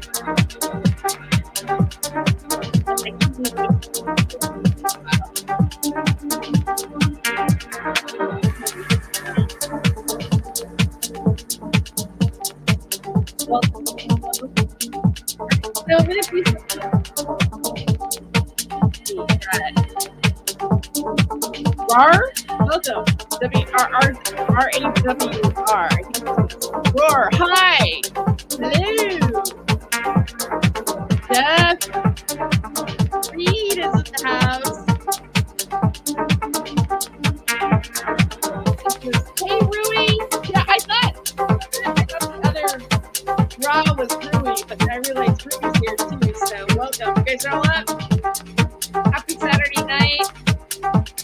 So I'm going to be RAR? Welcome. R-A-W-R. Roar. Hi. Hello. Jeff. Reed is in the house. Hey, Rui. Yeah, I thought the other Raw was Rui, but then I realized Rui's here too, so welcome. You guys are all up? Happy Saturday night.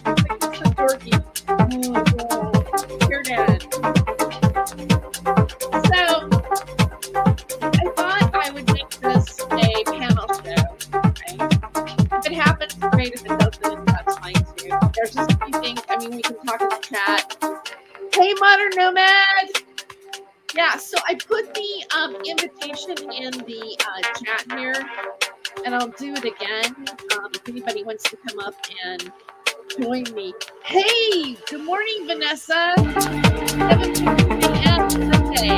It's so dorky. Oh, you're dead. So, I thought I would make this a panel show. Right? If it happens, great. If it doesn't, that's fine too. There's just a few things. I mean, we can talk in the chat. Hey, Modern Nomad. Yeah, so I put the invitation in the chat here, and I'll do it again if anybody wants to come up and join me. Hey, good morning, Vanessa. 7:50 a.m. Sunday.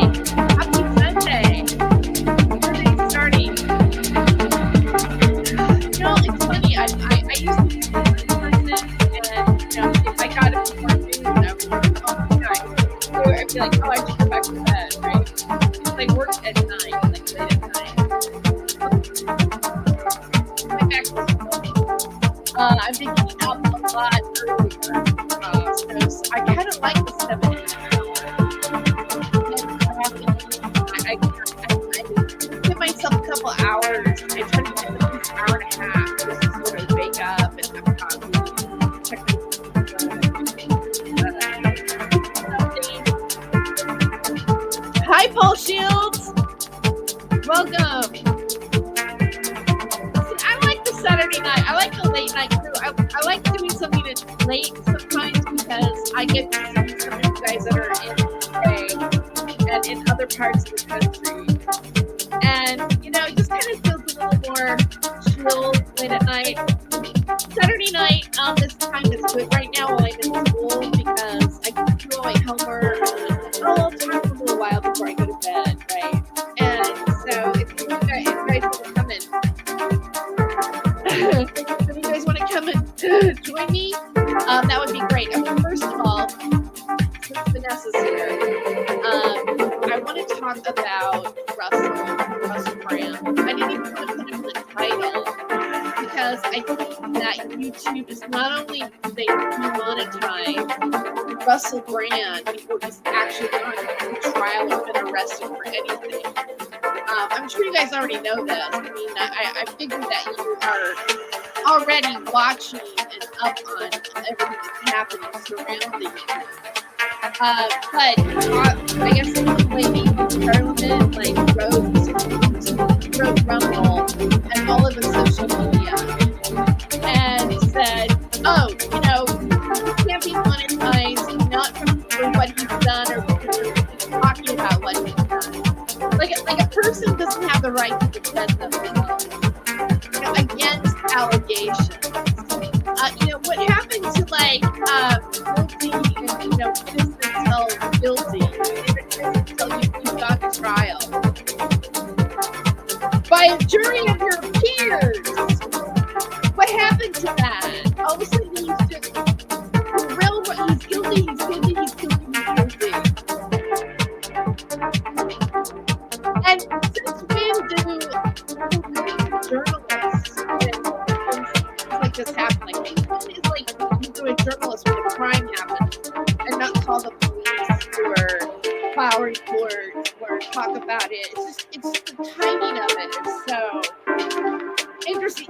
Happy Sunday. Your day's starting. You know, it's funny. I used to be a person, and you know, if I got it before noon, I would be like, oh, nice. So I'd be like, oh, I should go back to bed, right? Because I work at night, like late at night. I've been getting up a lot earlier, so I kind of like the 7 I give myself a couple hours. I try to give at least an hour and a half just to sort of wake up and have coffee, check Hi, Paul Shields. Welcome. I like the Saturday night. I like the late night crew. I like doing something that's late sometimes because I get to see some of you guys that are in the UK and in other parts of the country. And, you know, it just kind of feels a little more chill late at night. Saturday night, this time is good right now while I'm in school because I can do all my homework. I'll talk for a little while before I go to bed, right? And so if you guys want to come in, if you guys want to come and join me, that would be great. I mean, first of all, since Vanessa's here, I want to talk about Russell Brand. I didn't even want to put him in the title because I think that YouTube is not only do they demonetize Russell Brand before he's actually gone to trial or been arrested for anything. I'm sure you guys already know this. I mean, I figured that you are already watching and up on everything that's happening surrounding it. But I guess the lady in Parliament like wrote Rumble and all of the social media and said, oh, you know, he can't be monetized not for what he's done or because he's talking about what he's done. Like a person doesn't have the right to defend themselves, you know, against allegations. You know, what happened to like guilty and, you know, innocent until guilty, innocent until you've gone to trial by a jury of your peers? What happened to that? All of a sudden he's just real. He's guilty. He's guilty. He's guilty. He's guilty. And since when do journalists like this happen? Like, it's like you do a journalist when a crime happens and not call the police or file reports or talk about it. It's the timing of it is so interesting.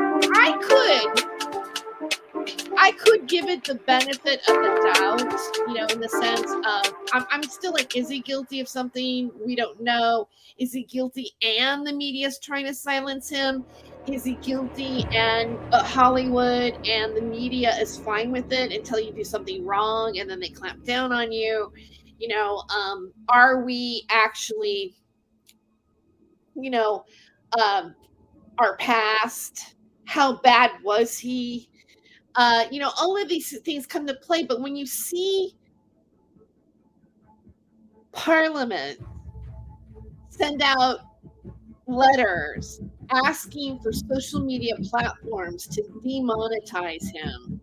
I could give it the benefit of the doubt, you know, in the sense of I'm still like, is he guilty of something? We don't know. Is he guilty and the media's trying to silence him? Is he guilty and Hollywood and the media is fine with it until you do something wrong and then they clamp down on you? You know, are we actually, you know, our past. How bad was he? All of these things come to play. But when you see Parliament send out letters asking for social media platforms to demonetize him,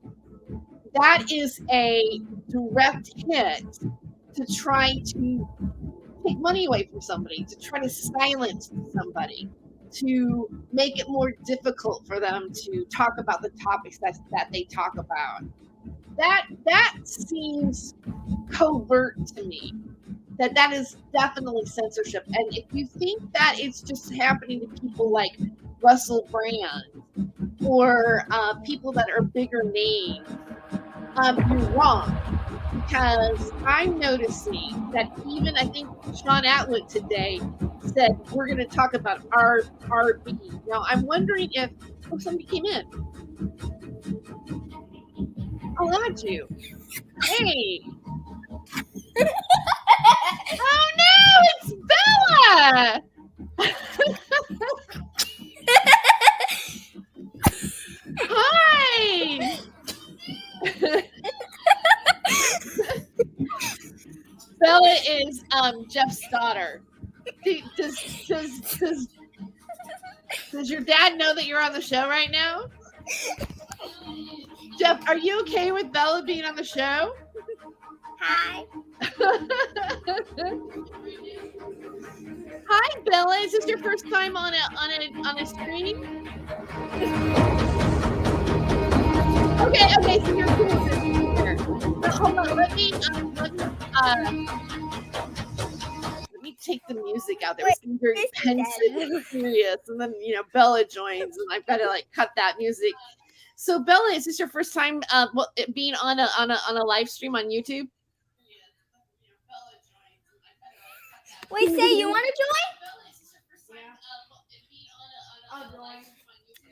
that is a direct hit to try to take money away from somebody, to try to silence somebody, to make it more difficult for them to talk about the topics that they talk about. That seems covert to me. That is definitely censorship. And if you think that it's just happening to people like Russell Brand or people that are bigger names, you're wrong. Because I'm noticing that even I think Sean Atwood today said we're going to talk about RB. Now I'm wondering if somebody came in. I'll add you. Hey. Oh no, it's Bella. Hi. Bella is Jeff's daughter. Does your dad know that you're on the show right now? Jeff, are you okay with Bella being on the show? Hi. Hi, Bella. Is this your first time on a stream? Okay. So you're cool. Hold on. Let me take the music out there. It's very pensive and serious, and then Bella joins, and I've got to cut that music. So Bella, is this your first time being on a live stream on YouTube? Wait, say you want to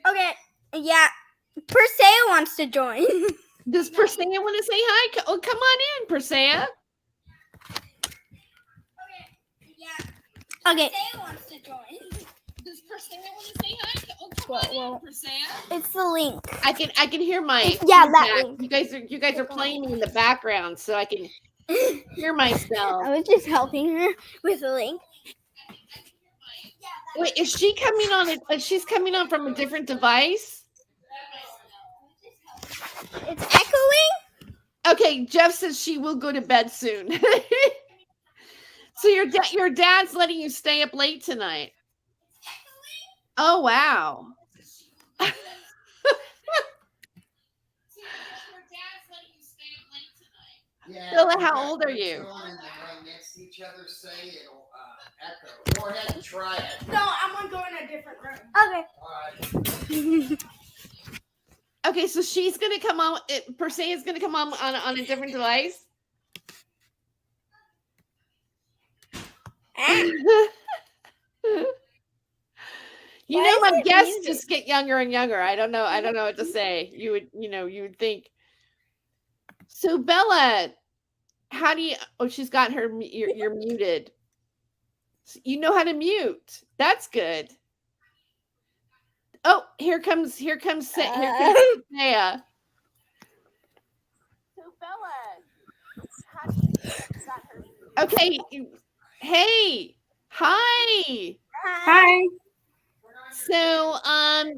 join? Okay, yeah. Persea wants to join. Does Persea want to say hi? Oh, come on in, Persea. Okay. Persea wants to join. Does Persea want to say hi? Oh, come on in, Persea. It's the link. I can hear my that link. You guys are playing me in the background, so I can hear myself. I was just helping her with the link. Wait, is she coming on it? She's coming on from a different device? It's echoing? Okay, Jeff says she will go to bed soon. So your dad's letting you stay up late tonight. Oh, wow. Bella, how old are you? Next to each other, say it'll echo. Go ahead and try it. No, I'm gonna go in a different room. Okay. Okay, so she's gonna come on. Persea is gonna come on a different device. My guests just get younger and younger. I don't know what to say. You would think. So Bella, how do you? Oh, she's got her. You're muted. You know how to mute. That's good. Oh, here comes Saya. So Bella, how do you got her? Okay. Hey. Hi. Hi. So I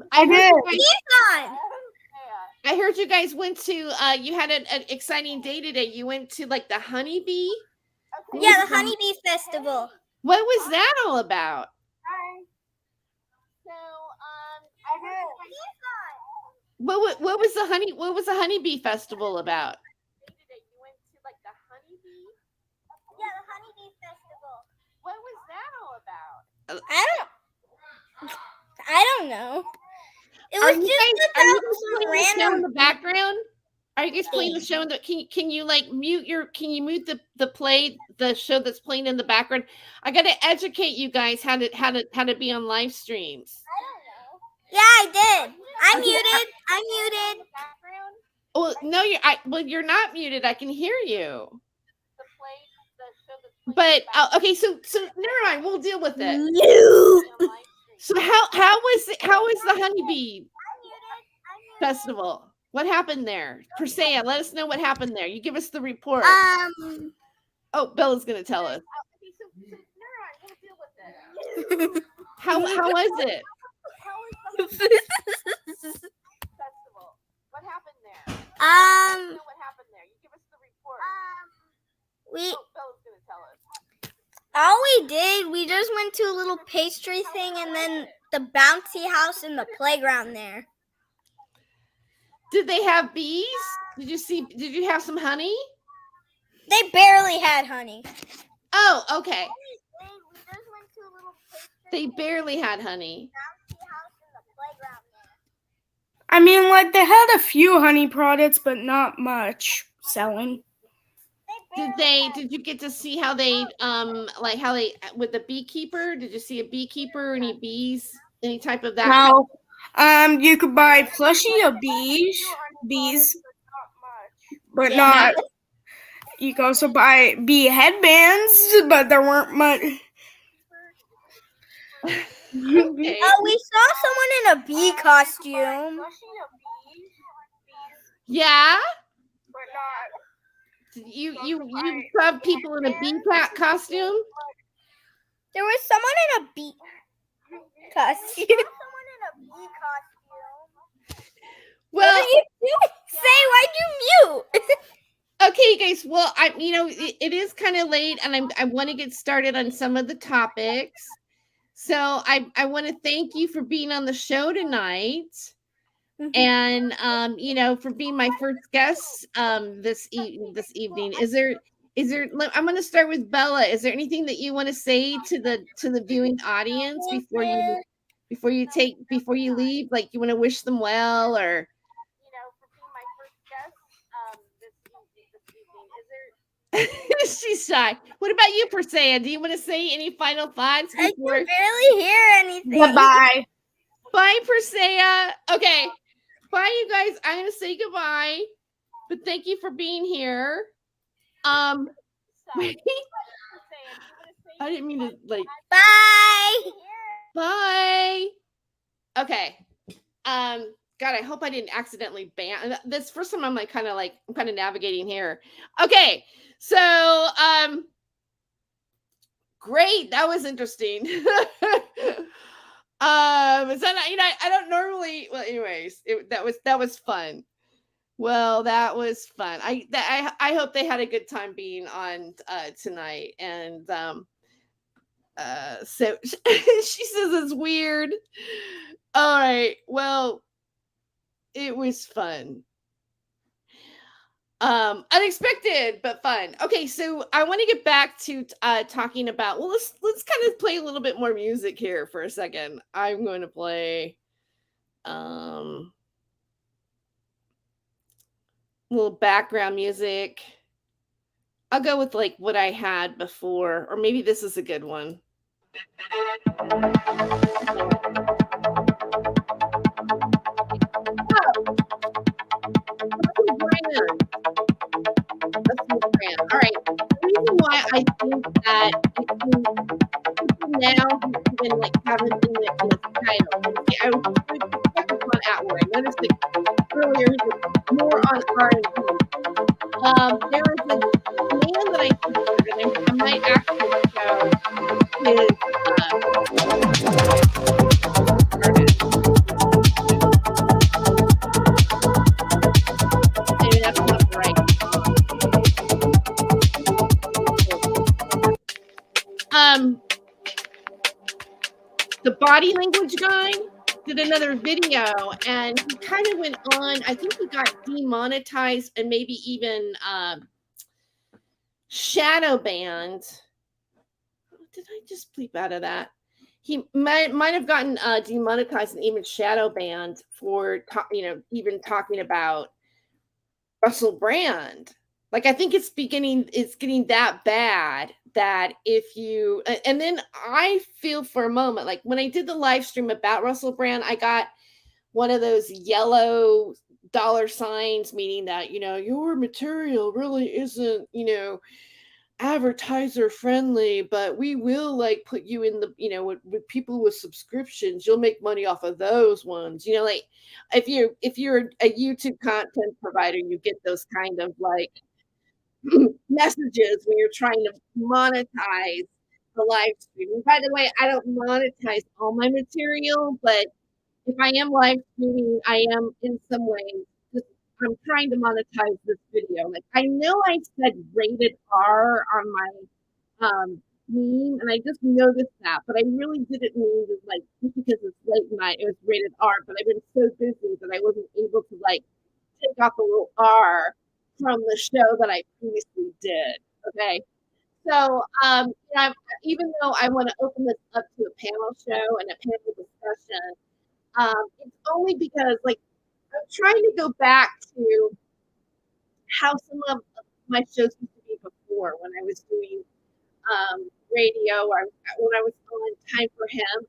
heard you guys went to you had an exciting day today. You went to the Honeybee? Okay. Yeah, the Honeybee Festival. What was that all about? Hi. So what was the Honeybee Festival about? You went to the Honeybee? Yeah, the Honeybee Festival. What was that all about? I don't know. It was just random in the background. Are you guys playing the show? Can you mute the show that's playing in the background? I got to educate you guys how to be on live streams. I don't know. Yeah, I did. I'm muted. Well, no, you're not muted. I can hear you. But okay, so never mind. We'll deal with it. No. So how was the Honeybee festival? What happened there? Persea, let us know what happened there. You give us the report. Oh, Bella's gonna tell us. Okay, so Neuron, we'll deal with it. How was it? How was the festival? What happened there? Let us know what happened there. You give us the report. Bella's gonna tell us. All we did, we just went to a little pastry thing and then the bouncy house in the playground there. Did they have bees? Did you have some honey? They barely had honey. Oh, okay. They barely had honey. I mean, like, they had a few honey products, but not much selling. Did you get to see how they with the beekeeper? Did you see a beekeeper, any bees, any type of that? No. You could buy plushie of bees, but not. You could also buy bee headbands, but there weren't much. Okay. We saw someone in a bee costume. Yeah. You saw people in a bee costume? There was someone in a bee costume. Well, what are you doing? Say, why'd you mute? Okay, guys. Well, it is kind of late, and I want to get started on some of the topics. So I want to thank you for being on the show tonight, and for being my first guest this evening. Is there? I'm going to start with Bella. Is there anything that you want to say to the viewing audience before you leave? Like, you want to wish them well, or for being my first guest this evening. Is there? She's shy. What about you, Persea? Do you want to say any final thoughts before? I can barely hear anything. Goodbye. Bye, Persea. Okay. Bye, you guys. I'm going to say goodbye, but thank you for being here. Wait. I didn't mean to Bye. Bye. Okay. God, I hope I didn't accidentally ban this. First time I'm kind of navigating here. Okay. So, great. That was interesting. I don't normally. Well, anyways, that was fun. Well, that was fun. I hope they had a good time being on tonight. And so she says it's weird. All right. Well, it was fun. Unexpected but fun. Okay, so I want to get back to talking about. Well, let's kind of play a little bit more music here for a second. I'm going to play a little background music. I'll go with what I had before, or maybe this is a good one. All right. The reason why I think that now even have it in the title. I was focused on Atwood. I noticed that earlier he was more on R&B. There was a man that I featured, and I might actually show his maybe that's not right. The body language guy did another video, and he kind of went on. I think he got demonetized and maybe even shadow banned. Did I just bleep out of that? He might have gotten demonetized and even shadow banned for even talking about Russell Brand. I think it's getting that bad that if you, and then I feel for a moment, when I did the live stream about Russell Brand, I got one of those yellow dollar signs, meaning that, your material really isn't, advertiser friendly, but we will like put you in the, with people with subscriptions, you'll make money off of those ones. Like if you're a YouTube content provider, you get those kind of like messages when you're trying to monetize the live stream. And by the way, I don't monetize all my material, but if I am live streaming, I am in some ways just I'm trying to monetize this video. Like I know I said rated R on my meme, and I just noticed that, but I really didn't mean to like just because it's late night, it was rated R. But I've been so busy that I wasn't able to like take off the little R from the show that I previously did. Okay. So, even though I want to open this up to a panel show and a panel discussion, it's only because, like, I'm trying to go back to how some of my shows used to be before when I was doing radio or when I was on Time for Him.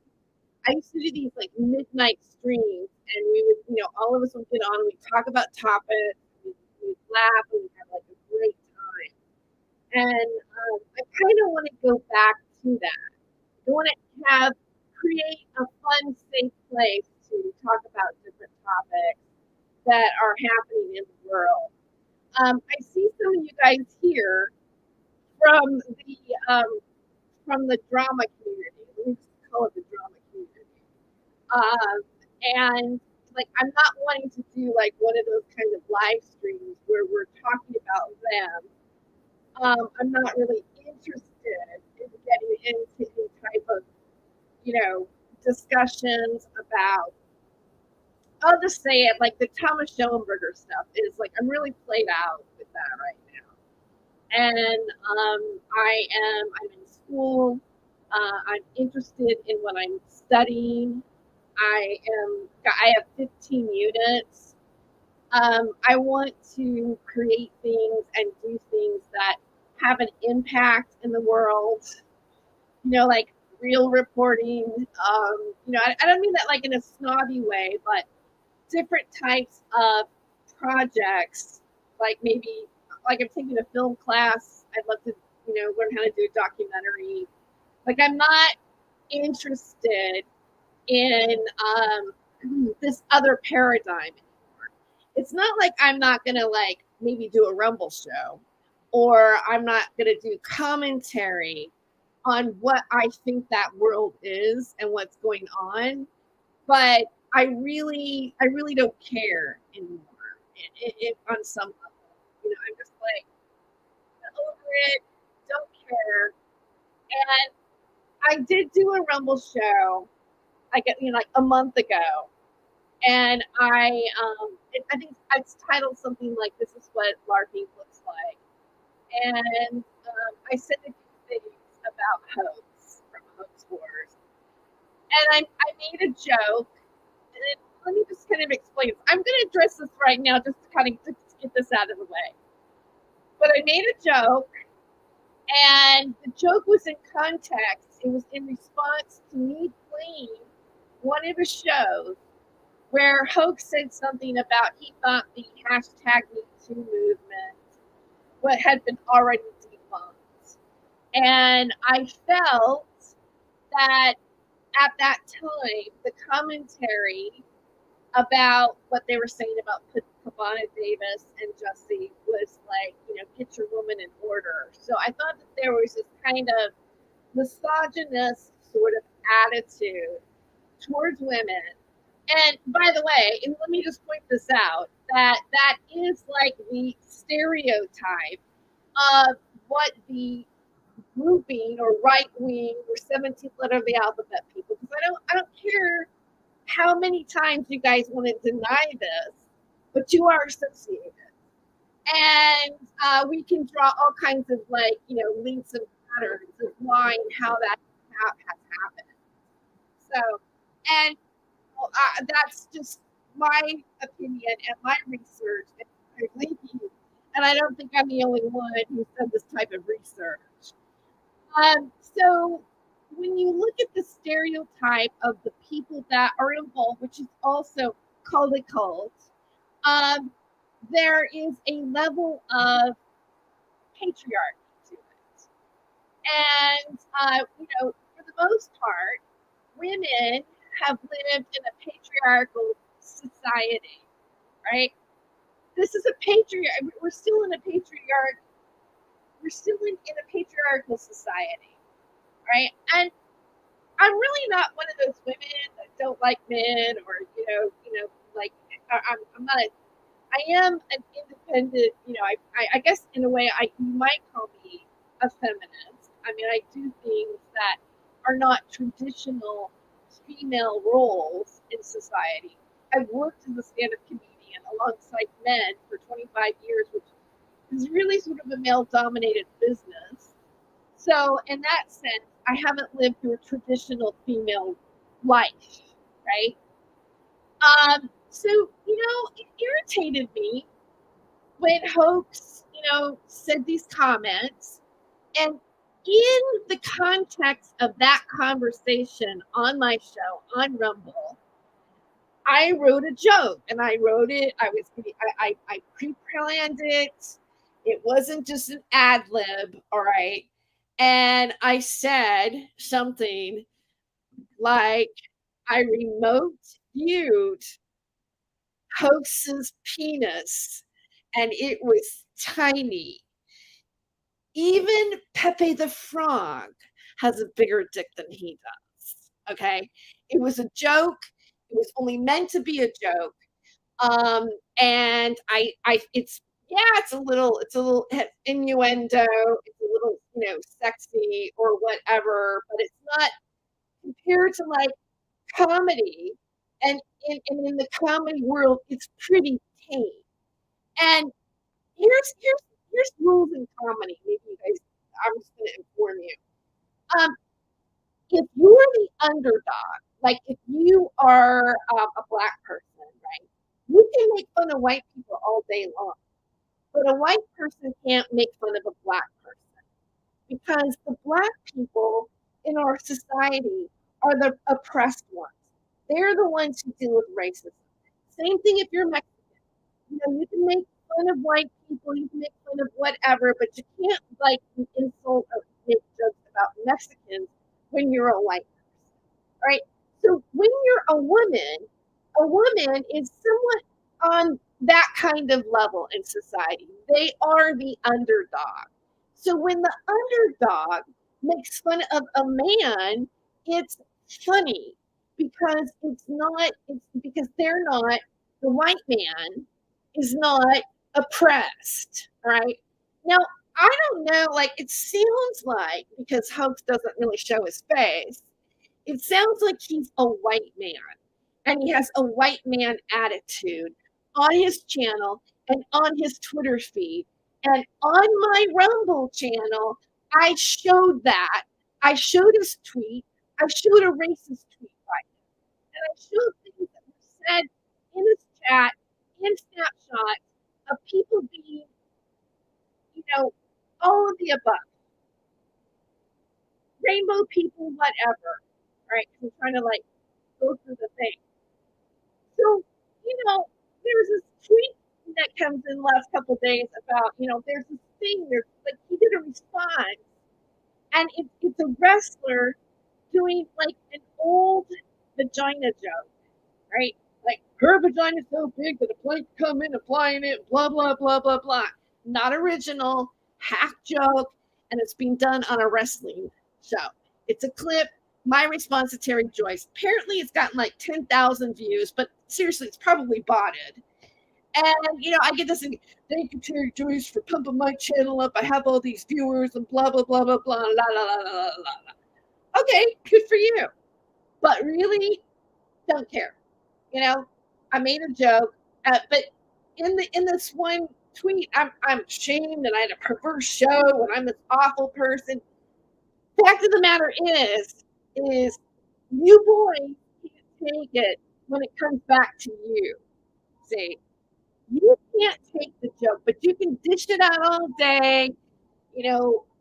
I used to do these like midnight streams, and we would, all of us would get on, we'd talk about topics, we'd laugh, and we'd have like a great time. And I kind of want to go back to that. I want to create a fun, safe place to talk about different topics that are happening in the world. I see some of you guys here from the drama community. Let me just call it the drama community. And like, I'm not wanting to do like one of those kind of live streams where we're talking about them. I'm not really interested in getting into any type of, discussions about, I'll just say it, like the Thomas Schellenberger stuff is like, I'm really played out with that right now. And I'm in school. I'm interested in what I'm studying. I have 15 units. I want to create things and do things that have an impact in the world, like real reporting. I don't mean that like in a snobby way, but different types of projects, like maybe like I'm taking a film class. I'd love to, learn how to do a documentary. Like I'm not interested in this other paradigm anymore. It's not like I'm not gonna like maybe do a Rumble show, or I'm not gonna do commentary on what I think that world is and what's going on, but I really don't care anymore. On some level, I'm just like over it, don't care. And I did do a Rumble show, like a month ago, and I think it's titled something like "This is what LARPing looks like," and I said a few things about hoax from Hoax Wars, and I made a joke. And let me just kind of explain. I'm going to address this right now just to kind of just get this out of the way. But I made a joke, and the joke was in context. It was in response to me playing one of the shows where Hoax said something about he thought the hashtag #MeToo movement had been already debunked. And I felt that at that time, the commentary about what they were saying about Cabana Davis and Jussie was like, get your woman in order. So I thought that there was this kind of misogynist sort of attitude towards women. And by the way, and let me just point this out, that is like the stereotype of what the grouping or right wing or 17th letter of the alphabet people, because I don't care how many times you guys want to deny this, but you are associated. And we can draw all kinds of like, links and patterns of why and how that has happened. So, and that's just my opinion and my research. And I don't think I'm the only one who's done this type of research. So when you look at the stereotype of the people that are involved, which is also called a cult, there is a level of patriarchy to it. And, for the most part, women have lived in a patriarchal society, right? This is a we're still in a patriarchal society, right? And I'm really not one of those women that don't like men, or like I'm not. I am an independent. I guess in a way, you might call me a feminist. I mean, I do things that are not traditional female roles in society. I've worked as a stand-up comedian alongside men for 25 years, which is really sort of a male-dominated business. So in that sense, I haven't lived through a traditional female life, right? So, it irritated me when Hoax, said these comments. And in the context of that conversation on my show on Rumble, I wrote a joke, and I wrote it. I pre-planned it. It wasn't just an ad lib, all right. And I said something like, I remote viewed Hoax's penis, and it was tiny. Even Pepe the Frog has a bigger dick than he does. Okay. It was a joke. It was only meant to be a joke. And it's a little innuendo. It's a little, sexy or whatever, but it's not compared to like comedy. And in the comedy world, it's pretty tame. And here's rules in comedy. Maybe you guys, I'm just going to inform you. If you're the underdog, like if you are a black person, right, you can make fun of white people all day long, but a white person can't make fun of a black person, because the black people in our society are the oppressed ones. They're the ones who deal with racism. Same thing if you're Mexican. You can make fun of white people, you can make fun of whatever, but you can't like insult or make jokes about Mexicans when you're a white person, right? So when you're a woman is somewhat on that kind of level in society. They are the underdog. So when the underdog makes fun of a man, it's funny because they're not, the white man is not oppressed, right? Now, I don't know, like, it sounds like, because Hoax doesn't really show his face, it sounds like he's a white man, and he has a white man attitude on his channel and on his Twitter feed. And on my Rumble channel, I showed that. I showed his tweet. I showed a racist tweet by him. And I showed things that were said in his chat, in snapshots of people being, all of the above. Rainbow people, whatever. Right? Because I'm trying to like go through the thing. So, there's this tweet that comes in the last couple of days about, there's this thing, like he did a response, and it's a wrestler doing like an old vagina joke, right? Like, her vagina's so big that a plane can come in applying it, blah, blah, blah, blah, blah. Not original, half joke, and it's being done on a wrestling show. It's a clip. My response to Terry Joyce. Apparently, it's gotten like 10,000 views, but seriously, it's probably botted. And, I get this, thank you, Terry Joyce, for pumping my channel up. I have all these viewers and blah, blah, blah, blah, blah, la, la, la, la, la, la. Okay, good for you. But really, don't care. I made a joke, but in this one tweet, I'm ashamed and I had a perverse show and I'm this awful person. Fact of the matter is you boys can't take it when it comes back to you. See, you can't take the joke, but you can dish it out all day,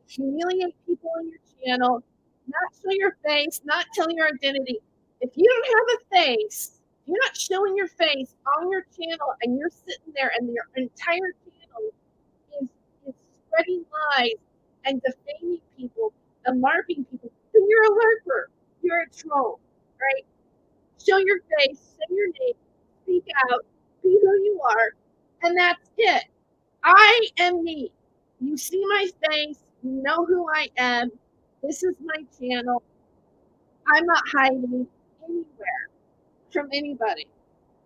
humiliate people on your channel, not show your face, not tell your identity. If you don't have a face, you're not showing your face on your channel, and you're sitting there and your entire channel is spreading lies and defaming people the LARPing people, then you're a LARPer. You're a troll, right? Show your face, say your name, speak out, be who you are, and that's it. I am me. You see my face, you know who I am. This is my channel. I'm not hiding anywhere from anybody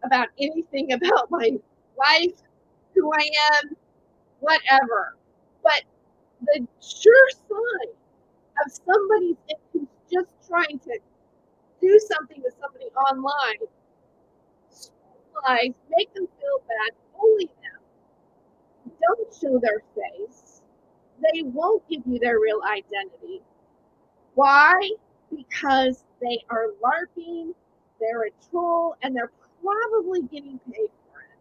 about anything about my life, who I am, whatever. But the sure sign of somebody who's just trying to do something to somebody online, lies, make them feel bad, bully them, don't show their face. They won't give you their real identity. Why? Because they are LARPing, they're a troll, and they're probably getting paid for it.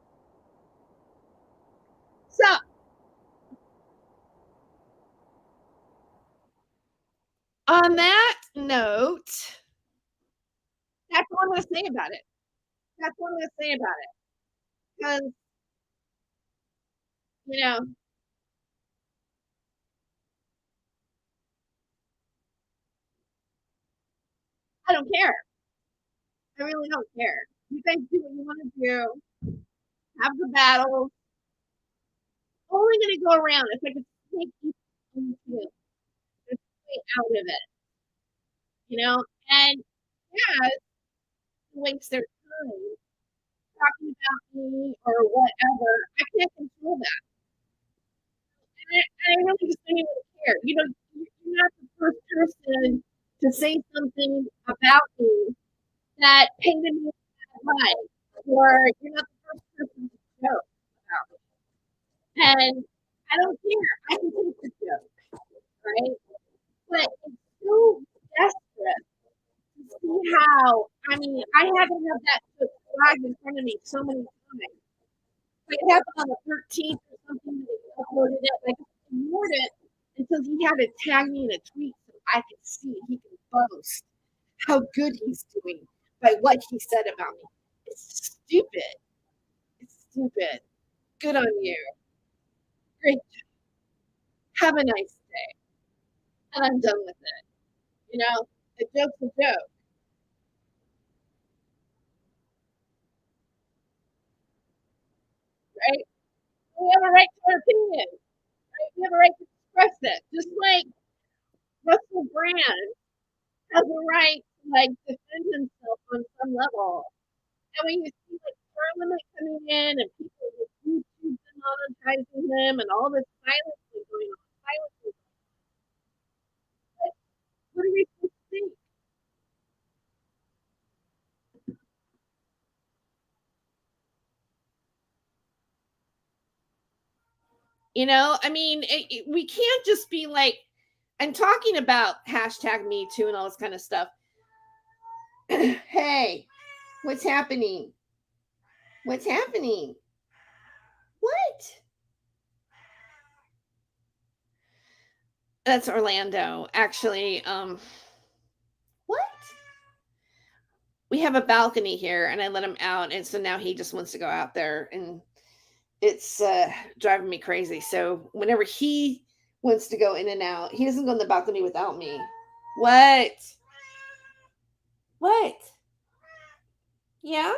So, on that note, that's all I'm going to say about it. That's what I'm going to say about it. Because, you know, I don't care. I really don't care. You guys do what you want to do. Have the battles. Only going to go around. It's like a snake eating into there's a way out of it. You know? And yeah, it wastes their time talking about me or whatever. I can't control that. And I really just don't even care. You know, you're not the first person to say something about me that painted me in a bad light, or you're not the first person to joke about me. And I don't care. I can take the joke, right? But it's so desperate to see how. I mean, I had to have that joke flagged in front of me so many times. It happened on the 13th or something. That he uploaded it. Like, ignored it until he had to tag me in a tweet so I could see he can boast how good he's doing by what he said about me. It's stupid. It's stupid. Good on you. Great. Have a nice day. And I'm done with it. You know, a joke's a joke. Right? We have a right to our opinion. Right? We have a right to express it. Just like Russell Brand has a right to like defend himself on some level. And when you see like Parliament coming in and people with YouTube demonetizing him and all this violence going on, what are we supposed to think? You know, I mean, we can't just be like, I'm talking about hashtag me too and all this kind of stuff. Hey, what's happening? What's happening? What? That's Orlando. Actually, what? We have a balcony here and I let him out. And so now he just wants to go out there and it's driving me crazy. So whenever he wants to go in and out, he doesn't go on the balcony without me. What? What? Yeah?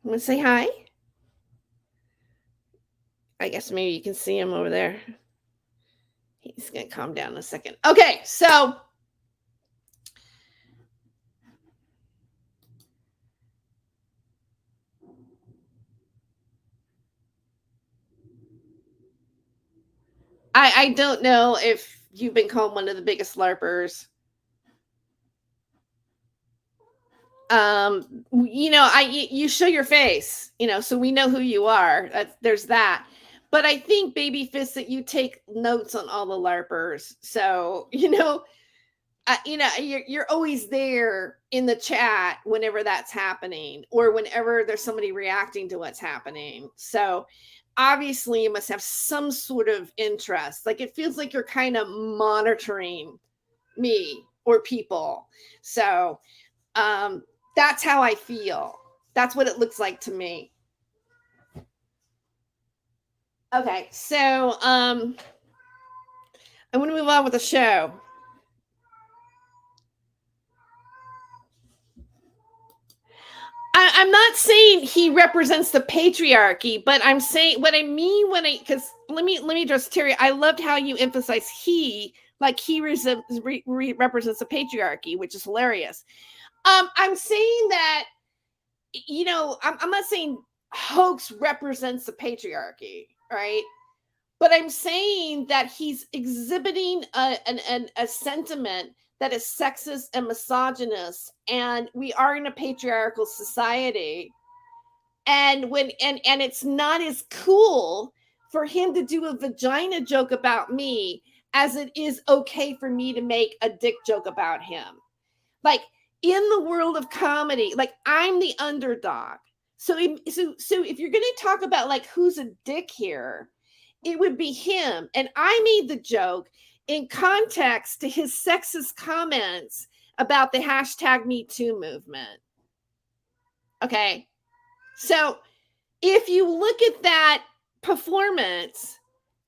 Want to say hi? I guess maybe you can see him over there. He's going to calm down in a second. Okay, so I don't know if you've been called one of the biggest LARPers. You know, you show your face, you know, so we know who you are. There's that. But I think, Baby Fist, that you take notes on all the LARPers. So, you know, you're always there in the chat whenever that's happening or whenever there's somebody reacting to what's happening. So obviously you must have some sort of interest. Like it feels like you're kind of monitoring me or people. So that's how I feel. That's what it looks like to me. Okay, so I'm going to move on with the show. I'm not saying he represents the patriarchy, but I'm saying what I mean when I, because let me address Terry. I loved how you emphasize he, like he represents the patriarchy, which is hilarious. I'm saying that, you know, I'm not saying Hoax represents the patriarchy, right? But I'm saying that he's exhibiting a sentiment that is sexist and misogynist, and we are in a patriarchal society. And and it's not as cool for him to do a vagina joke about me as it is okay for me to make a dick joke about him. Like in the world of comedy, like I'm the underdog. So if you're going to talk about like who's a dick here, it would be him. And I made the joke in context to his sexist comments about the hashtag Me Too movement. Okay. So if you look at that performance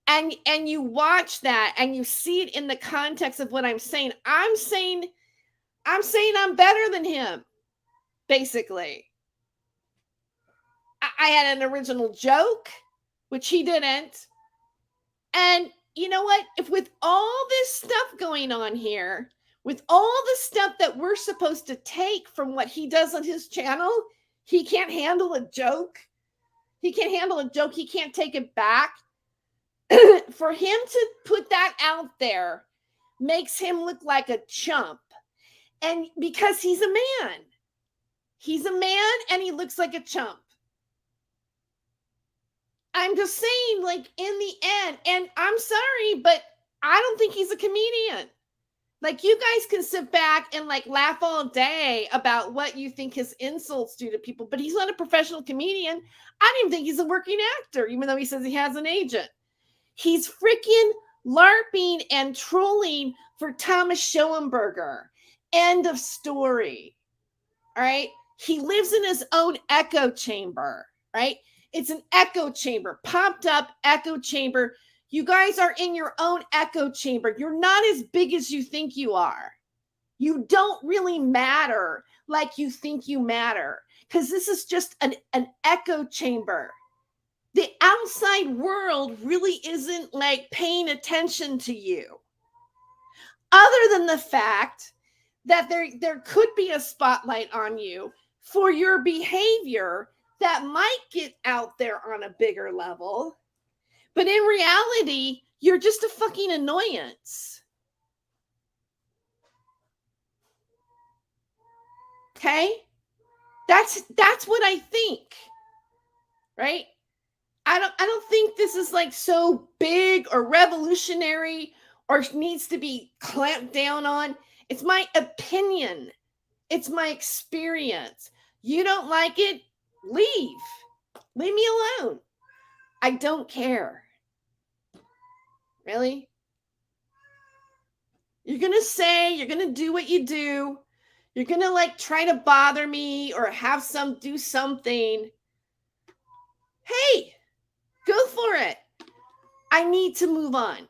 and you watch that and you see it in the context of what I'm saying I'm better than him, basically. I had an original joke, which he didn't. And you know what? If with all this stuff going on here, with all the stuff that we're supposed to take from what he does on his channel, he can't handle a joke. He can't handle a joke. He can't take it back. For him to put that out there makes him look like a chump. And because he's a man. He's a man and he looks like a chump. I'm just saying, like, in the end, and I'm sorry, but I don't think he's a comedian. Like, you guys can sit back and like laugh all day about what you think his insults do to people, but he's not a professional comedian. I don't even think he's a working actor, even though he says he has an agent. He's freaking LARPing and trolling for Thomas Schoenberger. End of story. All right. He lives in his own echo chamber, right? It's an echo chamber, popped up echo chamber. You guys are in your own echo chamber. You're not as big as you think you are. You don't really matter like you think you matter, because this is just an echo chamber. The outside world really isn't like paying attention to you, other than the fact that there could be a spotlight on you for your behavior that might get out there on a bigger level. But in reality, you're just a fucking annoyance. Okay? That's what I think. Right? I don't think this is like so big or revolutionary or needs to be clamped down on. It's my opinion. It's my experience. You don't like it? Leave. Leave me alone. I don't care. Really? You're going to say, you're going to do what you do. You're going to like try to bother me or have do something. Hey, go for it. I need to move on.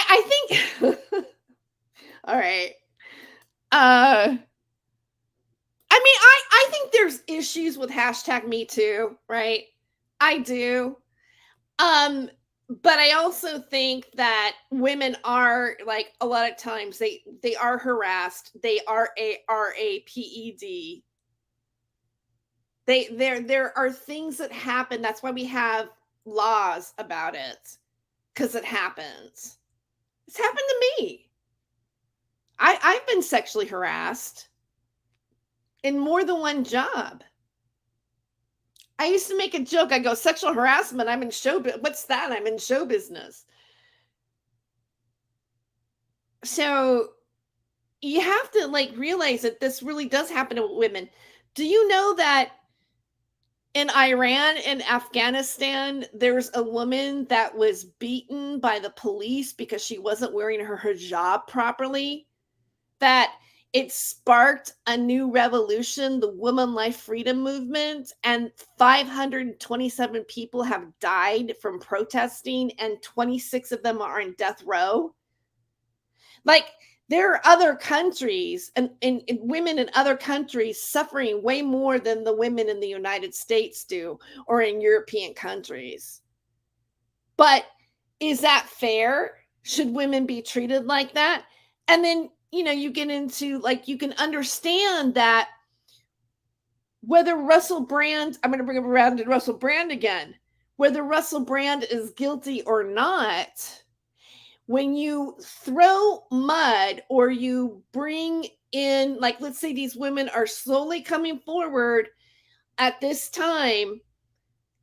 I think, all right. I mean, I think there's issues with hashtag Me Too, right? I do. But I also think that women are like a lot of times they are harassed. They are RAPED. There are things that happen. That's why we have laws about it, because it happens. It's happened to me. I've been sexually harassed in more than one job. I used to make a joke. I go, sexual harassment. I'm in show. What's that? I'm in show business. So you have to like realize that this really does happen to women. Do you know that in Iran and Afghanistan, there's a woman that was beaten by the police because she wasn't wearing her hijab properly? That it sparked a new revolution, the woman life freedom movement, and 527 people have died from protesting, and 26 of them are in death row. Like, there are other countries and women in other countries suffering way more than the women in the United States do, or in European countries. But is that fair? Should women be treated like that? And then, you get into, like, you can understand that whether Russell Brand, I'm going to bring him around to Russell Brand again, whether Russell Brand is guilty or not, when you throw mud or you bring in, like, let's say these women are slowly coming forward at this time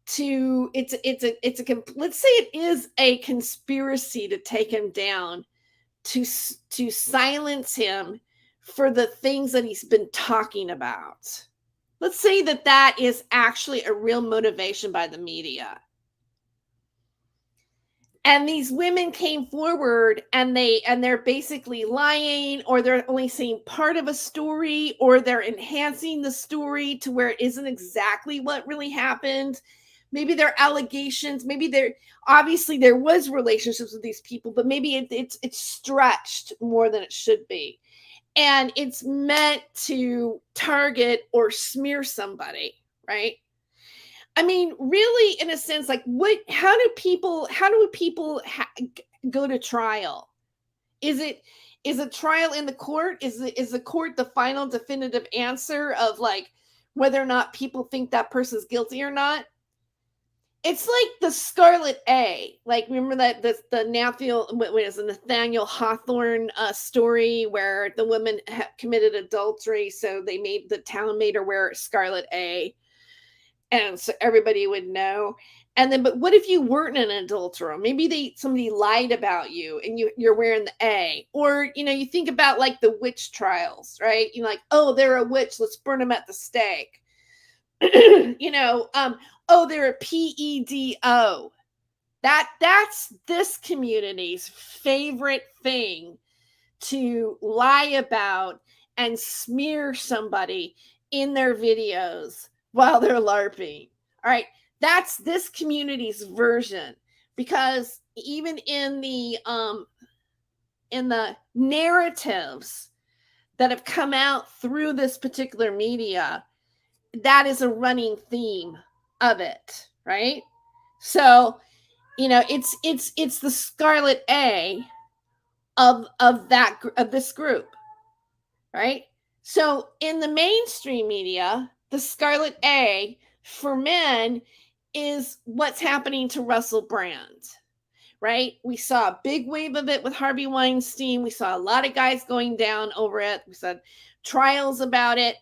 to, let's say it is a conspiracy to take him down, to silence him for the things that he's been talking about. Let's say that is actually a real motivation by the media. And these women came forward and they're basically lying, or they're only saying part of a story, or they're enhancing the story to where it isn't exactly what really happened. Maybe they're allegations, maybe obviously there was relationships with these people, but maybe it's stretched more than it should be. And it's meant to target or smear somebody, right? I mean, really, in a sense, like, how do people go to trial? Is a trial in the court? Is the court the final definitive answer of, like, whether or not people think that person's guilty or not? It's like the Scarlet A. Like, remember that the Nathaniel Hawthorne story where the woman committed adultery, so the town made her wear Scarlet A. And so everybody would know. And then, but what if you weren't an adulterer? Maybe somebody lied about you and you're wearing the A. Or, you think about, like, the witch trials, right? You're like, oh, they're a witch, let's burn them at the stake. Oh, they're a PEDO. That's this community's favorite thing to lie about and smear somebody in their videos while they're LARPing. All right. That's this community's version, because even in the narratives that have come out through this particular media, that is a running theme of it, right? So, it's the Scarlet A of this group, right? So in the mainstream media, the Scarlet A for men is what's happening to Russell Brand, right? We saw a big wave of it with Harvey Weinstein. We saw a lot of guys going down over it. We saw trials about it.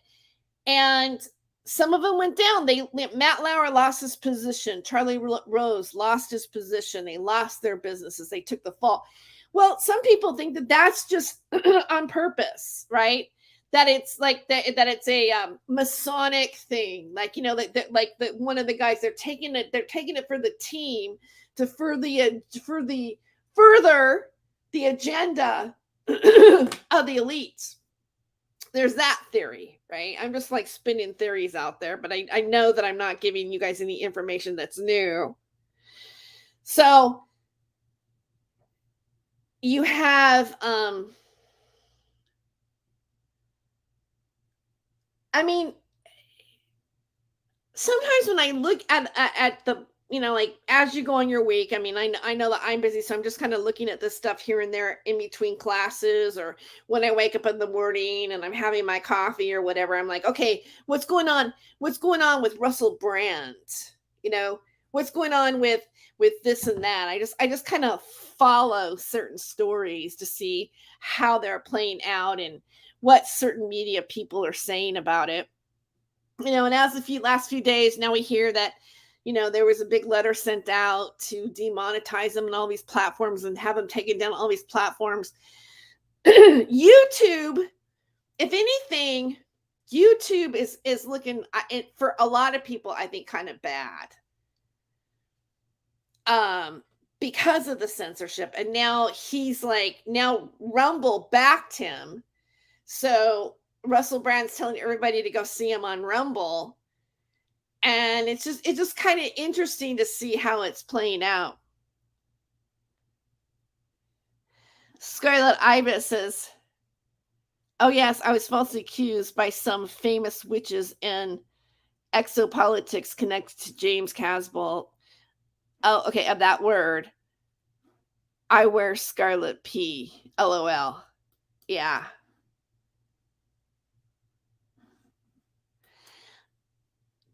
And some of them went down. Matt Lauer lost his position. Charlie Rose lost his position. They lost their businesses. They took the fall. Well, some people think that that's just on purpose, right? That it's like that it's a Masonic thing. Like, that one of the guys, they're taking it for the team to further the agenda of the elites. There's that theory, right? I'm just, like, spinning theories out there, but I know that I'm not giving you guys any information that's new. So you have, I mean, sometimes when I look at the, like, as you go on your week, I mean, I know that I'm busy, so I'm just kind of looking at this stuff here and there in between classes, or when I wake up in the morning and I'm having my coffee or whatever. I'm like, okay, what's going on with Russell Brand? What's going on with this and that? I just kind of follow certain stories to see how they're playing out and what certain media people are saying about it. And as the last few days, now we hear that, there was a big letter sent out to demonetize them on all these platforms and have them taken down all these platforms. YouTube, if anything, YouTube is looking for a lot of people, I think, kind of bad. Because of the censorship. And now he's like, now Rumble backed him. So Russell Brand's telling everybody to go see him on Rumble. And it's just kind of interesting to see how it's playing out. Scarlet Ibis says, oh yes, I was falsely accused by some famous witches in exopolitics connected to James Casbolt. Oh, okay, of that word. I wear Scarlet P. LOL. Yeah.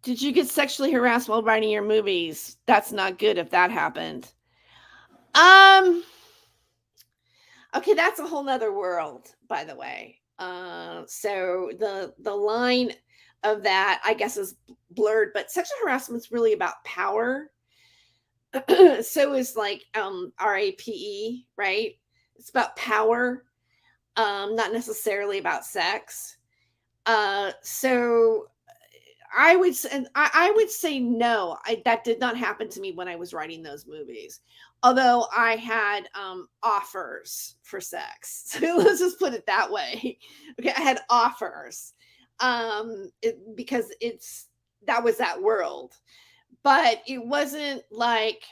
Did you get sexually harassed while writing your movies? That's not good if that happened. Okay, that's a whole nother world, by the way. So the line of that, I guess, is blurred, but sexual harassment is really about power. So is like RAPE, right? It's about power, not necessarily about sex. So I would say no. That did not happen to me when I was writing those movies. Although I had offers for sex. So let's just put it that way. Okay, I had offers because that was that world. But it wasn't like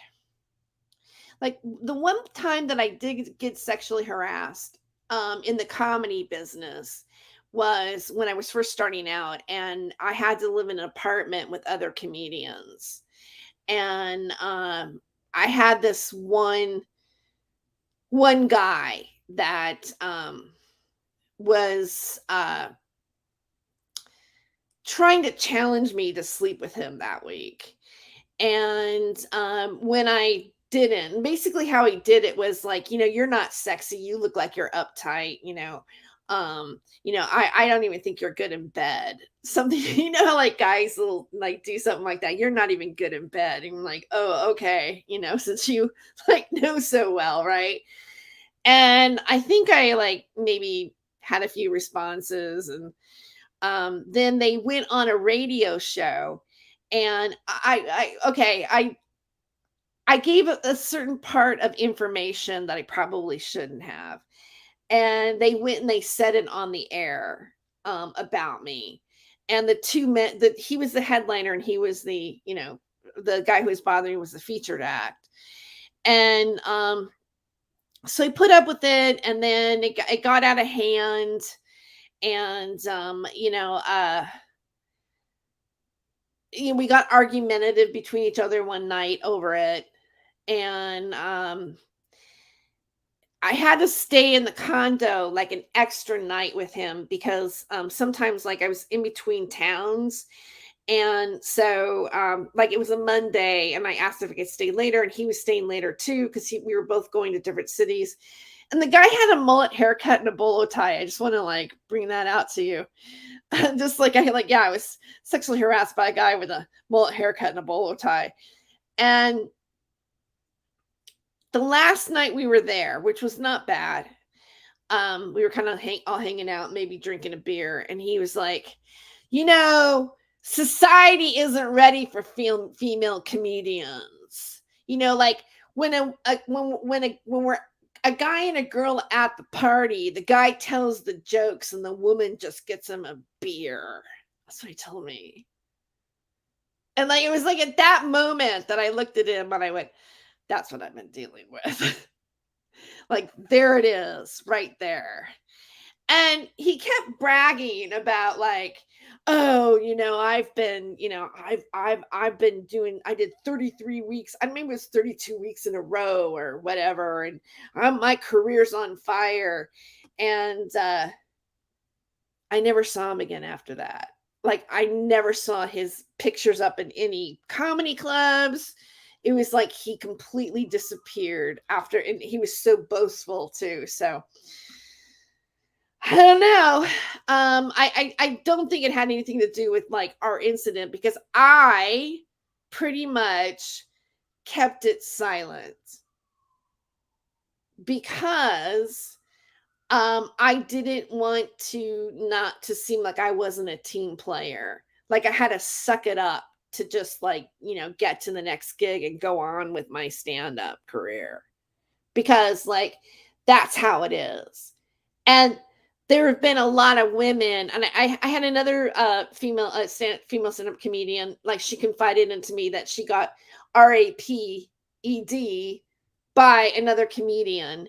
the one time that I did get sexually harassed in the comedy business was when I was first starting out, and I had to live in an apartment with other comedians. And I had this one guy that was trying to challenge me to sleep with him that week. And when I didn't, basically how he did it was like, you're not sexy, you look like you're uptight, I don't even think you're good in bed. Something, how like guys will like do something like that. You're not even good in bed. And I'm like, oh, okay. Since you like know so well. Right. And I think I like maybe had a few responses, and then they went on a radio show, and I gave a certain part of information that I probably shouldn't have. And they went and they said it on the air about me. And the two men that he was the headliner, and he was the guy who was bothering me was the featured act. And so I put up with it, and then it got out of hand. And we got argumentative between each other one night over it. And I had to stay in the condo like an extra night with him because sometimes like I was in between towns. And so like it was a Monday, and I asked if I could stay later, and he was staying later too because we were both going to different cities. And the guy had a mullet haircut and a bolo tie. I just want to like bring that out to you. Just like I was sexually harassed by a guy with a mullet haircut and a bolo tie. And the last night we were there, which was not bad, we were kind of all hanging out, maybe drinking a beer, and he was like, society isn't ready for female comedians. Like when we're a guy and a girl at the party, the guy tells the jokes and the woman just gets him a beer. That's what he told me. And like it was like at that moment that I looked at him and I went, that's what I've been dealing with. Like, there it is right there. And he kept bragging about like, oh, I've been, I've been doing, I did 33 weeks. I mean, it was 32 weeks in a row or whatever. And my career's on fire. And I never saw him again after that. Like, I never saw his pictures up in any comedy clubs. It was like he completely disappeared after, and he was so boastful too. So I don't know. I don't think it had anything to do with like our incident, because I pretty much kept it silent because I didn't want to not to seem like I wasn't a team player. Like I had to suck it up to just like, get to the next gig and go on with my stand-up career. Because like that's how it is. And there have been a lot of women, and I had another female stand-up comedian, like she confided into me that she got RAPED by another comedian,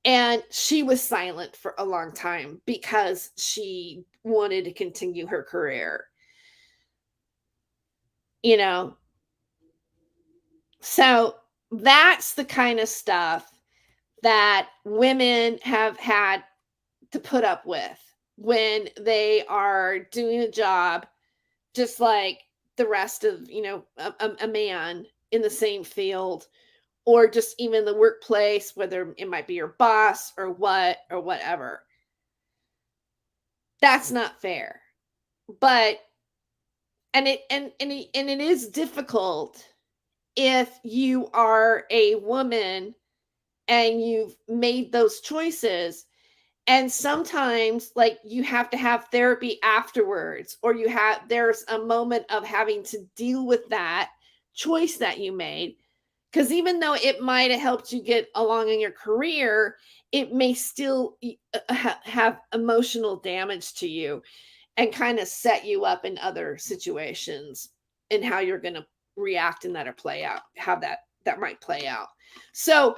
and she was silent for a long time because she wanted to continue her career. So that's the kind of stuff that women have had to put up with when they are doing a job just like the rest of a man in the same field, or just even the workplace, whether it might be your boss or whatever. That's not fair. But it is difficult if you are a woman and you've made those choices. And sometimes like you have to have therapy afterwards, or there's a moment of having to deal with that choice that you made. Because even though it might have helped you get along in your career, it may still have emotional damage to you and kind of set you up in other situations and how you're going to react in that or play out, how that might play out. So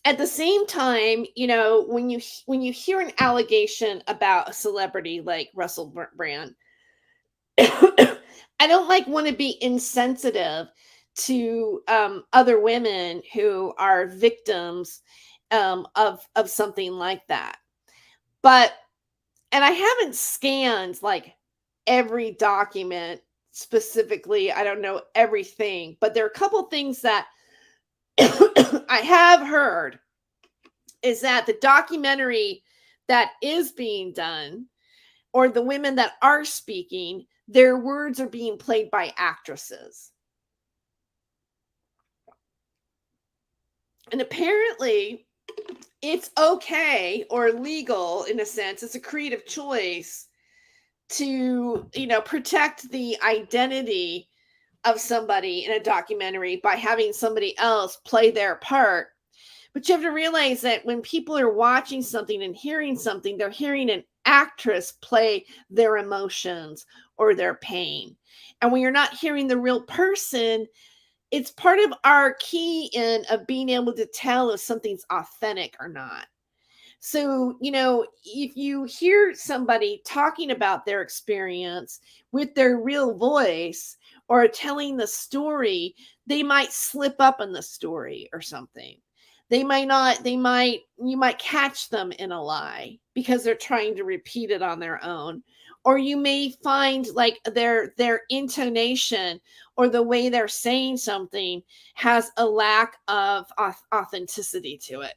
at the same time, when you hear an allegation about a celebrity like Russell Brand, I don't want to be insensitive to other women who are victims of something like that. And I haven't scanned like every document specifically. I don't know everything, but there are a couple things that I have heard is that the documentary that is being done, or the women that are speaking, their words are being played by actresses. And apparently it's okay, or legal in a sense, it's a creative choice to, protect the identity of somebody in a documentary by having somebody else play their part. But you have to realize that when people are watching something and hearing something, they're hearing an actress play their emotions or their pain. And when you're not hearing the real person, it's part of our key of being able to tell if something's authentic or not. So, if you hear somebody talking about their experience with their real voice or telling the story, they might slip up in the story or something. You might catch them in a lie because they're trying to repeat it on their own. Or you may find like their intonation or the way they're saying something has a lack of authenticity to it.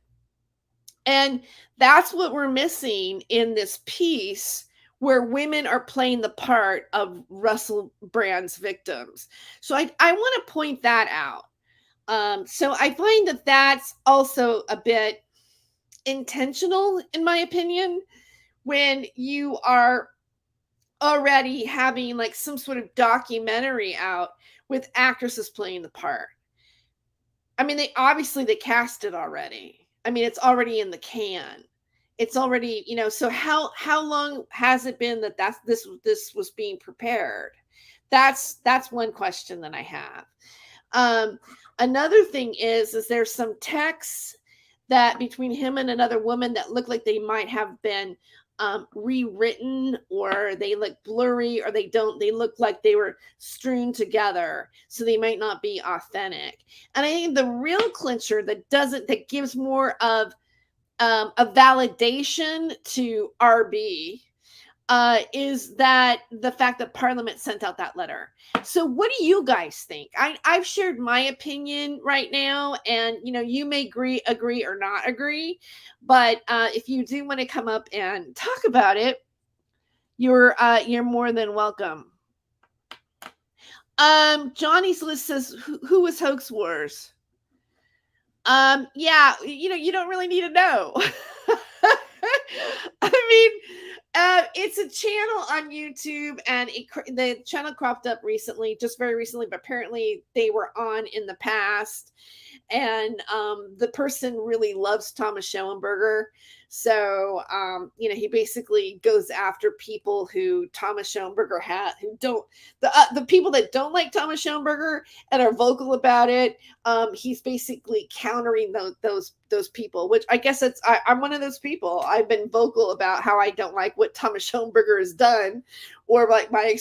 And that's what we're missing in this piece, where women are playing the part of Russell Brand's victims. So I want to point that out. So I find that that's also a bit intentional, in my opinion, when you are already having like some sort of documentary out with actresses playing the part. I mean, they cast it already. I mean, it's already in the can. It's already, so how long has it been that this was being prepared? That's one question that I have. Another thing is there's some texts that between him and another woman that look like they might have been rewritten, or they look blurry, or they look like they were strewn together, so they might not be authentic. And I think the real clincher that gives more of a validation to RB is that the fact that Parliament sent out that letter. So what do you guys think? I've shared my opinion right now, and you may agree or not agree, but if you do want to come up and talk about it, you're more than welcome. Johnny's list says who was Hoax Wars? Yeah, you don't really need to know. I mean, it's a channel on YouTube, and the channel cropped up recently, just very recently, but apparently they were on in the past. And the person really loves Thomas Schoenberger. So, he basically goes after people who Thomas Schoenberger who don't, the people that don't like Thomas Schoenberger and are vocal about it. He's basically countering those people, which I guess I'm one of those people. I've been vocal about how I don't like what Thomas Schoenberger has done, or like my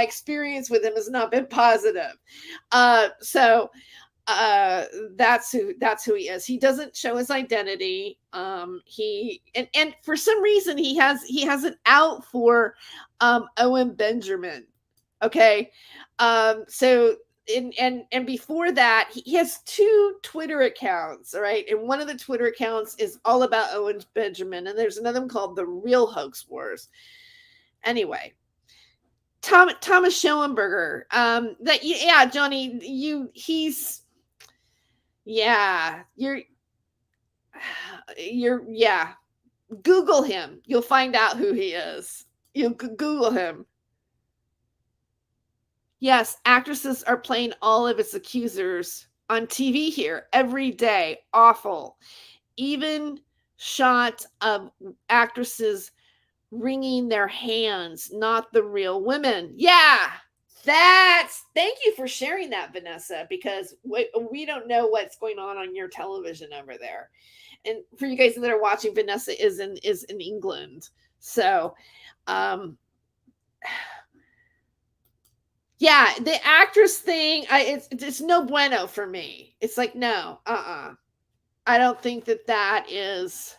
experience with him has not been positive. So that's who he is. He doesn't show his identity. He and for some reason he has an out for Owen Benjamin. Okay. So and before that, he has 2 Twitter accounts, all right? And one of the Twitter accounts is all about Owen Benjamin, and there's another one called The Real Hoax Wars. Anyway, Thomas Schoenberger, Johnny, Google him. You'll find out who he is. You'll Google him. Yes, actresses are playing all of its accusers on TV here every day. Awful. Even shots of actresses wringing their hands, not the real women. Yeah. Thank you for sharing that, Vanessa, because we don't know what's going on your television over there. And for you guys that are watching, Vanessa is in England. So, yeah, the actress thing, it's no bueno for me. It's like, no, I don't think that is.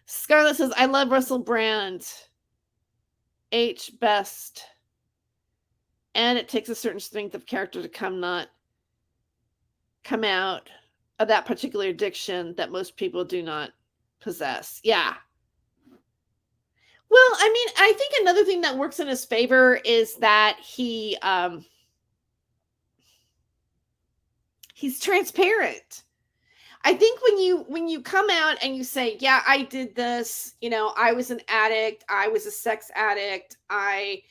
Scarlett says, I love Russell Brand. H best. And it takes a certain strength of character to come out of that particular addiction that most people do not possess. Yeah. Well, I mean, I think another thing that works in his favor is that he's transparent. I think when you come out and you say, yeah, I did this, I was an addict, I was a sex addict, I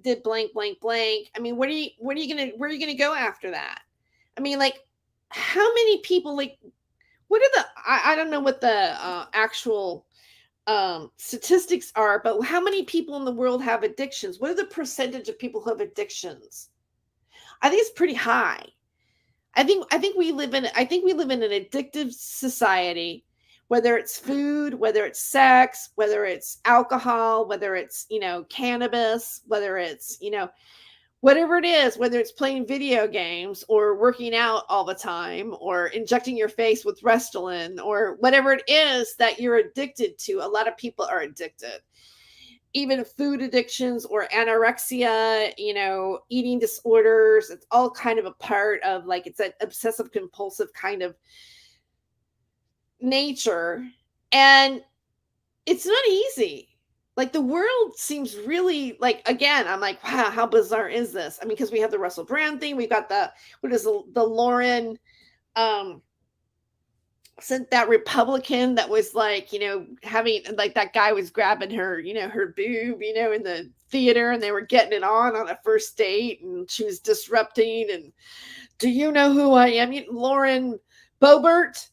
did blank, blank, blank. I mean, where are you gonna go after that? I mean, like, how many people, like, what are the, I don't know what the actual statistics are, but how many people in the world have addictions? What are the percentage of people who have addictions? I think it's pretty high. I think we live in an addictive society, whether it's food, whether it's sex, whether it's alcohol, whether it's, cannabis, whether it's, whatever it is, whether it's playing video games or working out all the time or injecting your face with Restylane or whatever it is that you're addicted to. A lot of people are addicted. Even food addictions or anorexia, eating disorders, it's all kind of a part of, like, it's an obsessive compulsive kind of nature. And it's not easy. Like, the world seems really, like, again, I'm like, wow, how bizarre is this? I mean, because we have the Russell Brand thing. We've got the Lauren, sent that Republican that was like, having, like, that guy was grabbing her, her boob, in the theater, and they were getting it on a first date, and she was disrupting. And do you know who I am? Lauren Boebert.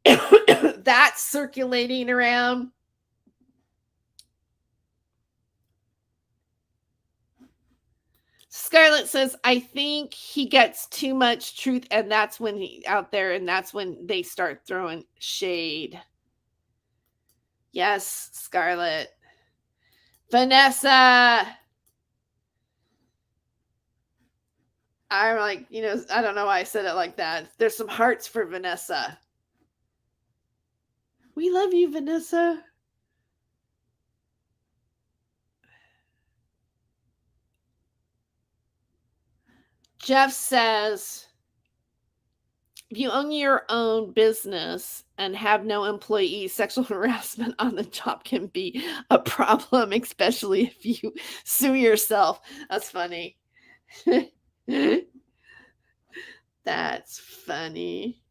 That's circulating around. Scarlett says, I think he gets too much truth, and that's when out there, and that's when they start throwing shade. Yes, Scarlett. Vanessa. I'm like, I don't know why I said it like that. There's some hearts for Vanessa. We love you, Vanessa. Jeff says, if you own your own business and have no employees, sexual harassment on the job can be a problem, especially if you sue yourself. That's funny. That's funny.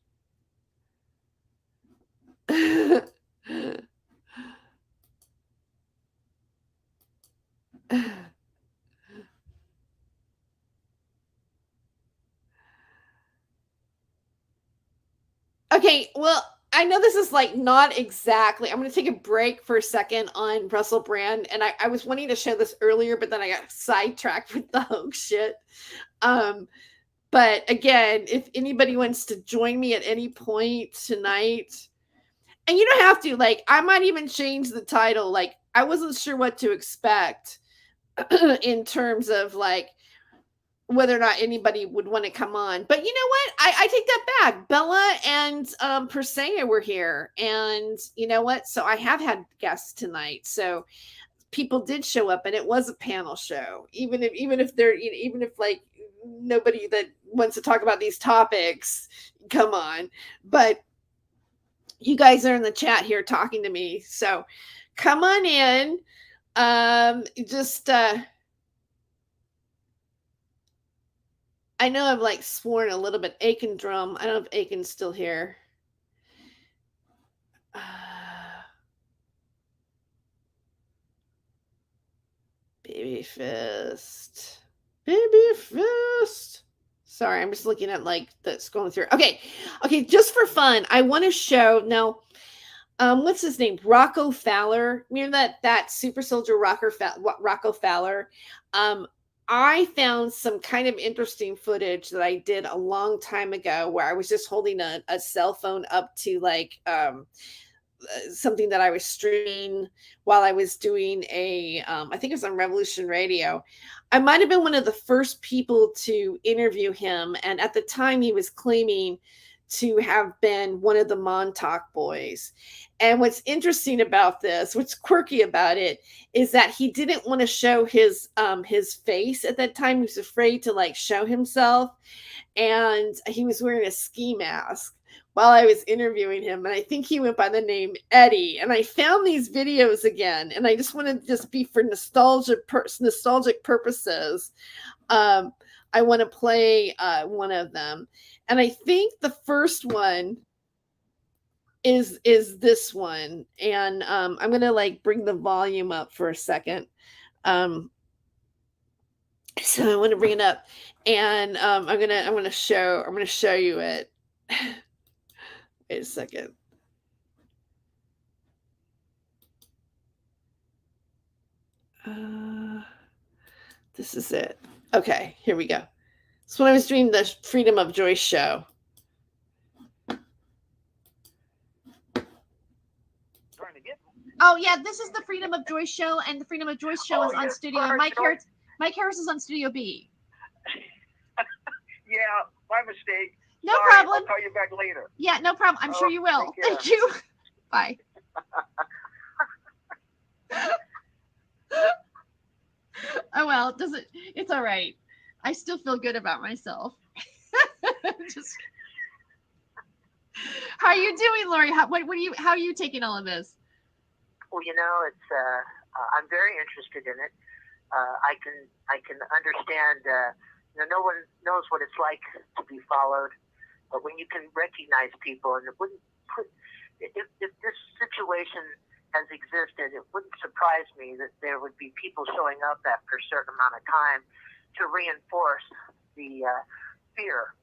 Okay, well, I know this is like not exactly. I'm going to take a break for a second on Russell Brand, and I was wanting to show this earlier, but then I got sidetracked with the hoax shit. But again, if anybody wants to join me at any point tonight, and you don't have to, like, I might even change the title. Like, I wasn't sure what to expect in terms of like whether or not anybody would want to come on. But you know what? I take that back. Bella and Persea were here. And you know what? So I have had guests tonight. So people did show up and it was a panel show. Even if they're, you know, even if like nobody that wants to talk about these topics, come on. But you guys are in the chat here talking to me. So come on in. Just I know I've like sworn a little bit. Aiken Drum. I don't know if Aiken's still here. Baby Fist. Baby Fist. Sorry, I'm just looking at like that's going through. Okay, just for fun, I want to show now. What's his name? Rocco Fowler. Remember that super soldier Rocco Fowler? I found some kind of interesting footage that I did a long time ago where I was just holding a cell phone up to like something that I was streaming while I was doing I think it was on Revolution Radio. I might have been one of the first people to interview him. And at the time he was claiming to have been one of the Montauk boys. And what's interesting about this, what's quirky about it, is that he didn't want to show his face at that time. He was afraid to like show himself. And he was wearing a ski mask while I was interviewing him. And I think he went by the name Eddie. And I found these videos again. And I just want to just be for nostalgic purposes. I want to play one of them. And I think the first one is this one. And I'm going to like bring the volume up for a second. So I want to bring it up, and I'm gonna show you it. Wait a second. This is it. Okay, here we go. It's when I was doing the Freedom of Joy show. Oh yeah, this is the Freedom of Joy show, and the Freedom of Joy show is on Studio. And Mike Harris is on Studio B. Yeah, my mistake. No Sorry, problem. I'll call you back later. Yeah, no problem. I'm sure you will. Thank you. Bye. Oh well, it's all right. I still feel good about myself. Just, how are you doing, Lori? How are you taking all of this? Well, you know, it's I'm very interested in it. I can understand. No one knows what it's like to be followed, but when you can recognize people, and it wouldn't put if this situation has existed, it wouldn't surprise me that there would be people showing up after a certain amount of time to reinforce the fear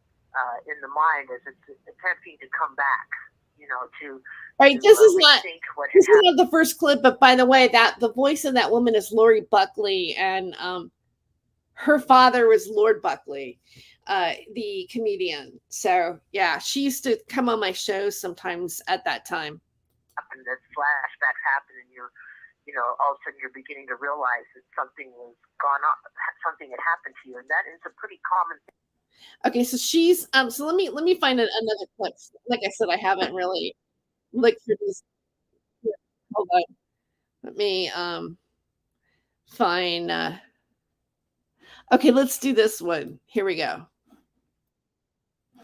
in the mind as it's attempting to come back. You know, this is not the first clip, but by the way, that the voice of that woman is Lori Buckley, and her father was Lord Buckley, the comedian. So yeah, she used to come on my shows sometimes at that time. And that flashbacks happen, and you know, all of a sudden you're beginning to realize that something was gone on, something had happened to you, and that is a pretty common thing. Okay, so she's so let me find another clip. Like I said, I haven't really looked through these. Hold on. Let me find okay, let's do this one. Here we go.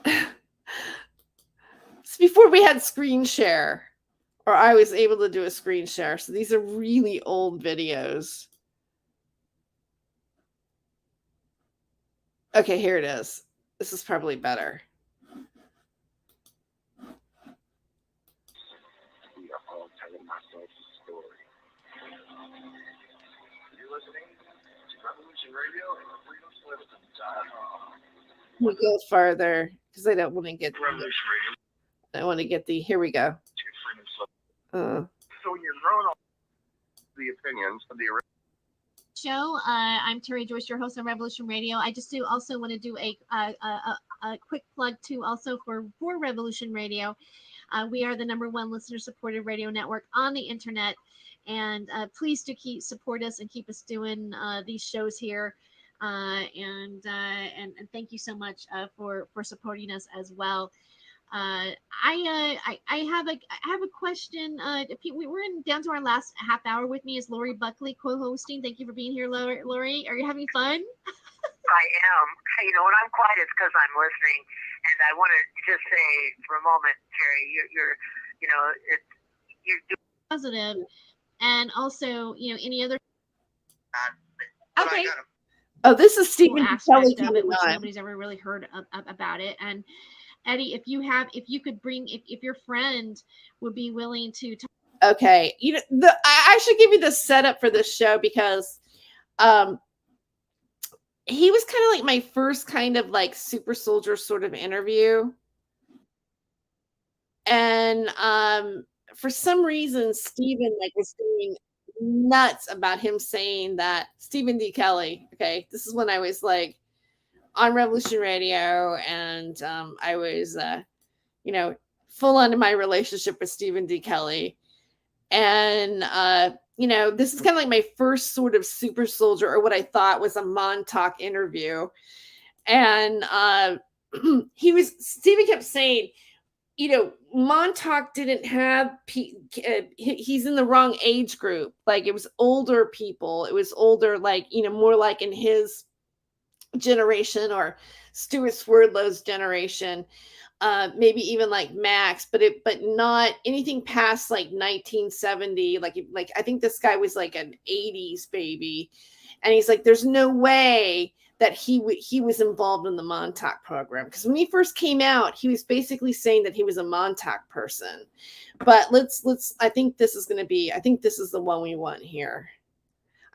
It's before we had screen share, or I was able to do a screen share. So these are really old videos. Okay, here it is. This is probably better. We are all telling ourselves a story. You're listening to Revolution Radio and freedomslips.com. We'll go farther because I don't want to get. Revolution Radio. I want to get here we go. So you're throwing all the opinions of the show. I'm Terry Joyce, your host on Revolution Radio. I just also want to do a quick plug too, also for Revolution Radio. We are the #1 listener-supported radio network on the internet, and please do support us and keep us doing these shows here. And thank you so much for supporting us as well. I have a question. We're down to our last half hour. With me is Lori Buckley co-hosting. Thank you for being here, Lori. Are you having fun? I am. You know, when I'm quiet, it's because I'm listening. And I want to just say for a moment, Terry, you're Positive, and also, any other. Okay. Oh, this is Stephen aspect of it, which nobody's ever really heard about it. And Eddie, if your friend would be willing to talk. Okay, I should give you the setup for this show because he was kind of like my first kind of like super soldier sort of interview. And for some reason, Stephen was going nuts about him saying that Stephen D. Kelly. Okay, this is when I was like on Revolution Radio, and I was, full on in my relationship with Stephen D. Kelly. And, this is kind of like my first sort of super soldier, or what I thought was a Montauk interview. And Stephen kept saying, Montauk didn't have, he's in the wrong age group. Like, it was older people. It was older, more like in his generation or Stuart Swerdlow's generation. Maybe even like Max, but not anything past like 1970. Like I think this guy was like an 80s baby, and he's like, there's no way that he was involved in the Montauk program, because when he first came out, he was basically saying that he was a Montauk person. But I think this is the one we want here.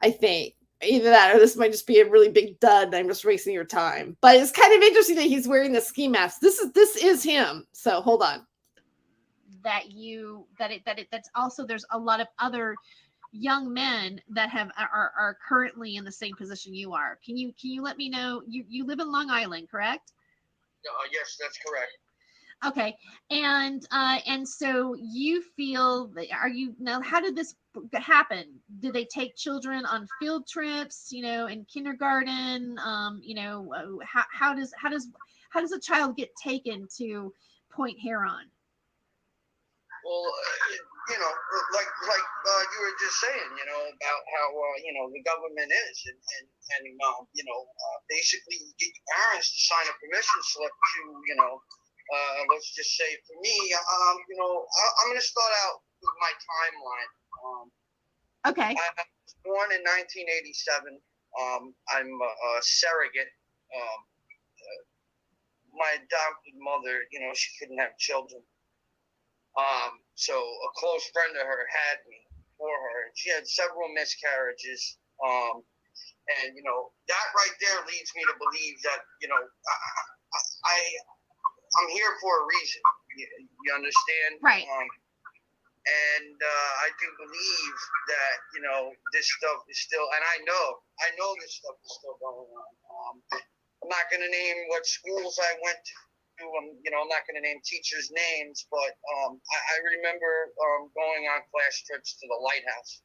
I think. Either that or this might just be a really big dud and I'm just wasting your time. But it's kind of interesting that he's wearing the ski mask. This is him. So hold on. That's also, there's a lot of other young men that are currently in the same position you are. Can you let me know? You live in Long Island, correct? Yes, that's correct. Okay, and so you feel, how did this happen? Did they take children on field trips, in kindergarten? How does a child get taken to Point Huron? Well, like you were just saying, about how the government is, and basically you get your parents to sign a permission slip to let's just say for me, I'm going to start out with my timeline. Okay. I was born in 1987. I'm a surrogate. My adopted mother, she couldn't have children. So a close friend of her had me for her, and she had several miscarriages. And that right there leads me to believe that, I'm here for a reason. You understand? Right. And I do believe that, this stuff is still, and I know this stuff is still going on. I'm not going to name what schools I went to. I'm not going to name teachers' names, but I remember going on class trips to the lighthouse.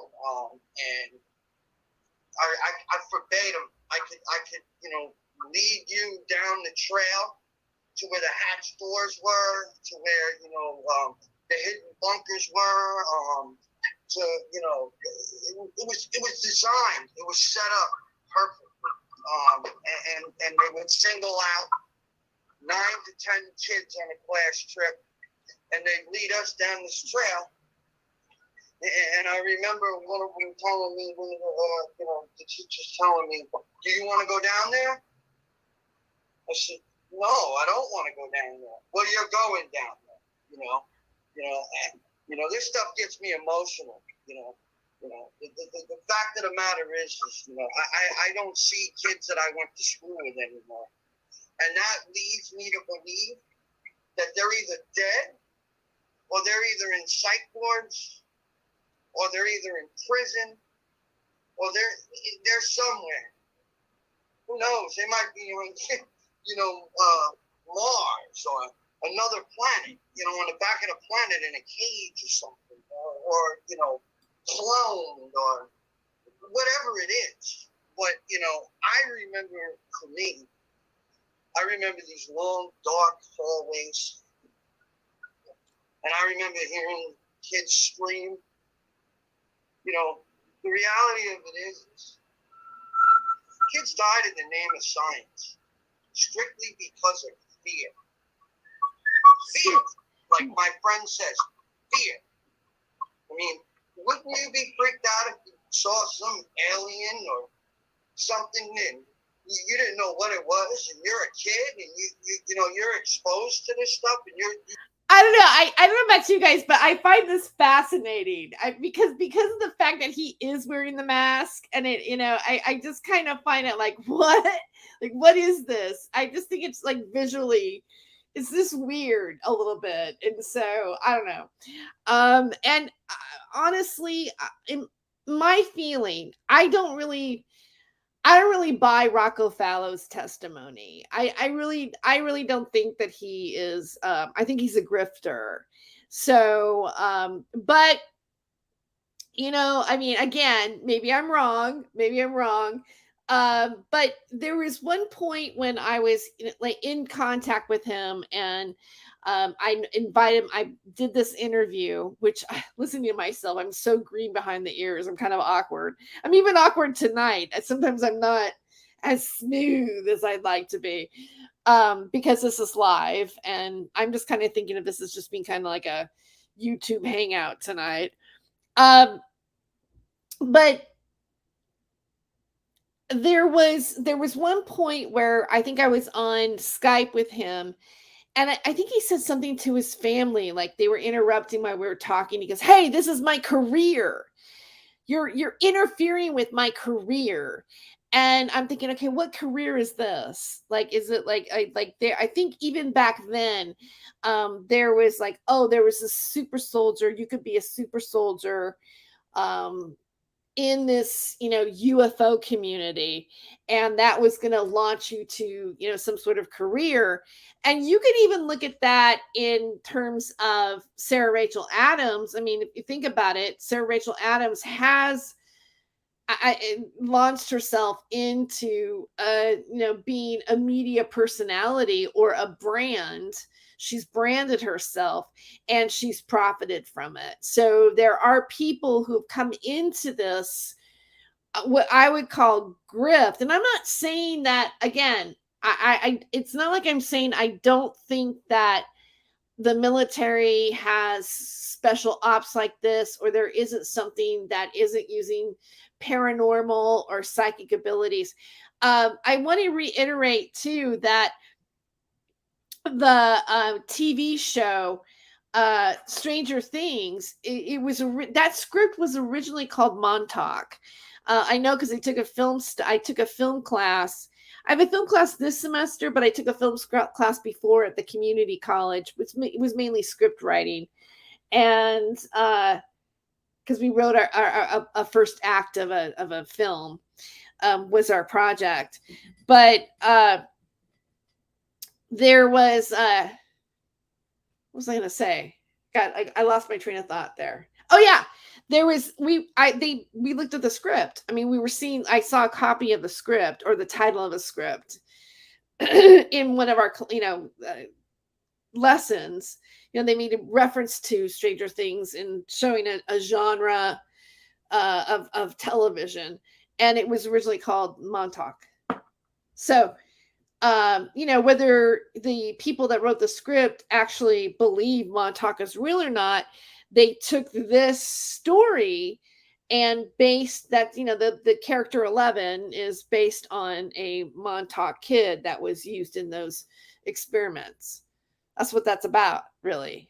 And I forbade them. I could, lead you down the trail to where the hatch doors were, to where, the hidden bunkers were, it was designed, it was set up perfectly. And they would single out 9 to 10 kids on a class trip, and they'd lead us down this trail. And I remember one of them telling me, the teachers telling me, do you want to go down there? I said, no, I don't want to go down there. Well, you're going down there, this stuff gets me emotional, the fact of the matter is, I don't see kids that I went to school with anymore. And that leads me to believe that they're either dead, or they're either in psych wards, or they're either in prison, or they're somewhere. Who knows? They might be on, Mars or another planet, on the back of the planet in a cage or something, or cloned or whatever it is. But, I remember, for me, I remember these long, dark hallways, and I remember hearing kids scream. The reality of it is kids died in the name of science, strictly because of fear. Fear, like my friend says, fear. I mean, wouldn't you be freaked out if you saw some alien or something and you didn't know what it was, and you're a kid and you're exposed to this stuff, and I don't know. I don't know about you guys, but I find this fascinating. Because of the fact that he is wearing the mask, and it, I just kind of find it like, what? Like, what is this? I just think it's like visually, it's this weird a little bit, and so I don't know. And honestly, in my feeling, I don't really buy Rocco Fallo's testimony. I really don't think that he is. I think he's a grifter. So, but I mean, again, maybe I'm wrong. But there was one point when I was in contact with him, and I invited him. I did this interview, which listening to myself, I'm so green behind the ears. I'm kind of awkward. I'm even awkward tonight. Sometimes I'm not as smooth as I'd like to be, because this is live, and I'm just kind of thinking of this as just being kind of like a YouTube hangout tonight. But there was one point where I think I was on Skype with him, and I think he said something to his family, like they were interrupting while we were talking. He goes, "Hey, this is my career. You're interfering with my career." And I'm thinking, okay, what career is this? Like, is it I think even back then, there was like, there was a super soldier. You could be a super soldier, in this, UFO community, and that was going to launch you to, some sort of career. And you could even look at that in terms of Sarah Rachel Adams. I mean, if you think about it, Sarah Rachel Adams has launched herself into, being a media personality or a brand. She's branded herself, and she's profited from it. So there are people who've come into this, what I would call grift. And I'm not saying that, again, it's not like I'm saying I don't think that the military has special ops like this, or there isn't something that isn't using paranormal or psychic abilities. I want to reiterate too that the TV show Stranger Things, that script was originally called Montauk. I know because I took a film class. I have a film class this semester, but I took a film class before at the community college, which was mainly script writing, and because we wrote our first act of a film, was our project. But there was what was I going to say? God, I lost my train of thought there. Oh yeah, there was we looked at the script. I mean, I saw a copy of the script, or the title of the script, in one of our lessons. They made a reference to Stranger Things and showing a genre of television, and it was originally called Montauk. So, whether the people that wrote the script actually believe Montauk is real or not, they took this story and based that, the character 11 is based on a Montauk kid that was used in those experiments. That's what that's about, really.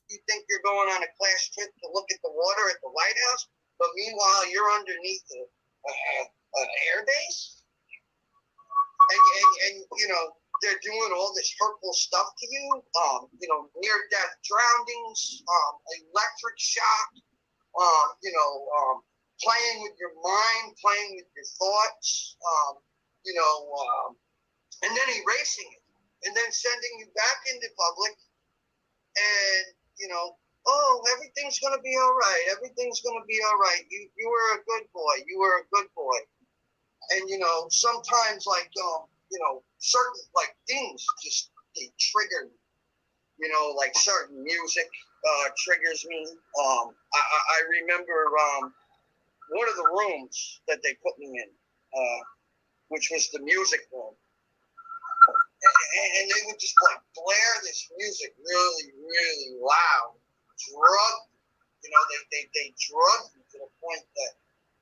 You think you're going on a class trip to look at the water at the White House, but meanwhile you're underneath an air base, and they're doing all this hurtful stuff to you. Near-death drownings, electric shock. Playing with your mind, playing with your thoughts. And then erasing it, and then sending you back into public, and oh, everything's gonna be all right. Everything's gonna be all right. You were a good boy. You were a good boy. And sometimes certain things just they trigger me. Like certain music triggers me. I remember one of the rooms that they put me in, which was the music room. And they would just blare this music really, really loud. They drug you to the point that,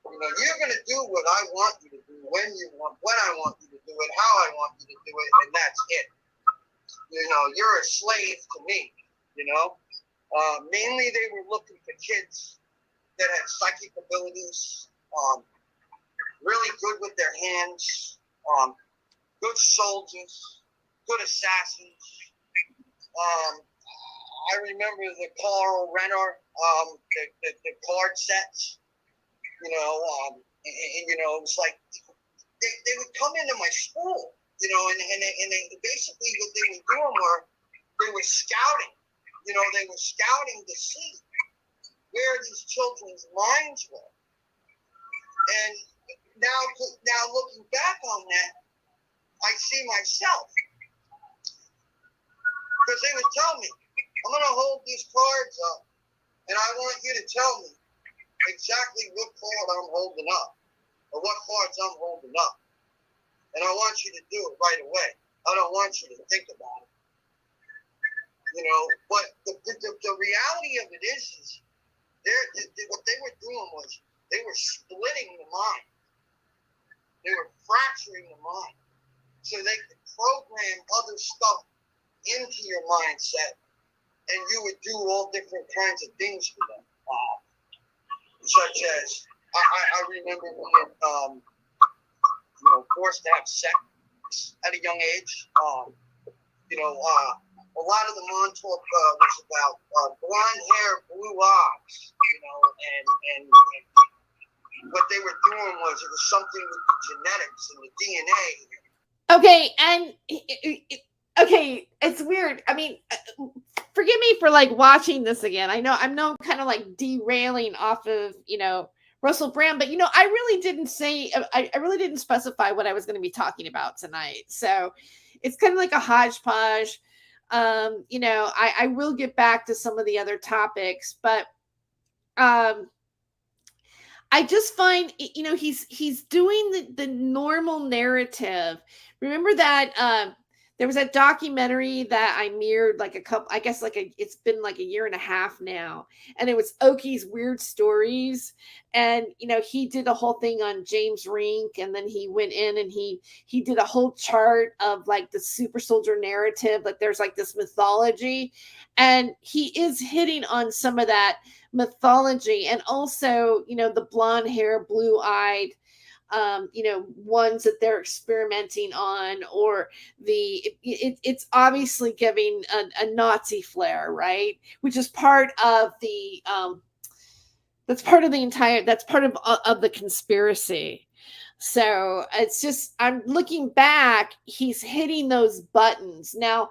you're going to do what I want you to do, when I want you to do it, how I want you to do it, and that's it. You're a slave to me, Mainly they were looking for kids that had psychic abilities, really good with their hands, good soldiers, good assassins. I remember the Carl Renner, the card sets, it was like they would come into my school, and they basically what they were doing they were scouting, they were scouting to see where these children's minds were. And now looking back on that, I see myself. Because they would tell me, I'm going to hold these cards up, and I want you to tell me exactly what card I'm holding up, or what cards I'm holding up. And I want you to do it right away. I don't want you to think about it. But the reality of it is what they were doing was they were splitting the mind. They were fracturing the mind so they could program other stuff into your mindset, and you would do all different kinds of things for them. Such as, I remember being, forced to have sex at a young age. A lot of the Montauk was about blonde hair, blue eyes, and what they were doing was it was something with the genetics and the DNA. Okay, and okay, it's weird. I mean, forgive me for watching this again. I know I'm kind of derailing off of Russell Brand, but I really didn't say I really didn't specify what I was going to be talking about tonight. So it's kind of like a hodgepodge. I will get back to some of the other topics, but I just find he's doing the normal narrative. Remember that there was a documentary that I mirrored it's been a year and a half now, and it was Oki's Weird Stories, and he did a whole thing on James Rink, and then he went in and he did a whole chart of the super soldier narrative, there's this mythology, and he is hitting on some of that mythology, and also the blonde hair, blue eyed ones that they're experimenting on, or it's obviously giving a Nazi flair, right? Which is part of the that's part of the conspiracy. So it's just, I'm looking back, he's hitting those buttons. Now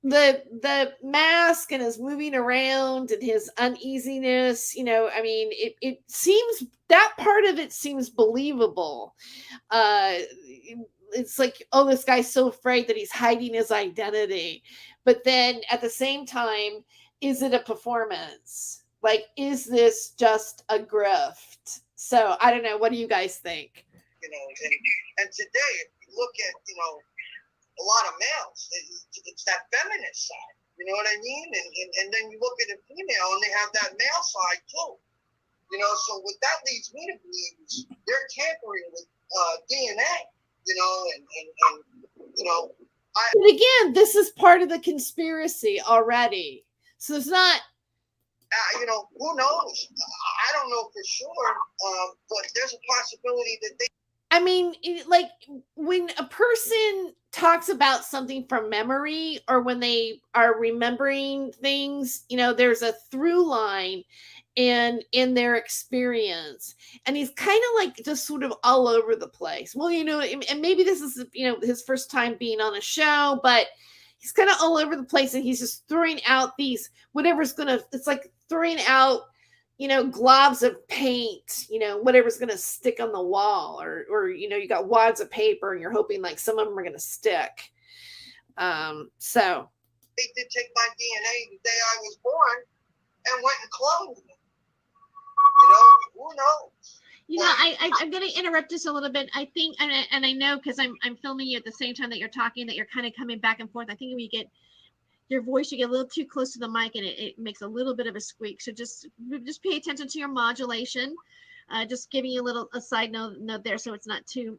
the mask and his moving around and his uneasiness, it seems, that part of it seems believable. It's oh, this guy's so afraid that he's hiding his identity. But then at the same time, is it a performance? Is this just a grift? So I don't know. What do you guys think? And today, if you look at, a lot of males, it's that feminist side, you know what I mean? And then you look at a female and they have that male side too, so what that leads me to believe is they're tampering with DNA, But again, this is part of the conspiracy already. So it's not, who knows? I don't know for sure, but there's a possibility that they I mean, like when a person talks about something from memory or when they are remembering things, there's a through line in their experience. And he's kind of like just sort of all over the place. Well, and maybe this is, his first time being on a show, but he's kind of all over the place and he's just throwing out these it's like throwing out globs of paint, whatever's going to stick on the wall or you got wads of paper and you're hoping like some of them are going to stick. So they did take my DNA the day I was born and went and cloned it. Who knows? I'm going to interrupt this a little bit. I think, and I know because I'm filming you at the same time that you're talking, that you're kind of coming back and forth. I think we get your voice, you get a little too close to the mic and it makes a little bit of a squeak. So just pay attention to your modulation. Just giving you a side note there, so it's not too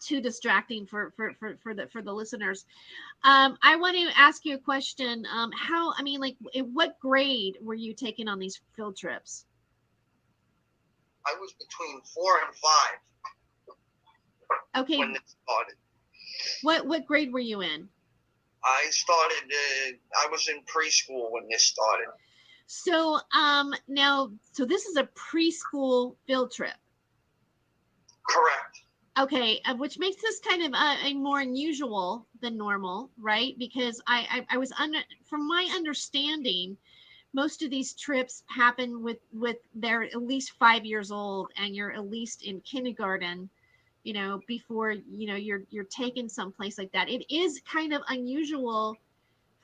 distracting for the listeners. I want to ask you a question. What grade were you taking on these field trips? I was between 4 and 5. Okay. When it started. What grade were you in? I was in preschool when this started. So so this is a preschool field trip. Correct. Okay, which makes this kind of a more unusual than normal, right? Because I was from my understanding, most of these trips happen with they're at least 5 years old and you're at least in kindergarten, before you're taken someplace like that. It is kind of unusual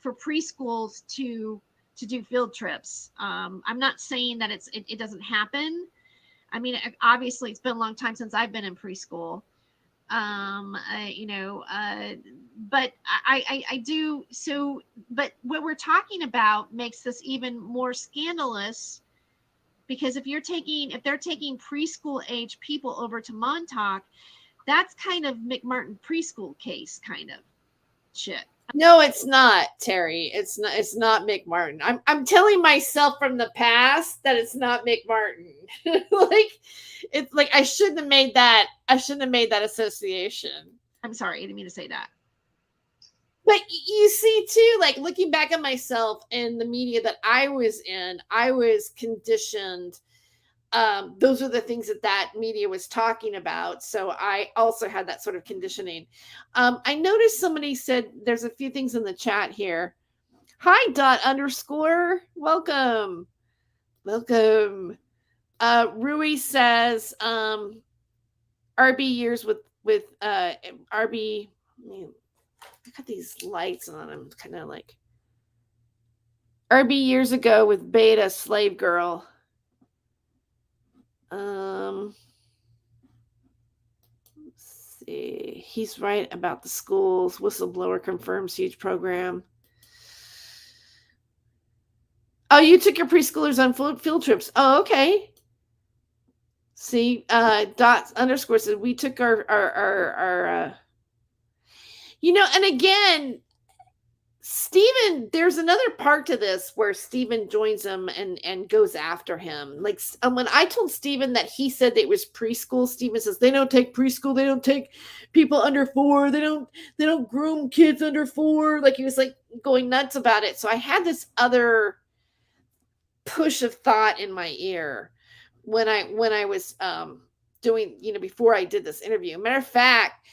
for preschools to do field trips. I'm not saying that it doesn't happen. I mean, obviously it's been a long time since I've been in preschool. But I do. So, but what we're talking about makes this even more scandalous, because if they're taking preschool age people over to Montauk, that's kind of McMartin preschool case kind of shit. No, it's not, Terry. It's not McMartin. I'm telling myself from the past that it's not McMartin. It's like I shouldn't have made that association. I'm sorry, I didn't mean to say that. But you see too, like looking back at myself in the media that I was in, I was conditioned. Those are the things that media was talking about. So I also had that sort of conditioning. I noticed somebody said there's a few things in the chat here. Hi, _. Welcome. Rui says, RB years with RB. I got these lights on. I'm kind of like RB years ago with Beta Slave Girl. Let's see. He's right about the schools. Whistleblower confirms huge program. Oh, you took your preschoolers on field trips. Oh, okay. See, dots _ said we took our and again, Stephen, there's another part to this where Stephen joins him and goes after him. Like when I told Stephen that he said that it was preschool, Stephen says they don't take preschool, they don't take people under 4, they don't groom kids under 4. Like he was like going nuts about it. So I had this other push of thought in my ear when I was doing, before I did this interview. Matter of fact,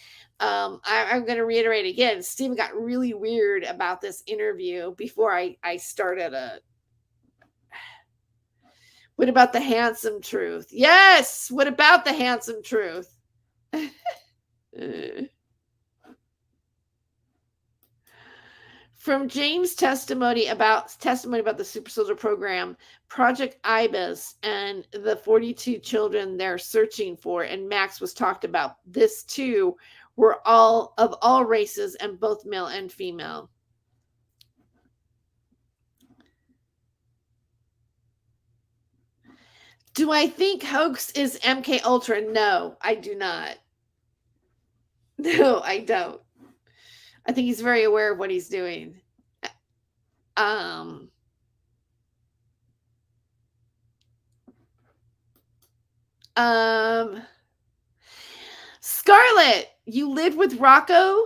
I'm going to reiterate again, Stephen got really weird about this interview before I started what about the handsome truth? Yes. What about the handsome truth? From James' testimony about the Super Soldier program, Project Ibis, and the 42 children they're searching for, and Max was talked about. This too were all of all races and both male and female. Do I think hoax is MK Ultra? No, I do not. No, I don't. I think he's very aware of what he's doing. Scarlett, you lived with Rocco?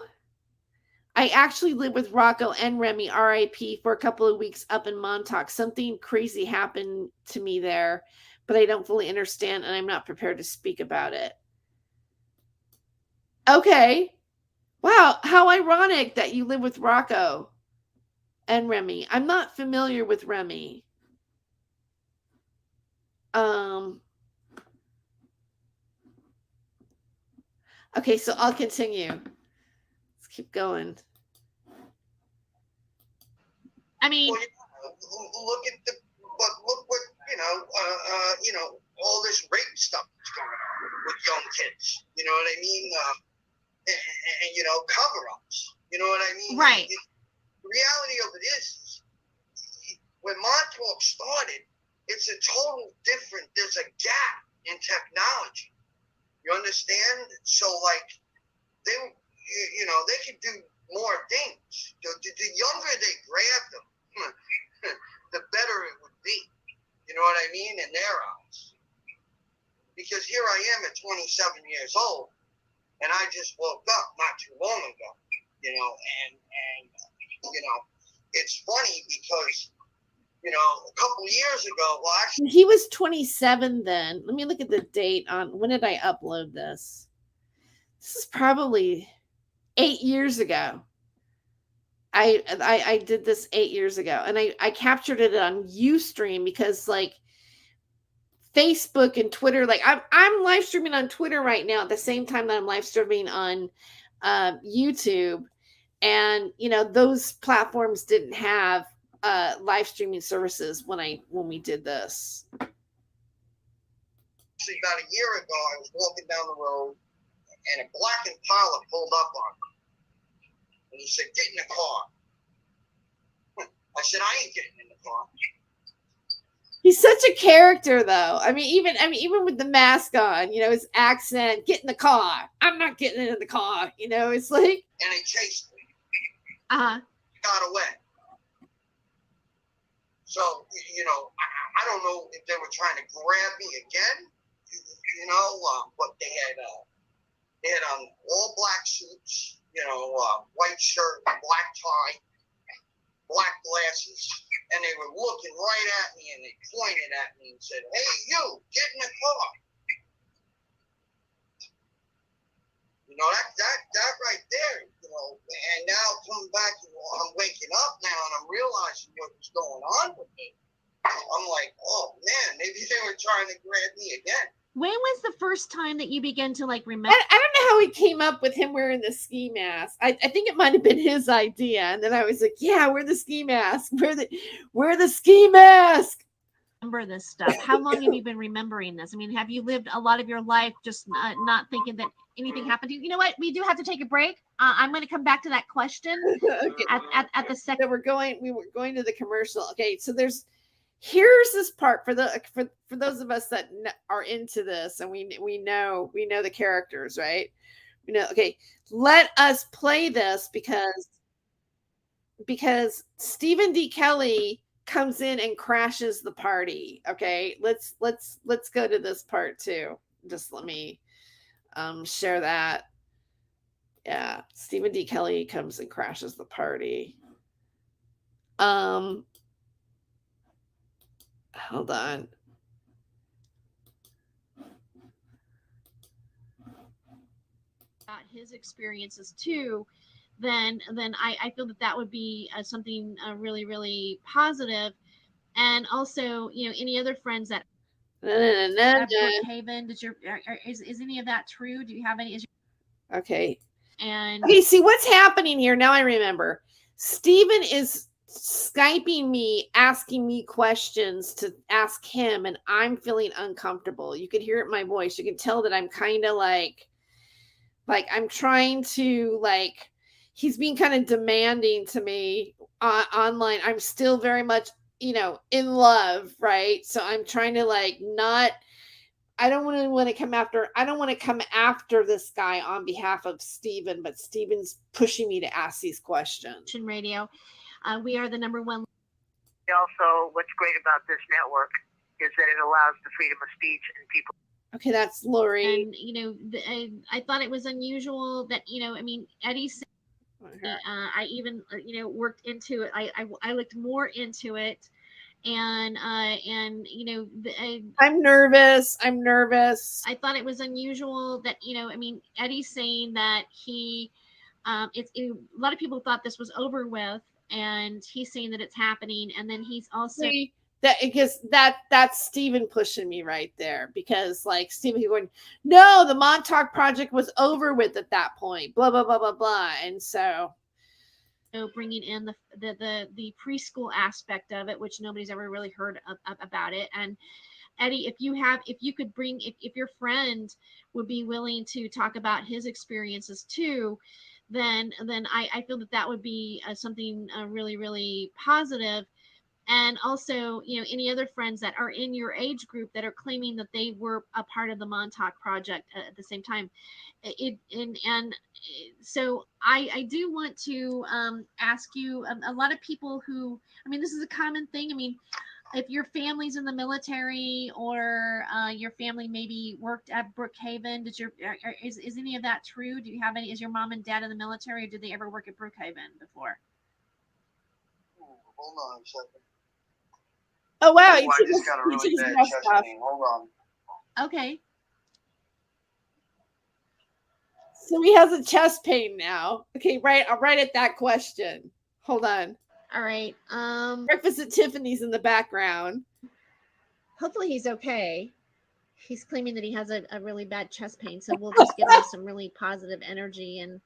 I actually lived with Rocco and Remy, RIP, for a couple of weeks up in Montauk. Something crazy happened to me there, but I don't fully understand, and I'm not prepared to speak about it. Okay. Wow, how ironic that you live with Rocco and Remy. I'm not familiar with Remy. Okay, so I'll continue. Let's keep going. I mean, Well, look at look what all this rape stuff that's going on with young kids. You know what I mean? And cover-ups. You know what I mean? Right. The reality of it is, when Montauk started, it's a total different. There's a gap in technology. You understand? So they could do more things. The younger they grab them, the better it would be. You know what I mean? In their eyes. Because here I am at 27 years old, and I just woke up not too long ago. And it's funny because, a couple years ago, well, actually, he was 27 then. Let me look at the date on when did I upload this? This is probably 8 years ago. I did this 8 years ago, and I captured it on Ustream because Facebook and Twitter, I'm live streaming on Twitter right now at the same time that I'm live streaming on YouTube, and those platforms didn't have live streaming services when we did this. Actually, about a year ago, I was walking down the road, and a black Impala pulled up on me. And he said, "Get in the car." I said, "I ain't getting in the car." He's such a character, though. Even with the mask on, his accent, "Get in the car." I'm not getting in the car. It's like. And they chased me. Got away. So, I don't know if they were trying to grab me again, but they had on all black suits, white shirt, black tie, black glasses, and they were looking right at me, and they pointed at me and said, "Hey, you, get in the car." That right there, and now coming back, I'm waking up now, and I'm realizing what was going on with me. I'm like, oh man, maybe they were trying to grab me again. When was the first time that you began to remember? I don't know how he came up with him wearing the ski mask. I think it might have been his idea, and then I was like, "Yeah, wear the ski mask. Wear the ski mask." Remember this stuff. How long have you been remembering this? Have you lived a lot of your life just not thinking that anything happened to you? You know what? We do have to take a break. I'm going to come back to that question Okay. at the second. So we were going to the commercial. Okay, so here's this part for those of us that are into this, and we know the characters, right? Okay, let us play this because Stephen D. Kelly comes in and crashes the party. Okay, let's go to this part too. Just let me share that. Yeah, Stephen D. Kelly comes and crashes the party. Hold on. His experiences too, then I feel that would be something really, really positive. And also, any other friends that Brookhaven, is any of that true? Do you have any? Okay. And okay, see what's happening here. Now I remember. Stephen is Skyping me, asking me questions to ask him, and I'm feeling uncomfortable. You could hear it in my voice. You can tell that I'm kind of like I'm trying to he's being kind of demanding to me online. I'm still very much, in love, right? So I'm trying to not. I don't want to come after this guy on behalf of Stephen, but Stephen's pushing me to ask these questions. Radio, we are the number one. Also, what's great about this network is that it allows the freedom of speech and people. Okay, that's Lori. And I thought it was unusual that Eddie said, I even worked into it. I looked more into it, and I'm nervous. I thought it was unusual that Eddie's saying that a lot of people thought this was over with, and he's saying that it's happening, and then he's also that's Stephen pushing me right there, because like Stephen going, no, the Montauk project was over with at that point, blah blah blah blah blah, and so bringing in the preschool aspect of it, which nobody's ever really heard about it. And Eddie, if you could bring, if your friend would be willing to talk about his experiences too, then I feel that would be something really, really positive. And also, any other friends that are in your age group that are claiming that they were a part of the Montauk project at the same time. So I do want to ask you, a lot of people who, this is a common thing. If your family's in the military, or your family maybe worked at Brookhaven, is any of that true? Do you have any? Is your mom and dad in the military, or did they ever work at Brookhaven before? Hold on a second. Oh wow! I just got a really bad chest pain. Hold on. Okay. So he has a chest pain now. Okay, right. I'll write it that question. Hold on. All right. Breakfast at Tiffany's in the background. Hopefully he's okay. He's claiming that he has a really bad chest pain, so we'll just give him some really positive energy and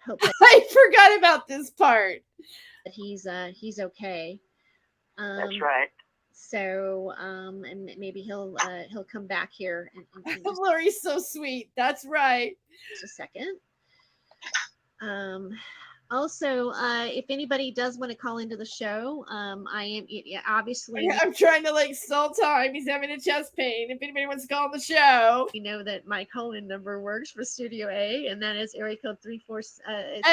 hope that I forgot about this part. That he's okay. That's right. So, and maybe he'll come back here. And Lori's so sweet. That's right. Just a second. Also, if anybody does want to call into the show, I am obviously. I'm trying to sell time. He's having a chest pain. If anybody wants to call on the show, you know that my call-in number works for Studio A, and that is area code 347.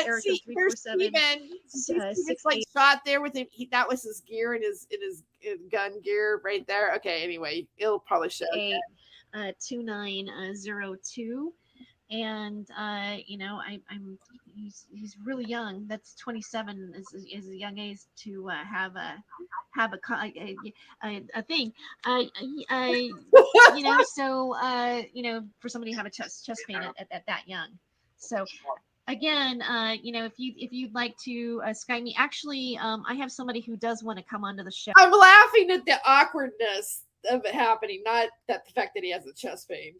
It's shot there with him. That was his gear and his gun gear right there. Okay. Anyway, it'll probably show. 2902. And he's really young. That's 27 is a young age to have a thing. So for somebody to have a chest pain at that young. So again, if you'd like to Skype me, actually, I have somebody who does want to come onto the show. I'm laughing at the awkwardness of it happening, not that the fact that he has a chest pain.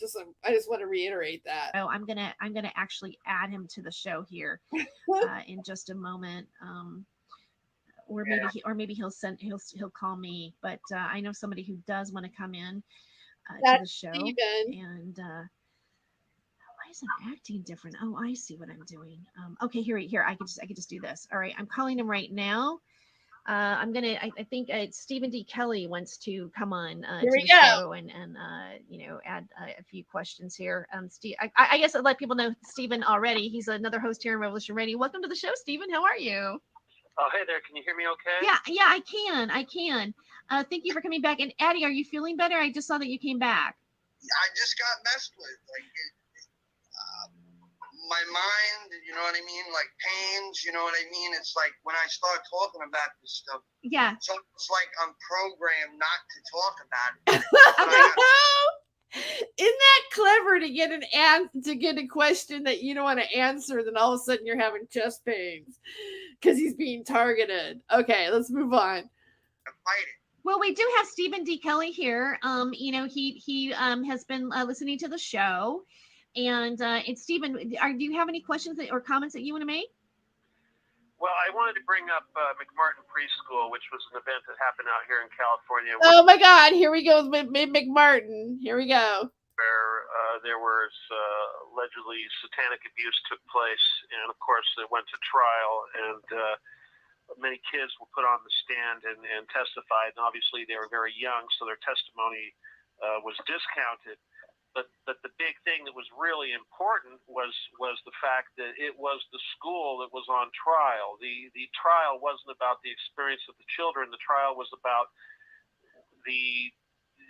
I just want to reiterate that. Oh, I'm gonna actually add him to the show here in just a moment. Or maybe he'll call me. But I know somebody who does want to come in to the show. Steven. And why is it acting different? Oh, I see what I'm doing. Okay, here. I could just do this. All right, I'm calling him right now. I think Stephen D. Kelly wants to come on to the show and add a few questions here. Steve, I guess I'd let people know Stephen already. He's another host here in Revolution Radio. Welcome to the show, Stephen. How are you? Oh, hey there. Can you hear me okay? Yeah, I can. Thank you for coming back. And Addie, are you feeling better? I just saw that you came back. I just got messed with. My mind, you know what I mean? Like pains, you know what I mean? It's like when I start talking about this stuff. Yeah. So it's like I'm programmed not to talk about it. Isn't that clever to get a question that you don't want to answer, then all of a sudden you're having chest pains because he's being targeted. Okay, let's move on. Well, we do have Stephen D. Kelly here. He has been listening to the show. And Stephen, do you have any questions or comments that you want to make? Well, I wanted to bring up McMartin Preschool, which was an event that happened out here in California. Oh my God, here we go with McMartin. Here we go. Where there was allegedly satanic abuse took place, and of course it went to trial, and many kids were put on the stand and testified, and obviously they were very young, so their testimony was discounted. But the big thing that was really important was the fact that it was the school that was on trial. The trial wasn't about the experience of the children. The trial was about the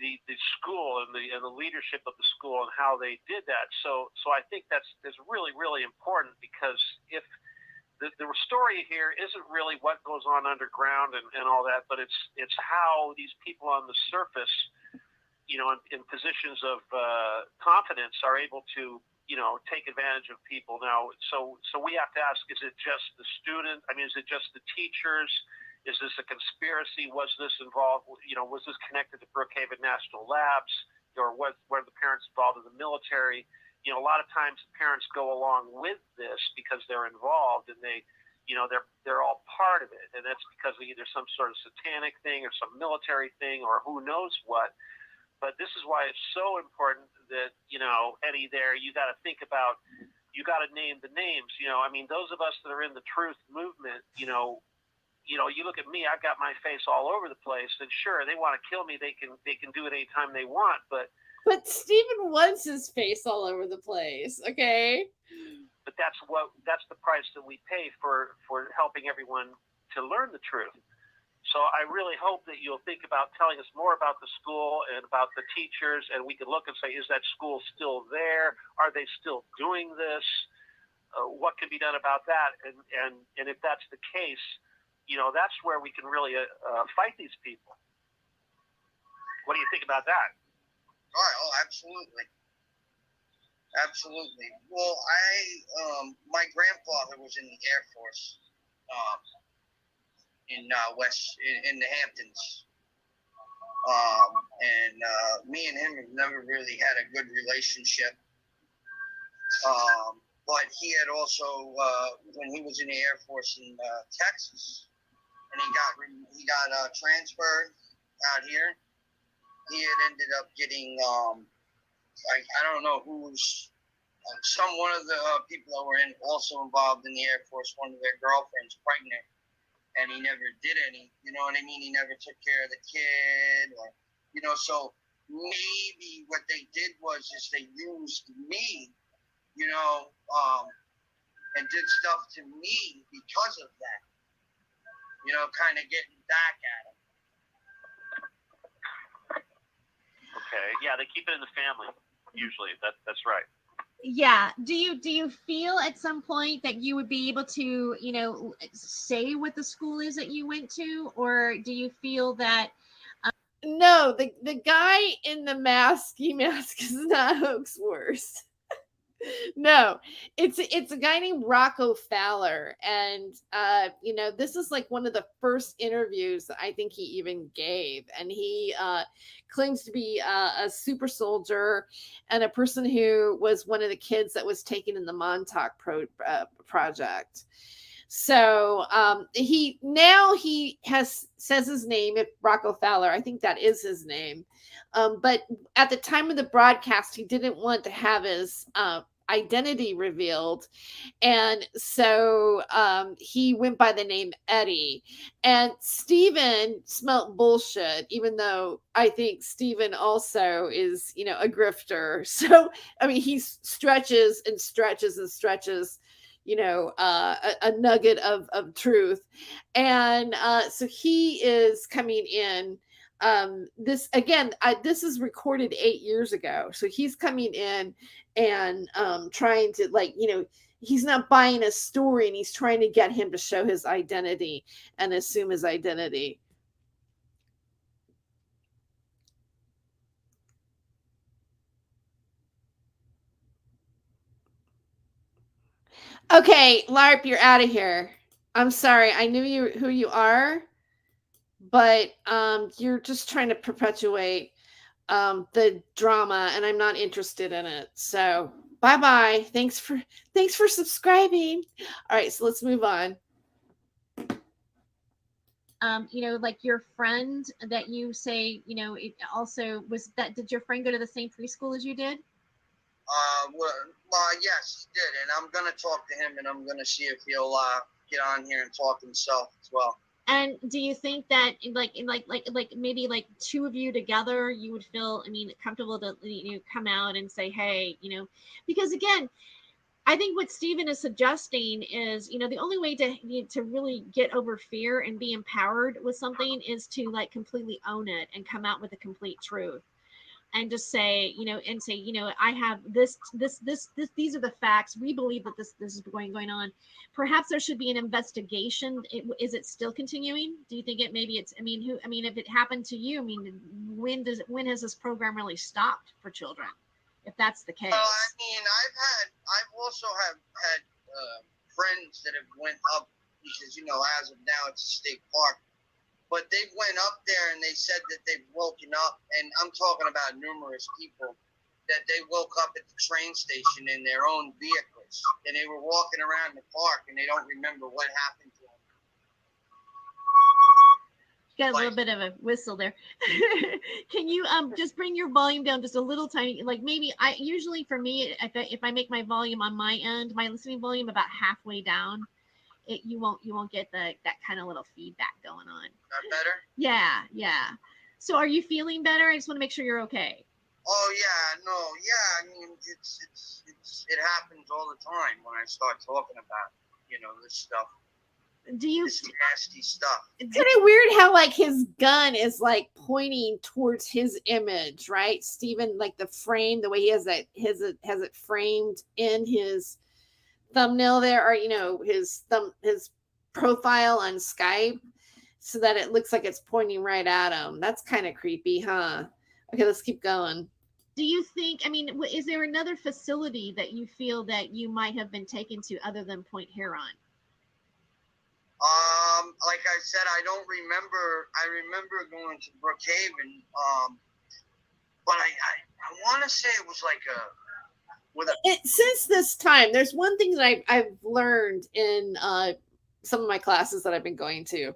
the school and the leadership of the school and how they did that. So I think that's really, really important, because if the story here isn't really what goes on underground and all that, but it's how these people on the surface, in positions of confidence, are able to take advantage of people. Now, so we have to ask: is it just the student? I mean, is it just the teachers? Is this a conspiracy? Was this involved? Was this connected to Brookhaven National Labs, or were the parents involved in the military? A lot of times the parents go along with this because they're involved, and they're all part of it, and that's because of either some sort of satanic thing or some military thing or who knows what. But this is why it's so important that Eddie, there, you got to think about, you got to name the names. I mean, those of us that are in the truth movement, you look at me, I've got my face all over the place, and sure, they want to kill me, they can do it anytime they want, but Stephen wants his face all over the place, okay? But that's the price that we pay for helping everyone to learn the truth. So I really hope that you'll think about telling us more about the school and about the teachers, and we can look and say, is that school still there? Are they still doing this? What can be done about that? And if that's the case, that's where we can really fight these people. What do you think about that? All right. Oh, absolutely. Absolutely. Well, my grandfather was in the Air Force in the Hamptons. And me and him have never really had a good relationship. But he had also, when he was in the Air Force in Texas, and he got transferred out here, he had ended up getting, I don't know who's, one of the people that were also involved in the Air Force, one of their girlfriends pregnant, and he never did any, you know what I mean? He never took care of the kid, or, so maybe what they did was they used me, and did stuff to me because of that, kind of getting back at him. Okay. Yeah, they keep it in the family usually. That's right. Yeah. Do you feel at some point that you would be able to, say what the school is that you went to, or do you feel that? No, the guy in the ski mask is not Hoax Wars. No, it's a guy named Rocco Fowler, and this is like one of the first interviews that I think he even gave, and he claims to be a super soldier and a person who was one of the kids that was taken in the Montauk project. So he says his name, Rocco Fowler. I think that is his name. But at the time of the broadcast, he didn't want to have his identity revealed. And so he went by the name Eddie. And Stephen smelt bullshit, even though I think Stephen also is, a grifter. So, I mean, he stretches and stretches and stretches, a nugget of truth. And so he is coming in. This is recorded 8 years ago. So he's coming in and trying to he's not buying a story, and he's trying to get him to show his identity and assume his identity. Okay, LARP, you're out of here. I'm sorry. I knew who you are, but you're just trying to perpetuate the drama, and I'm not interested in it. So bye-bye. Thanks for subscribing. All right, so let's move on. Like your friend that you say, it also was that, did your friend go to the same preschool as you did? Well, yes, he did, and I'm gonna talk to him, and I'm gonna see if he'll get on here and talk himself as well. And do you think that like maybe like two of you together, you would feel, comfortable to come out and say, hey, because again, I think what Stephen is suggesting is, the only way to really get over fear and be empowered with something is to like completely own it and come out with the complete truth. And just say, I have this, these are the facts. We believe that this is going on. Perhaps there should be an investigation. Is it still continuing? Do you think it, maybe it's, if it happened to you, when has this program really stopped for children? If that's the case. Well, I've also had friends that have went up because, as of now it's a state park. But they went up there and they said that they've woken up, and I'm talking about numerous people, that they woke up at the train station in their own vehicles, and they were walking around the park, and they don't remember what happened to them. Got a little bit of a whistle there. Can you just bring your volume down just a little tiny? Like maybe usually for me, if I make my volume on my end, my listening volume about halfway down, you won't get that kind of little feedback going on. That better? Yeah. So are you feeling better? I just want to make sure you're okay. Oh yeah, no, yeah. It happens all the time when I start talking about this stuff. This nasty stuff. It's kind of weird how like his gun is like pointing towards his image, right? Stephen, like the frame, the way he has it framed in his thumbnail there, or his profile on Skype, so that it looks like it's pointing right at him. That's kind of creepy, huh? Okay, let's keep going. Do you think, is there another facility that you feel that you might have been taken to other than Point Huron? Like I said, I don't remember. I remember going to Brookhaven, but I want to say it was like since this time, there's one thing that I've learned in some of my classes that I've been going to,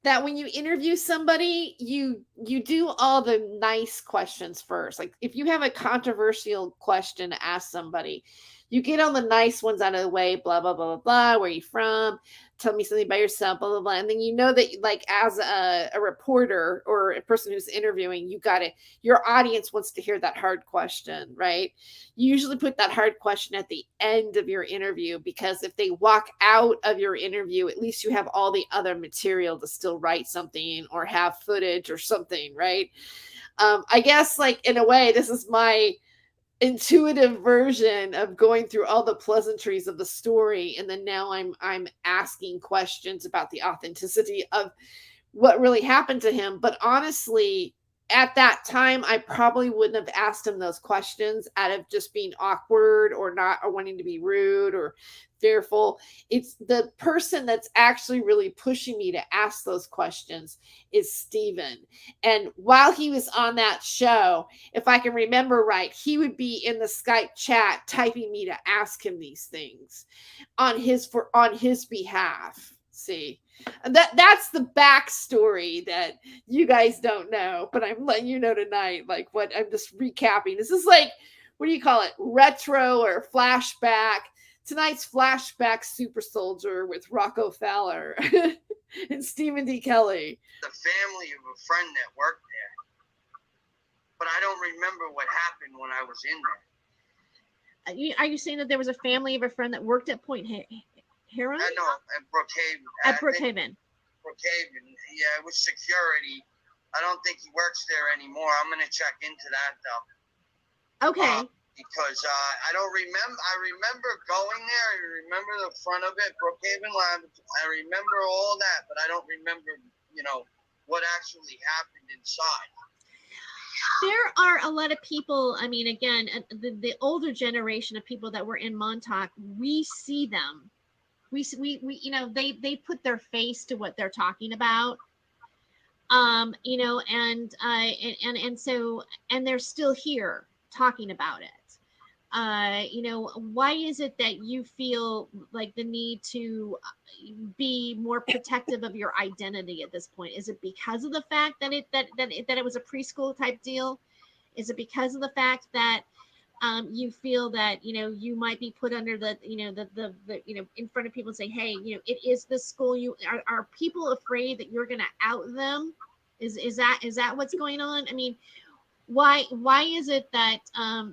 that when you interview somebody, you do all the nice questions first. Like if you have a controversial question to ask somebody, you get all the nice ones out of the way, blah, blah, blah, blah, blah. Where are you from? Tell me something about yourself, blah, blah, blah. And then that, like, as a reporter or a person who's interviewing, your audience wants to hear that hard question, right? You usually put that hard question at the end of your interview, because if they walk out of your interview, at least you have all the other material to still write something or have footage or something, right? I guess, like, in a way, this is my intuitive version of going through all the pleasantries of the story, and then now I'm asking questions about the authenticity of what really happened to him. But honestly, at that time, I probably wouldn't have asked him those questions out of just being awkward or wanting to be rude or fearful. It's the person that's actually really pushing me to ask those questions is Stephen. And while he was on that show, if I can remember right, he would be in the Skype chat typing me to ask him these things on his behalf. See, that's the backstory that you guys don't know, but I'm letting you know tonight. Like, what I'm just recapping. This is like, what do you call it? Retro or flashback. Tonight's flashback super soldier with Rocco Fowler and Stephen D. Kelly. The family of a friend that worked there, but I don't remember what happened when I was in there. Are you saying that there was a family of a friend that worked at Point Huron? No, at Brookhaven. At Brookhaven. Brookhaven. Yeah, it was security. I don't think he works there anymore. I'm going to check into that, though. Okay. Because I don't remember. I remember going there. I remember the front of it, Brookhaven Lab. I remember all that, but I don't remember, what actually happened inside. There are a lot of people. Again, the older generation of people that were in Montauk, we see them. We they put their face to what they're talking about, and so they're still here talking about it. Why is it that you feel like the need to be more protective of your identity at this point? Is it because of the fact that it was a preschool type deal? Is it because of the fact that you feel that you might be put under the in front of people and say, hey, it is this school? Are people afraid that you're going to out them? Is that what's going on? why is it that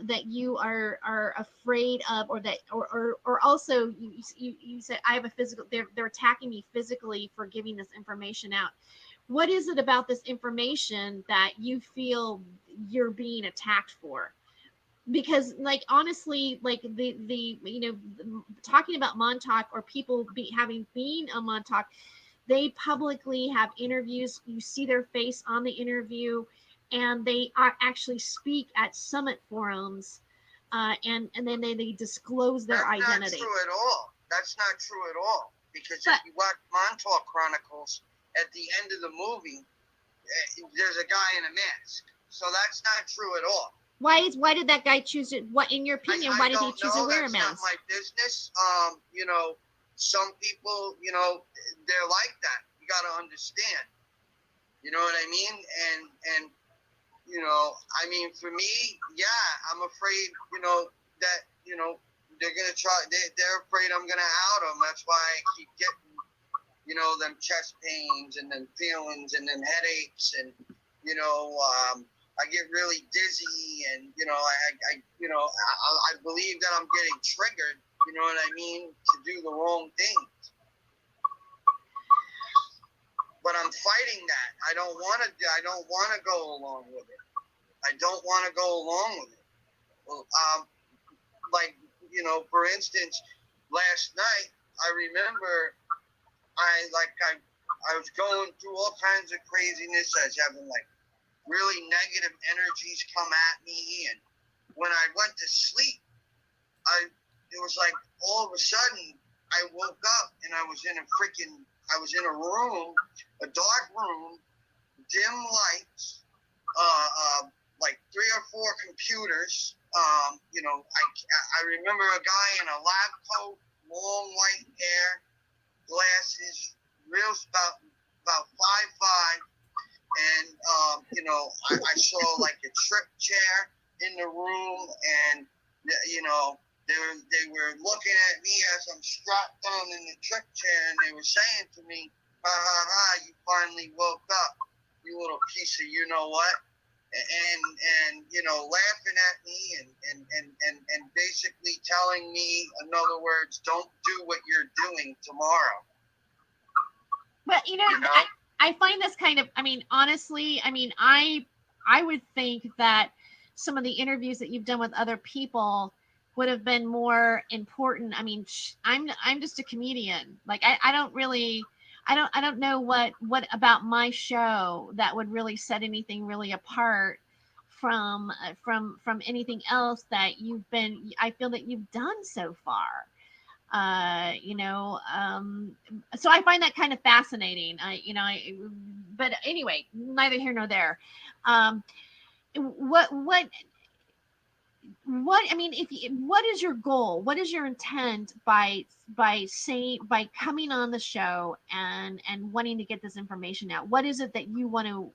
that you are afraid of, or that or also you said I have a physical, they're attacking me physically for giving this information out. What is it about this information that you feel you're being attacked for? Because like honestly, like the talking about Montauk, or people having been on Montauk, they publicly have interviews, you see their face on the interview, and they actually speak at summit forums, and then they disclose their identity. That's not true at all. That's not true at all. Because if you watch Montauk Chronicles, at the end of the movie, there's a guy in a mask. So that's not true at all. Why did that guy choose it? What, in your opinion, why did he choose to wear a mask? That's not my business. Some people, they're like that. You got to understand. You know what I mean? And for me, yeah, I'm afraid, that, they're going to try, they're afraid I'm going to out them. That's why I keep getting, them chest pains and then feelings and then headaches and, I get really dizzy and, I believe that I'm getting triggered, you know what I mean, to do the wrong things. But I'm fighting that. I don't want to go along with it. I don't want to go along with it. Well, for instance, last night, I remember I was going through all kinds of craziness. I was having really negative energies come at me, and when I went to sleep, it was like all of a sudden I woke up and I was in a room, a dark room, dim lights, like 3 or 4 computers. I remember a guy in a lab coat, long white hair, glasses, real about 5'5". And, I saw like a trip chair in the room, and, they were looking at me as I'm strapped down in the trip chair, and they were saying to me, ha ha ha, you finally woke up, you little piece of you-know-what, and laughing at me and basically telling me, in other words, don't do what you're doing tomorrow. But, I find this kind of, honestly, I would think that some of the interviews that you've done with other people would have been more important. I'm just a comedian. Like, I don't know what about my show that would really set anything really apart from anything else that I feel that you've done so far. So I find that kind of fascinating. But anyway, neither here nor there. What is your goal? What is your intent by coming on the show and wanting to get this information out? What is it that you want to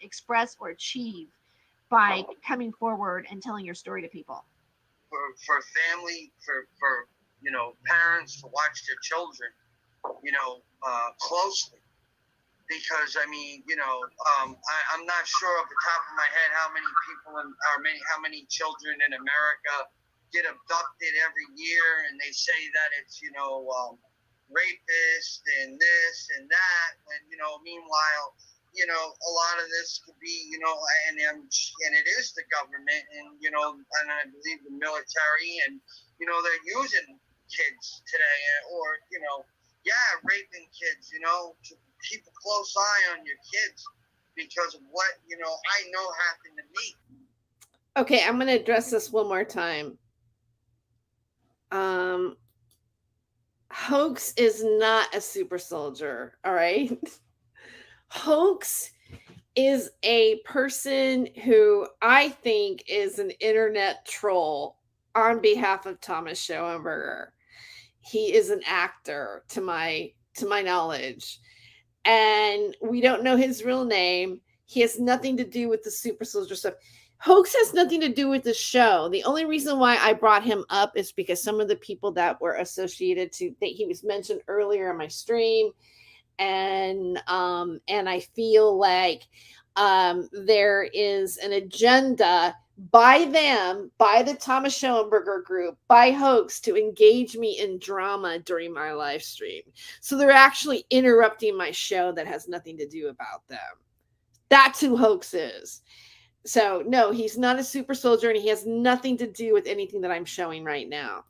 express or achieve by coming forward and telling your story to people? For family, for parents to watch their children, closely. Because I'm not sure off the top of my head how many people how many children in America get abducted every year, and they say that it's rapist and this and that, when meanwhile a lot of this could be and it is the government and and I believe the military, and they're using kids today, or raping kids, to keep a close eye on your kids because of what I know happened to me. Okay, I'm going to address this one more time. Hoax is not a super soldier, all right? Hoax is a person who I think is an internet troll on behalf of Thomas Schoenberger. He is an actor, to my knowledge, and we don't know his real name. He has nothing to do with the super soldier stuff. Hoax has nothing to do with the show. The only reason why I brought him up is because some of the people that were associated that he was mentioned earlier in my stream, and I feel like there is an agenda by them, by the Thomas Schoenberger group, by hoax to engage me in drama during my live stream. So they're actually interrupting my show that has nothing to do about them. That's who hoax is. So no, he's not a super soldier, and he has nothing to do with anything that I'm showing right now.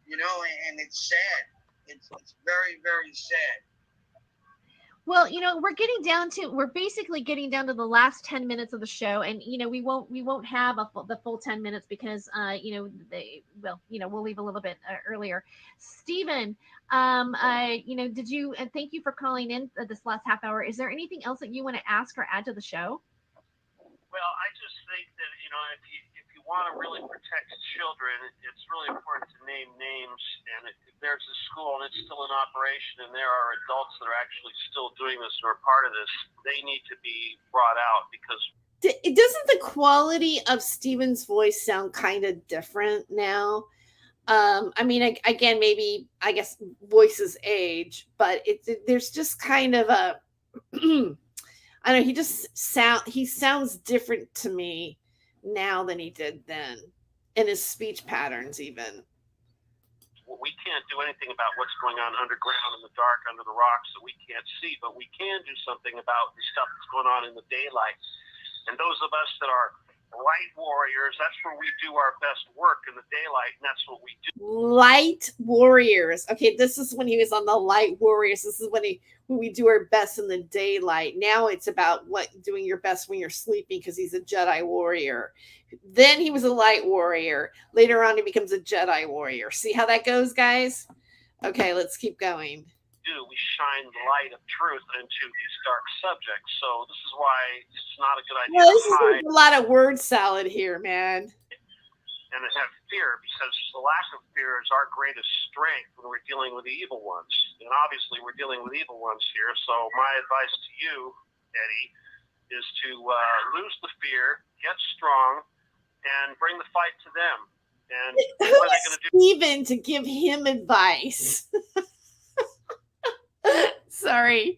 You know, and it's sad. It's very, very sad. Well, we're basically getting down to the last 10 minutes of the show, and we won't have the full 10 minutes because we'll leave a little bit earlier. Stephen, did you, and thank you for calling in this last half hour. Is there anything else that you want to ask or add to the show? Well, I just think that if you want to really protect children, it's really important to name names. And if there's a school and it's still in operation, and there are adults that are actually still doing this or are part of this, they need to be brought out because. Doesn't the quality of Steven's voice sound kind of different now? I mean, again, maybe I guess voices age, but there's just kind of a. I don't know. He sounds different to me now than he did then, in his speech patterns even. Well, we can't do anything about what's going on underground in the dark under the rocks that we can't see, but we can do something about the stuff that's going on in the daylight. And those of us that are light warriors, that's where we do our best work in the daylight, and that's what we do. Light warriors. Okay, this is when he was on the light warriors. This is when we do our best in the daylight. Now it's about doing your best when you're sleeping, because he's a Jedi warrior. Then he was a light warrior. Later on, he becomes a Jedi warrior. See how that goes, guys? Okay, let's keep going. We shine the light of truth into these dark subjects. So this is why it's not a good idea Well, this to hide. is a lot of word salad here, man. And to have fear, because the lack of fear is our greatest strength when we're dealing with the evil ones. And obviously we're dealing with evil ones here. So my advice to you, Eddie, is to lose the fear, get strong, and bring the fight to them. And who what are they is going to do? Steven to give him advice? Sorry.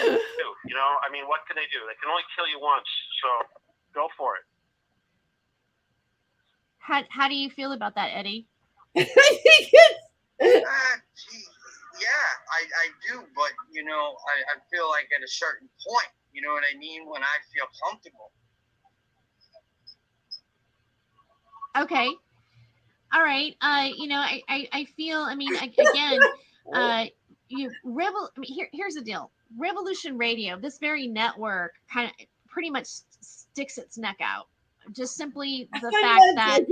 I mean, what can they do? They can only kill you once. So go for it. How do you feel about that, Eddie? Yeah, I do, but I feel like at a certain point, you know what I mean, when I feel comfortable. Okay. All right. I feel, I mean, again, here's the deal. Revolution Radio, this very network, kind of pretty much sticks its neck out. Just simply the fact that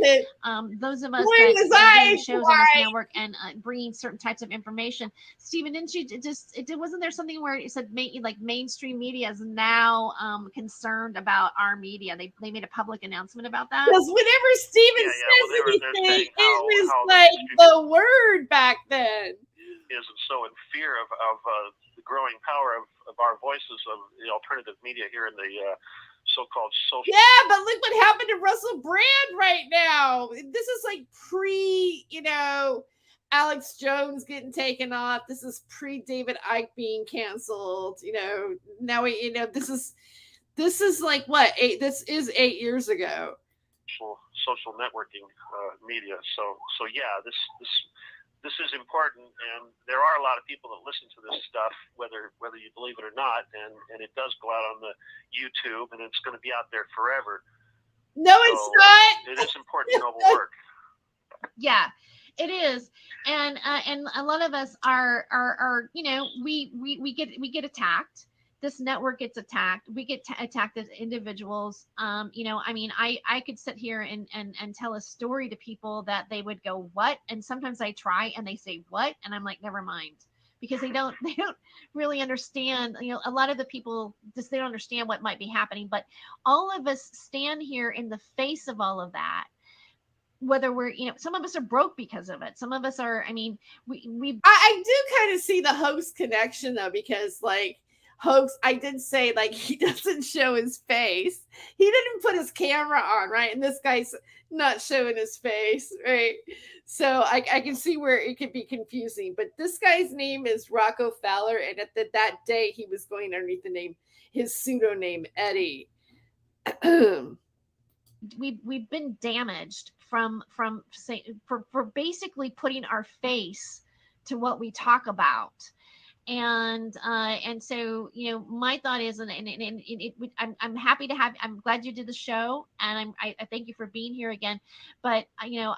those of us that are doing shows on this network and bringing certain types of information. Stephen, didn't you wasn't there something where it said mainstream media is now concerned about our media? They made a public announcement about that. Because whenever Stephen says anything, it was like the word back then. Isn't so in fear of the growing power of our voices of the alternative media here in the so-called social. Yeah, but look what happened to Russell Brand right now. This is like Alex Jones getting taken off. This is pre-David Icke being canceled. Now this is like what? This is 8 years ago. Social networking media. So yeah, this is important, and there are a lot of people that listen to this stuff, whether you believe it or not, and it does go out on the YouTube, and it's going to be out there forever. No, it's not. It is important, noble work. Yeah, it is, and a lot of us are we get attacked. This network gets attacked. We get attacked as individuals. I mean, I could sit here and tell a story to people that they would go, what? And sometimes I try and they say, what? And I'm like, never mind, because they don't really understand. A lot of the people they don't understand what might be happening. But all of us stand here in the face of all of that. Whether we're, some of us are broke because of it. Some of us are, I mean, I do kind of see the host connection though, because hoax, I did say like he doesn't show his face. He didn't put his camera on, right? And this guy's not showing his face, right? So I can see where it could be confusing. But this guy's name is Rocco Fowler, and at that day he was going underneath the name, his pseudonym Eddie. We've been damaged from say for basically putting our face to what we talk about. And so my thought is, I'm happy to have. I'm glad you did the show, and I thank you for being here again. But I feel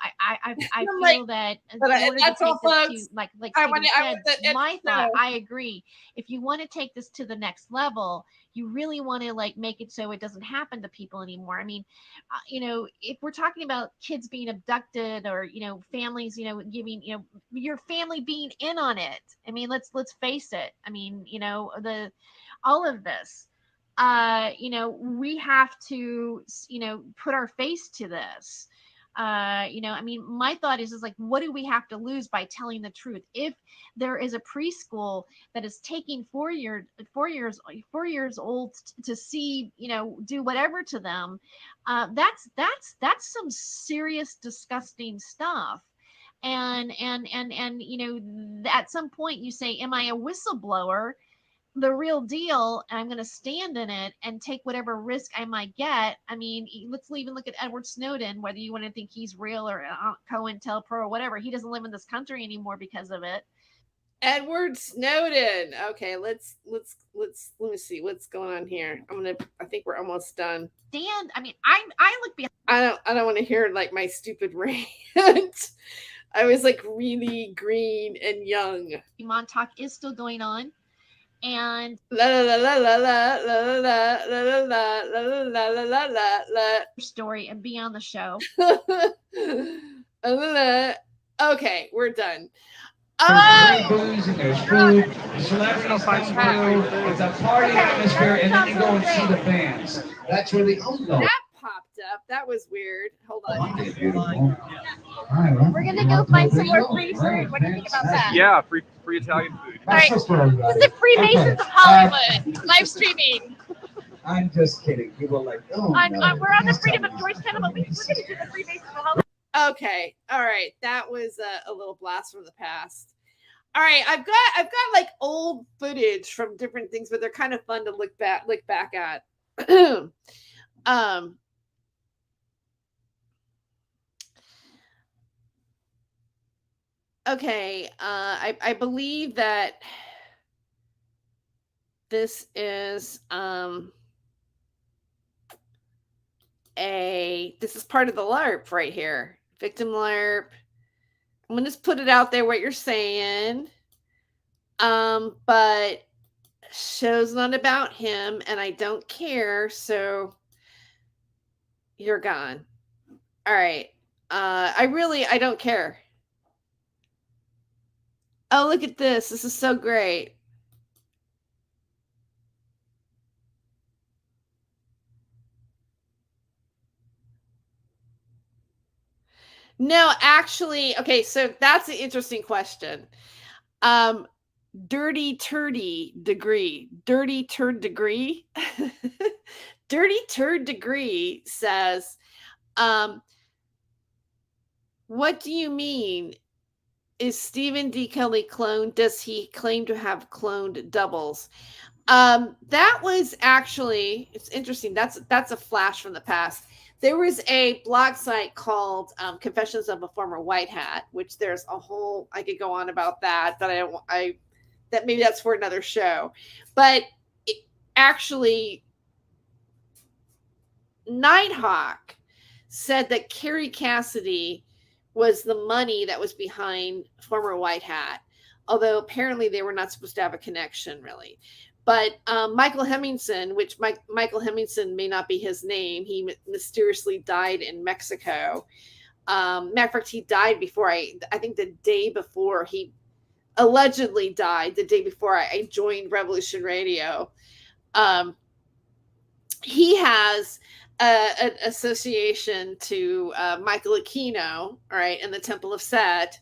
like, that in but order that's to all, take folks. this to like I Stephen want said, the my thought, no. I agree. If you want to take this to the next level, you really want to like make it so it doesn't happen to people anymore. I mean, if we're talking about kids being abducted or families giving your family being in on it, I mean, let's face it. I mean, all of this, we have to put our face to this. I mean, my thought is like, what do we have to lose by telling the truth? If there is a preschool that is taking 4 years old to see, do whatever to them, that's some serious, disgusting stuff. And at some point you say, am I a whistleblower? The real deal, and I'm going to stand in it and take whatever risk I might get. I mean, let's even look at Edward Snowden, whether you want to think he's real or COINTELPRO or whatever. He doesn't live in this country anymore because of it. Edward Snowden. Okay, let's let me see what's going on here. I think we're almost done. Dan, I mean, I look behind. I don't want to hear like my stupid rant. I was like really green and young. Montauk is still going on. And story and be on the show. Okay, we're done. There's free booze and there's food. The celebrities come through. It's a party atmosphere, and then you go and see the bands. That's really that popped up. That was weird. Hold on. We're gonna go find some more free food. What do you think about that? Yeah, free Italian food. All right, this is the Freemasons of Hollywood live streaming. I'm just kidding. People are like, oh, we're on the Freedom of Choice channel, but we're gonna do the Freemasons of Hollywood. Okay, all right. That was a little blast from the past. All right, I've got like old footage from different things, but they're kind of fun to look back at. Okay, I believe that this is this is part of the LARP right here. Victim LARP. I'm gonna just put it out there what you're saying. But show's not about him, and I don't care, so you're gone. All right. I don't care. Oh, look at this. This is so great. No, actually, okay, so that's an interesting question. Dirty turdy degree. Dirty turd degree. Dirty turd degree says, what do you mean? Is Stephen D. Kelly cloned? Does he claim to have cloned doubles? That was actually, it's interesting. That's a flash from the past. There was a blog site called Confessions of a Former White Hat, which there's a whole, I could go on about that, but that maybe that's for another show. But actually, Nighthawk said that Carrie Cassidy was the money that was behind former White Hat, although apparently they were not supposed to have a connection really. But Michael Hemmingson, which Michael Hemmingson may not be his name, he mysteriously died in Mexico. Matter of fact, he died before I think the day before he allegedly died, the day before I joined Revolution Radio. He has an association to Michael Aquino, all right, and the Temple of Set.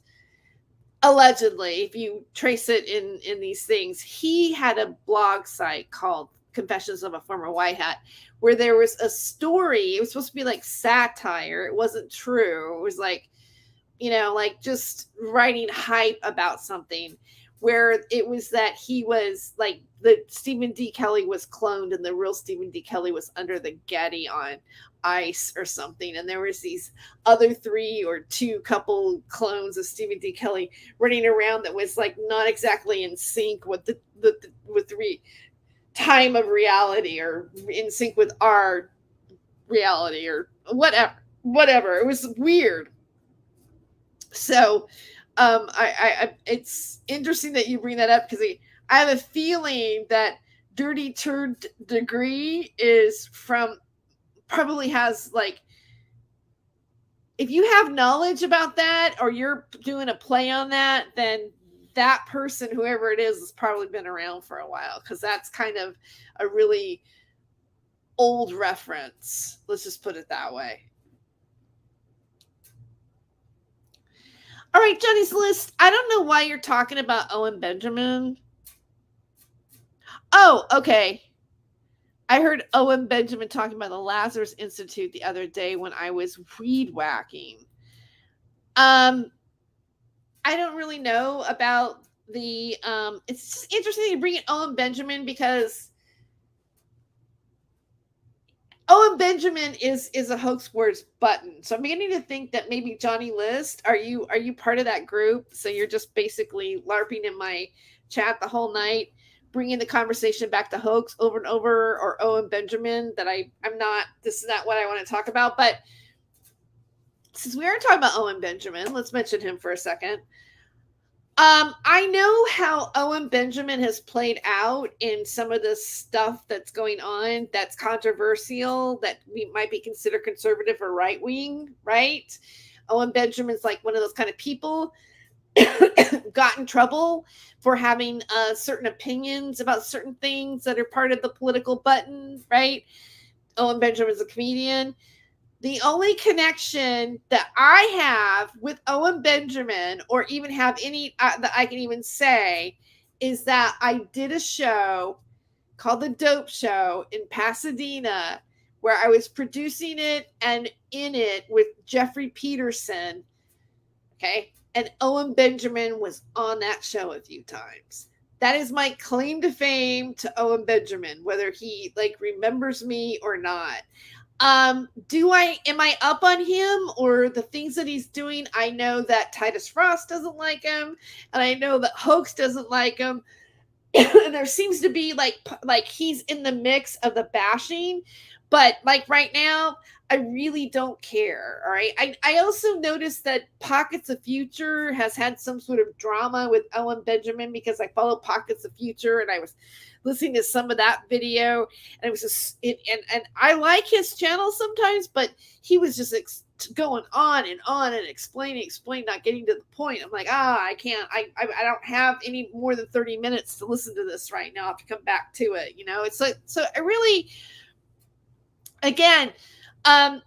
allegedly, if you trace it in these things, he had a blog site called Confessions of a Former White Hat, where there was a story. It was supposed to be like satire. It wasn't true. It was like, like just writing hype about something, where it was that he was like, the Stephen D. Kelly was cloned and the real Stephen D. Kelly was under the Getty on ice or something, and there was these other 3 or 2 couple clones of Stephen D. Kelly running around that was like not exactly in sync with the time of reality, or in sync with our reality, or whatever. It was weird. So I it's interesting that you bring that up, because I have a feeling that Dirty Turd Degree is probably has, like, if you have knowledge about that, or you're doing a play on that, then that person, whoever it is, has probably been around for a while, because that's kind of a really old reference. Let's just put it that way. All right, Johnny's List. I don't know why you're talking about Owen Benjamin. Oh, okay. I heard Owen Benjamin talking about the Lazarus Institute the other day when I was weed whacking. I don't really know about the it's interesting you bring in Owen Benjamin, because Owen Benjamin is a hoax words button. So I'm beginning to think that maybe Johnny List, are you part of that group? So you're just basically LARPing in my chat the whole night, bringing the conversation back to hoax over and over, or Owen Benjamin, that I'm not, this is not what I want to talk about. But since we are talking about Owen Benjamin, let's mention him for a second. I know how Owen Benjamin has played out in some of the stuff that's going on that's controversial, that we might be considered conservative or right-wing, right? Owen Benjamin's like one of those kind of people got in trouble for having certain opinions about certain things that are part of the political button, right? Owen Benjamin's a comedian. The only connection that I have with Owen Benjamin, or even have any that I can even say, is that I did a show called The Dope Show in Pasadena, where I was producing it and in it with Jeffrey Peterson. Okay. And Owen Benjamin was on that show a few times. That is my claim to fame to Owen Benjamin, whether he like remembers me or not. Am I up on him or the things that he's doing? I know that Titus Frost doesn't like him, and I know that Hoax doesn't like him. And there seems to be like he's in the mix of the bashing, but like right now, I really don't care. All right. I also noticed that Pockets of Future has had some sort of drama with Owen Benjamin, because I follow Pockets of Future and I was listening to some of that video, and it was just and I like his channel sometimes, but he was just going on and explaining, not getting to the point. I'm like, I can't, I don't have any more than 30 minutes to listen to this right now. I have to come back to it. It's like, so I really, again, I'm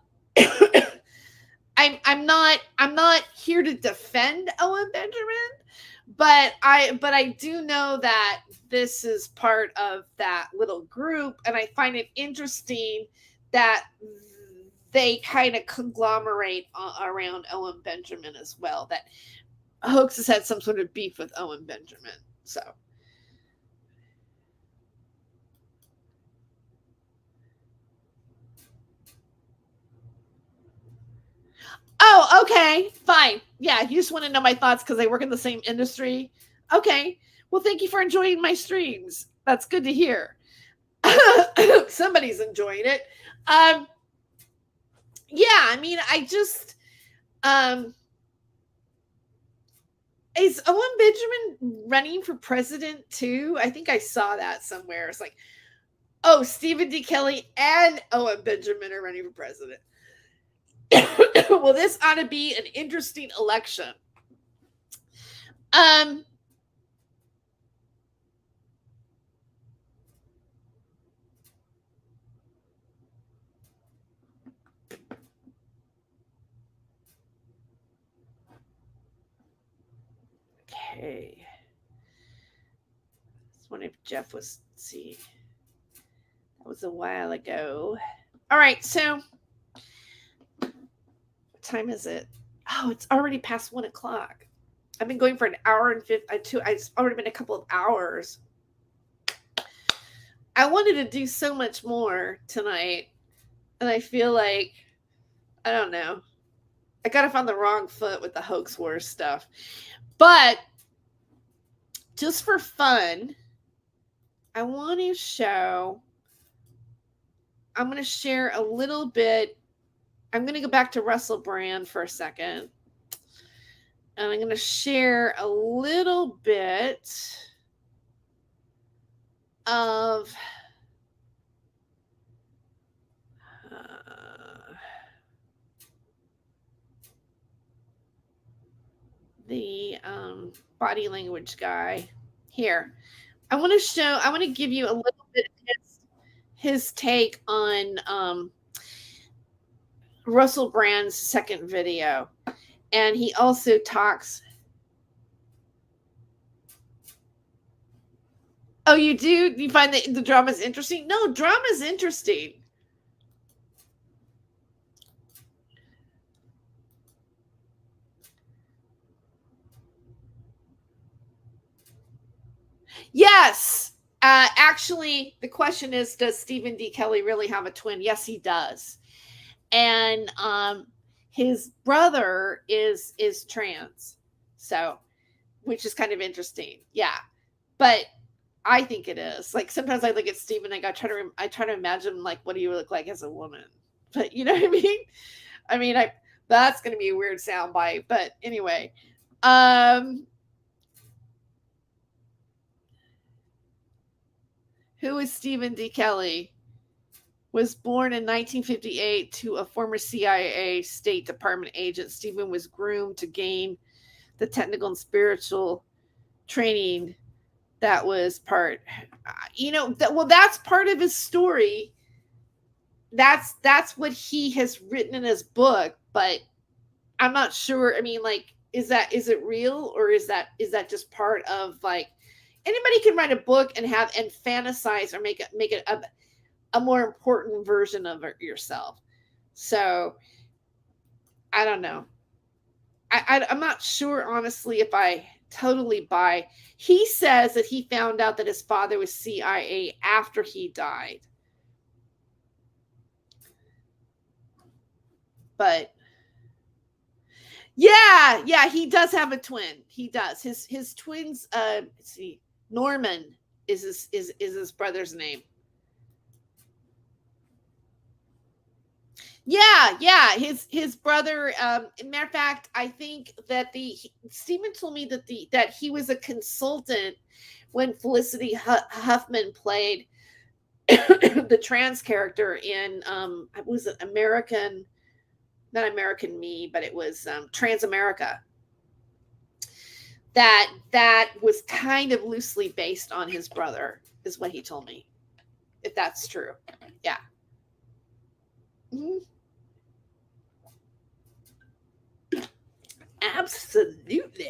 not here to defend Owen Benjamin, but I do know that this is part of that little group, and I find it interesting that they kind of conglomerate around Owen Benjamin as well. That Hoax has had some sort of beef with Owen Benjamin. So. Oh, okay, fine. Yeah, you just want to know my thoughts because I work in the same industry. Okay, well, thank you for enjoying my streams. That's good to hear. Somebody's enjoying it. Yeah, I mean, I just is Owen Benjamin running for president too? I think I saw that somewhere. It's like, oh, Stephen D. Kelly and Owen Benjamin are running for president. Well, this ought to be an interesting election. Okay. I was wondering if Jeff was, see. That was a while ago. All right, so what time is it? Oh, it's already past 1 o'clock. I've been going for an hour and 50. It's already been a couple of hours. I wanted to do so much more tonight, and I feel like, I don't know, I got off on the wrong foot with the hoax wars stuff. But just for fun, I want to show, I'm going to share a little bit. I'm going to go back to Russell Brand for a second. And I'm going to share a little bit of the body language guy here. I want to give you a little bit of his take on Russell Brand's second video. And he also talks. Oh, you do? You find that the drama is interesting? No, drama is interesting. Yes. Actually, the question is, does Stephen D. Kelly really have a twin? Yes, he does. And his brother is trans. So, which is kind of interesting. Yeah. But I think it is. Like, sometimes I look at Stephen and I try to imagine like what he would look like as a woman. But you know what I mean? I mean, that's going to be a weird soundbite. But anyway, who is Stephen D. Kelly? Was born in 1958 to a former CIA State Department agent. Stephen was groomed to gain the technical and spiritual training that was part, that's part of his story. That's what he has written in his book, but I'm not sure. I mean, like, is it real, or is that just part of, like, anybody can write a book and fantasize or make it a more important version of yourself. So I don't know. I'm not sure, honestly, if I totally buy. He says that he found out that his father was CIA after he died. But yeah, he does have a twin. He does. His twins, let's see, Norman is his brother's name. Yeah. His brother. Matter of fact, I think that Stephen told me that he was a consultant when Felicity Huffman played the trans character in was it American, not American Me, but it was Trans America. That was kind of loosely based on his brother, is what he told me. If that's true, yeah. Mm-hmm. Absolutely.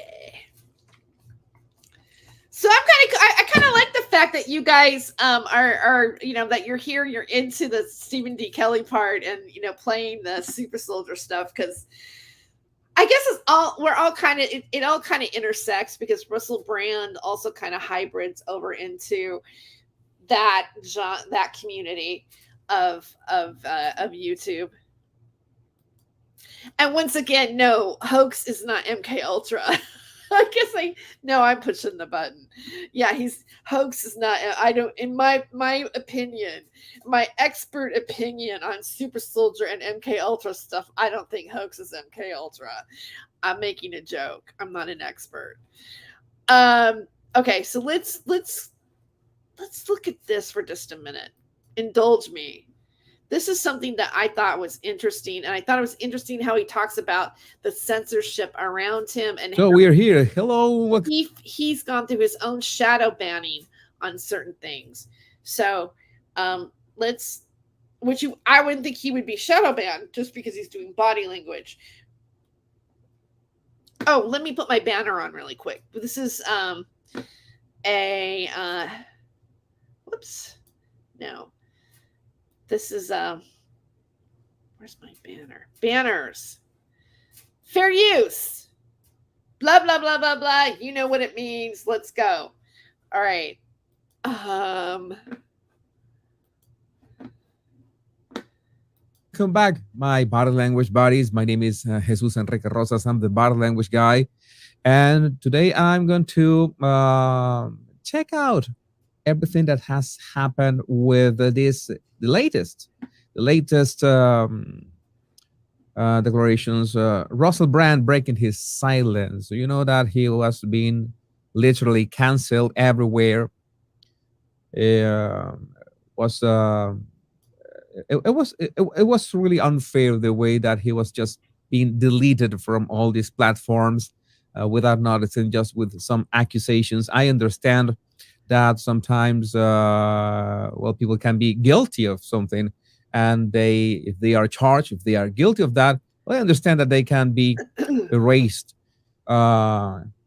So I kind of like the fact that you guys are that you're here, you're into the Stephen D. Kelly part, and playing the super soldier stuff, because I guess it all kind of intersects, because Russell Brand also kind of hybrids over into that community of YouTube. And once again, no, hoax is not MK Ultra. I guess I'm pushing the button. Yeah, hoax is not. I don't, in my opinion, my expert opinion on Super Soldier and MK Ultra stuff, I don't think hoax is MK Ultra. I'm making a joke. I'm not an expert. Okay, so let's look at this for just a minute. Indulge me. This is something that I thought was interesting, and I thought it was interesting how he talks about the censorship around him, and so we are here. Hello. He's gone through his own shadow banning on certain things. So I wouldn't think he would be shadow banned just because he's doing body language. Oh, let me put my banner on really quick. This is whoops. No. This is where's my banner? Banners. Fair use. Blah blah blah blah blah. You know what it means. Let's go. All right. Welcome back, my body language buddies. My name is Jesus Enrique Rosas. I'm the body language guy. And today I'm going to check out everything that has happened with the latest declarations. Russell Brand breaking his silence. You know that he was being literally canceled everywhere. It was really unfair the way that he was just being deleted from all these platforms without noticing, just with some accusations. I understand that sometimes people can be guilty of something, and if they are charged, if they are guilty of that, well, I understand that they can be erased.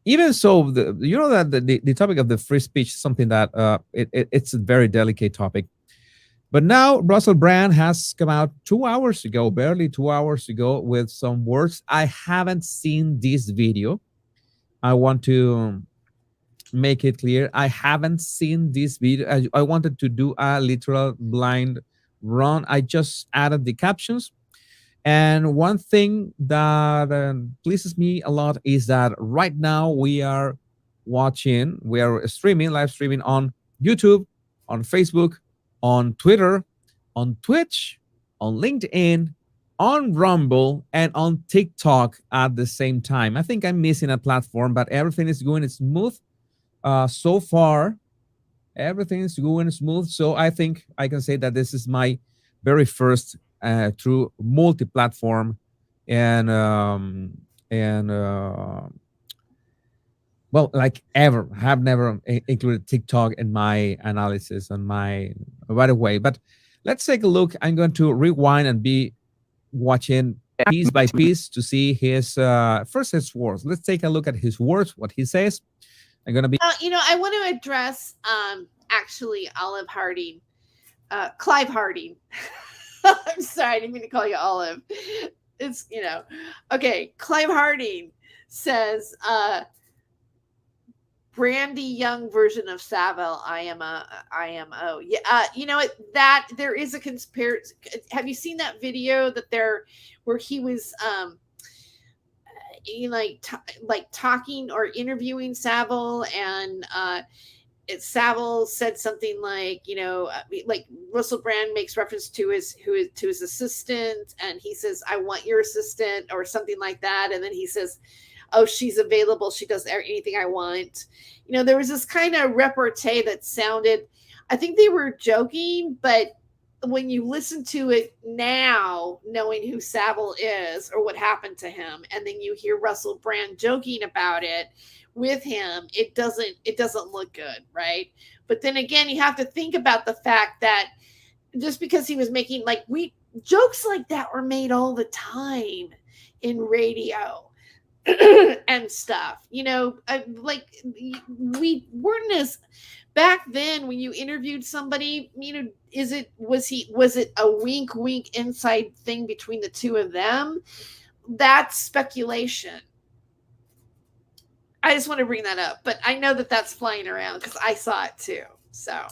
Even so, that the topic of the free speech is something that it's a very delicate topic. But now Russell Brand has come out 2 hours ago, barely 2 hours ago, with some words. I haven't seen this video. I want to make it clear. I haven't seen this video. I wanted to do a literal blind run. I just added the captions. And one thing that pleases me a lot is that right now we are live streaming on YouTube, on Facebook, on Twitter, on Twitch, on LinkedIn, on Rumble, and on TikTok at the same time. I think I'm missing a platform, but everything is going smooth so far. Everything is going smooth. So I think I can say that this is my very first true multi-platform like ever. I have never included TikTok in my analysis on my right away. But let's take a look. I'm going to rewind and be watching piece by piece to see his words. Let's take a look at his words, what he says. I'm going to be... I want to address actually Clive Harding. I'm sorry, I didn't mean to call you Olive. It's, okay. Clive Harding says, Brandy Young version of Savile, IMO. Yeah, that there is a conspiracy. Have you seen that video where he was talking or interviewing Savile, and Savile said something like, like Russell Brand makes reference to his assistant, and he says, "I want your assistant," or something like that, and then he says, "Oh, she's available. She does anything I want." There was this kind of repartee that sounded, I think they were joking, but when you listen to it now, knowing who Savile is or what happened to him, and then you hear Russell Brand joking about it with him, it doesn't look good, right? But then again, you have to think about the fact that just because he was making jokes like that were made all the time in radio and stuff, we weren't as back then when you interviewed somebody, was it a wink inside thing between the two of them? That's speculation. I just want to bring that up, but I know that that's flying around because I saw it too. So,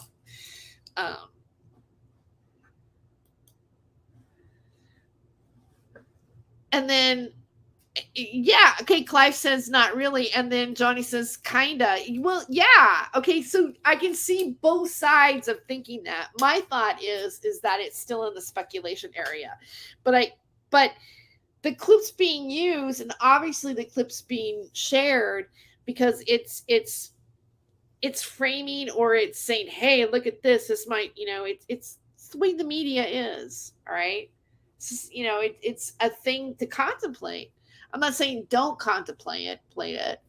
and then, yeah, okay, Clive says not really, and then Johnny says kinda. Well, yeah, okay, so I can see both sides of thinking that. My thought is that it's still in the speculation area, but the clip's being used, and obviously the clip's being shared because it's framing, or it's saying, "Hey, look at this. This might, it's the way the media is." All right, it's a thing to contemplate. I'm not saying don't contemplate it. Play it.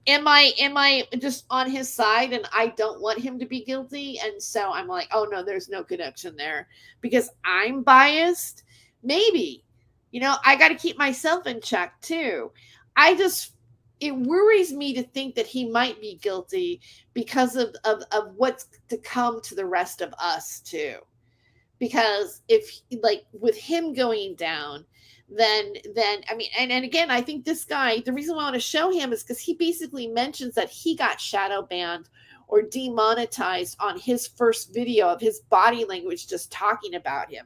Am I just on his side, and I don't want him to be guilty, and so I'm like, oh no, there's no connection there because I'm biased? Maybe. I got to keep myself in check too. I just it worries me to think that he might be guilty because of what's to come to the rest of us too. Because if, like, with him going down, then I mean, and again, I think this guy, the reason why I want to show him is because he basically mentions that he got shadow banned or demonetized on his first video of his body language just talking about him.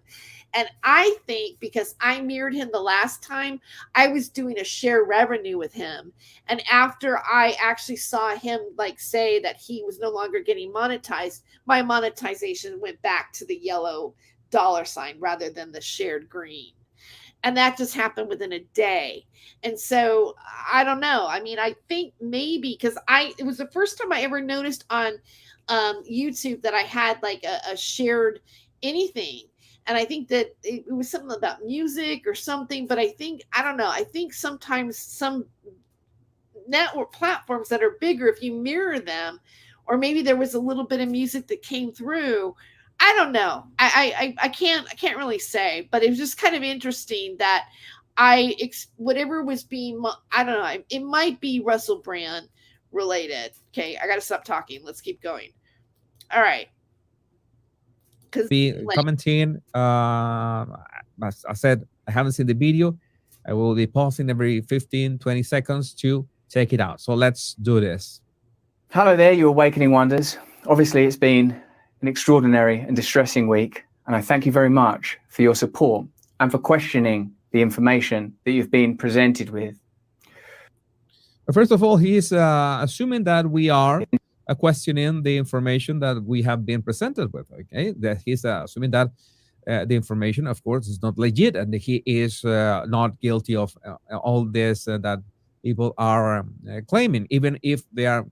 And I think because I mirrored him the last time, I was doing a share revenue with him. And after I actually saw him like say that he was no longer getting monetized, my monetization went back to the yellow $ rather than the shared green. And that just happened within a day. And so I don't know. I mean, I think maybe because it was the first time I ever noticed on YouTube that I had like a shared anything. And I think that it was something about music or something, but I don't know. I think sometimes some network platforms that are bigger, if you mirror them, or maybe there was a little bit of music that came through, I don't know. I can't really say, but it was just kind of interesting that whatever was being, I don't know, it might be Russell Brand related. Okay, I got to stop talking. Let's keep going. All right. Be commenting. As I said, I haven't seen the video. I will be pausing every 15-20 seconds to check it out. So let's do this. Hello there, you Awakening Wonders. Obviously, it's been an extraordinary and distressing week, and I thank you very much for your support and for questioning the information that you've been presented with. First of all, he is assuming that we are questioning the information that we have been presented with. Okay, that he's assuming that the information, of course, is not legit, and he is not guilty of all this that people are claiming, even if they are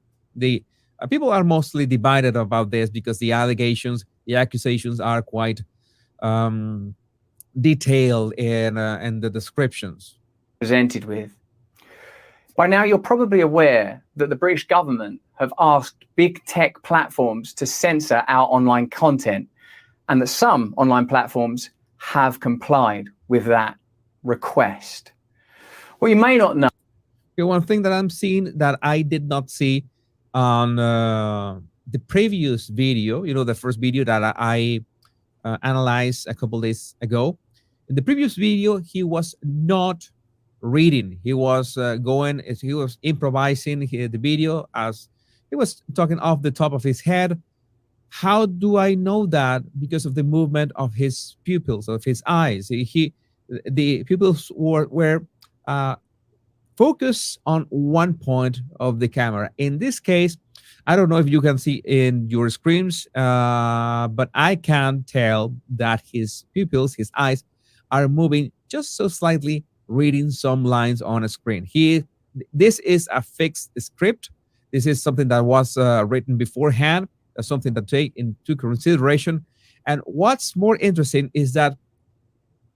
people are mostly divided about this because the accusations are quite detailed in the descriptions Presented with. By now, you're probably aware that the British government have asked big tech platforms to censor our online content, and that some online platforms have complied with that request. What you may not know. Okay, one thing that I'm seeing that I did not see on the previous video, the first video that I analyzed a couple days ago. In the previous video, he was not reading. He was he was improvising the video as he was talking off the top of his head. How do I know that? Because of the movement of his pupils, of his eyes. The pupils were focused on one point of the camera. In this case, I don't know if you can see in your screens, but I can tell that his pupils, his eyes, are moving just so slightly, reading some lines on a screen. This is a fixed script. This is something that was written beforehand. That's something to take into consideration. And what's more interesting is that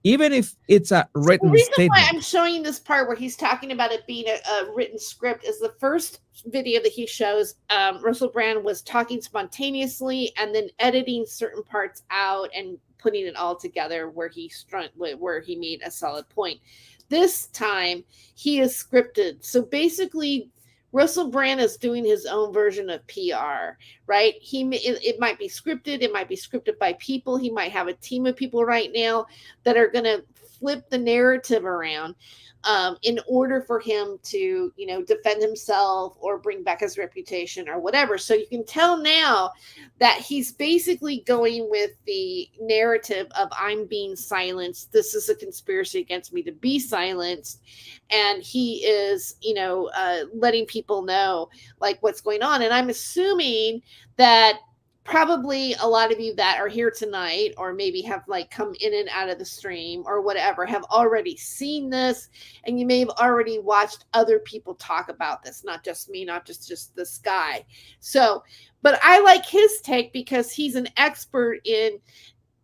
even if it's a written the reason statement. why I'm showing this part where he's talking about it being a written script is the first video that he shows. Russell Brand was talking spontaneously and then editing certain parts out and putting it all together where he made a solid point. This time he is scripted. So basically, Russell Brand is doing his own version of PR, right? It might be scripted. It might be scripted by people. He might have a team of people right now that are going to flip the narrative around in order for him to, defend himself or bring back his reputation or whatever. So you can tell now that he's basically going with the narrative of I'm being silenced. This is a conspiracy against me to be silenced. And he is, letting people know like what's going on. And I'm assuming that probably a lot of you that are here tonight or maybe have like come in and out of the stream or whatever have already seen this, and you may have already watched other people talk about this, not just me, not just this guy. So, but I like his take because he's an expert in,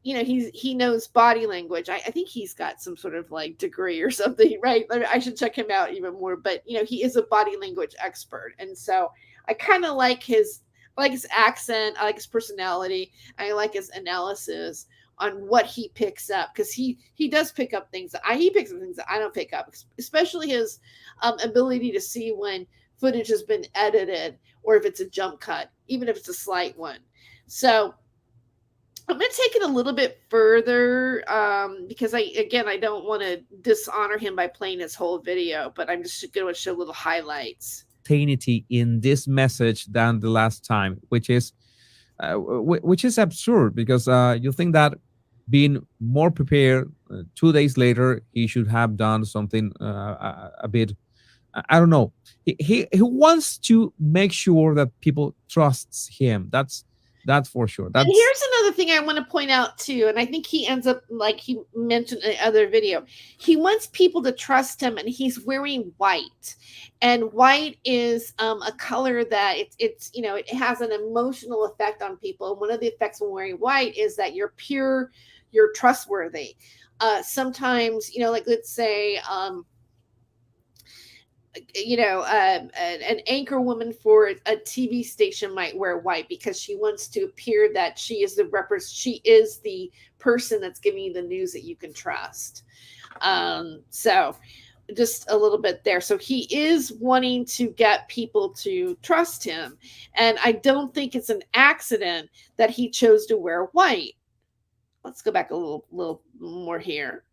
he knows body language. I think he's got some sort of like degree or something, right? I should check him out even more, but he is a body language expert. And so I kind of like his accent, I like his personality, I like his analysis what he picks up, because he does pick up things he picks up things that I don't pick up, especially his ability to see when footage has been edited or if it's a jump cut, even if it's a slight one. So I'm going to take it a little bit further because I don't want to dishonor him by playing his whole video, but I'm just going to show little highlights. In this message than the last time, which is absurd, because you think that being more prepared 2 days later, he should have done something a bit, I don't know. He wants to make sure that people trusts him. That's for sure. And here's another thing I want to point out too, and I think he ends up, like he mentioned in the other video, he wants people to trust him, and he's wearing white, and white is a color that it's it has an emotional effect on people. And one of the effects when wearing white is that you're pure, you're trustworthy. Sometimes, like let's say an anchor woman for a TV station might wear white because she wants to appear that she is the person that's giving you the news that you can trust. So just a little bit there. So he is wanting to get people to trust him. And I don't think it's an accident that he chose to wear white. Let's go back a little more here.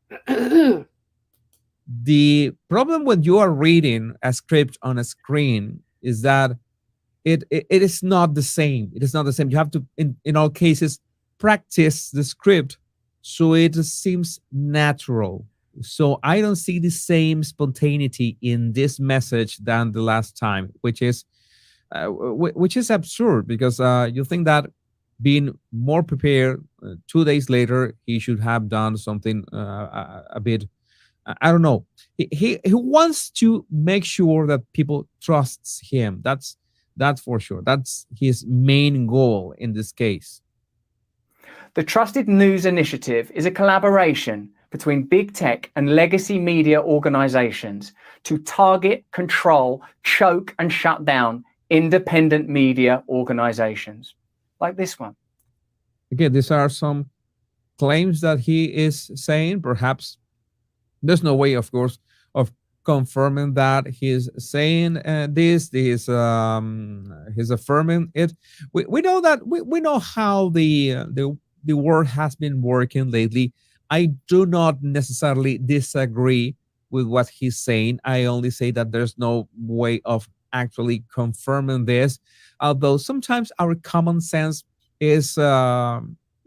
The problem when you are reading a script on a screen is that it is not the same. It is not the same. You have to, in all cases, practice the script so it seems natural. So I don't see the same spontaneity in this message than the last time, which is absurd, because you think that being more prepared 2 days later, he should have done something a bit, I don't know. He wants to make sure that people trusts him. That's for sure. That's his main goal in this case. The Trusted News Initiative is a collaboration between big tech and legacy media organizations to target, control, choke, and shut down independent media organizations like this one. Again, these are some claims that he is saying. Perhaps there's no way, of course, of confirming that he's saying this. He's affirming it. We know that we know how the world has been working lately. I do not necessarily disagree with what he's saying. I only say that there's no way of actually confirming this, although sometimes our common sense is.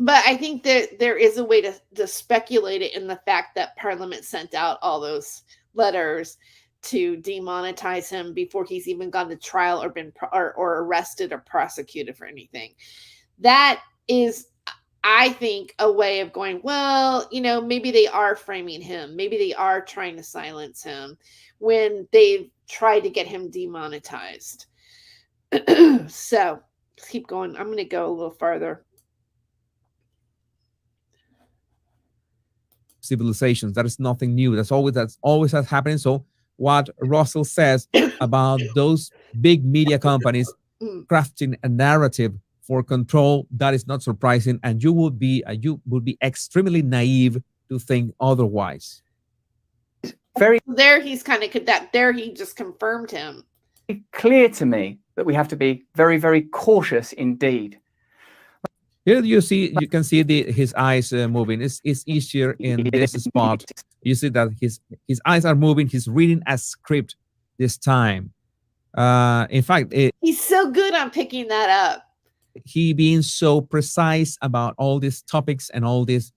But I think that there is a way to speculate it in the fact that Parliament sent out all those letters to demonetize him before he's even gone to trial or been or arrested or prosecuted for anything. That is, I think, a way of going, well, maybe they are framing him. Maybe they are trying to silence him when they've tried to get him demonetized. So let's keep going. I'm going to go a little farther. Civilizations. That is nothing new. That's always happening. So what Russell says about those big media companies crafting a narrative for control, that is not surprising, and you would be extremely naive to think otherwise. There he's kind of that. There he just confirmed him. It's clear to me that we have to be very, very cautious indeed. Here you can see his eyes moving. It's easier in this spot. You see that his eyes are moving. He's reading a script this time. In fact, he's so good on picking that up. He being so precise about all these topics and all these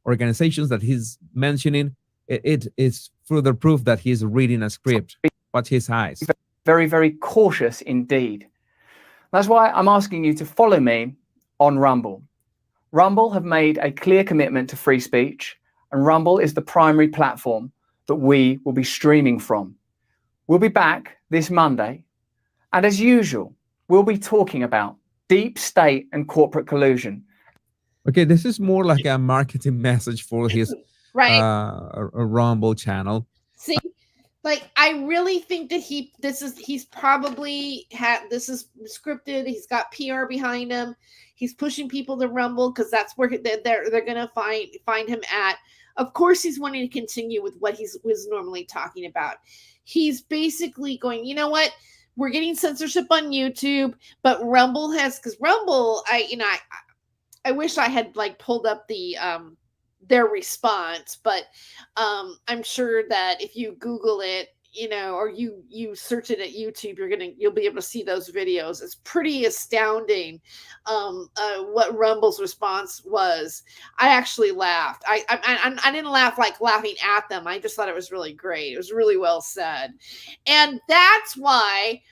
organizations that he's mentioning, it is further proof that he's reading a script. Watch his eyes. Very, very cautious indeed. That's why I'm asking you to follow me on Rumble. Rumble have made a clear commitment to free speech, and Rumble is the primary platform that we will be streaming from. We'll be back this Monday, and as usual, we'll be talking about deep state and corporate collusion. Okay, this is more like a marketing message for his right. Rumble channel. See, Like, I really think that he's probably this is scripted. He's got PR behind him. He's pushing people to Rumble because that's where they're gonna find him at. Of course, he's wanting to continue with what he was normally talking about. He's basically going, you know what? We're getting censorship on YouTube, but Rumble because Rumble, I wish I had like pulled up the their response, but I'm sure that if you Google it, or you search it at YouTube, you'll be able to see those videos. It's pretty astounding what Rumble's response was. I actually laughed. I didn't laugh like laughing at them. I just thought it was really great. It was really well said, and that's why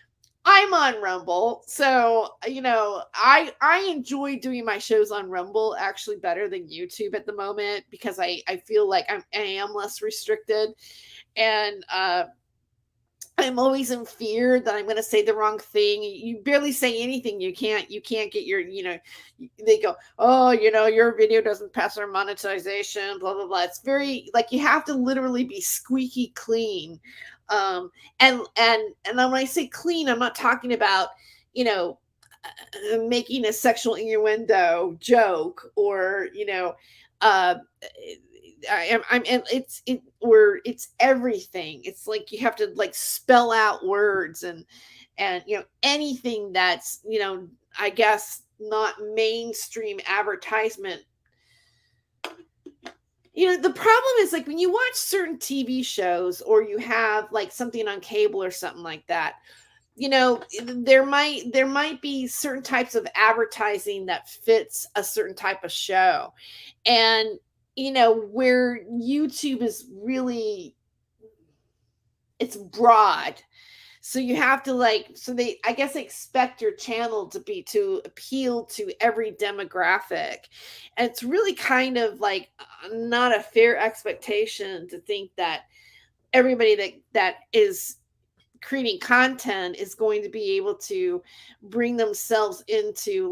I'm on Rumble. So, I enjoy doing my shows on Rumble actually better than YouTube at the moment because I feel like I am less restricted, and I'm always in fear that I'm going to say the wrong thing. You barely say anything. You can't get your, they go, oh, your video doesn't pass our monetization, blah, blah, blah. It's very like, you have to literally be squeaky clean. And when I say clean, I'm not talking about, making a sexual innuendo joke or, it's everything. It's like you have to like spell out words and anything that's I guess not mainstream advertisement. The problem is like when you watch certain TV shows or you have like something on cable or something like that, there might be certain types of advertising that fits a certain type of show, and where YouTube is really, it's broad. So you have to I guess expect your channel to appeal to every demographic. And it's really kind of like not a fair expectation to think that everybody that is creating content is going to be able to bring themselves into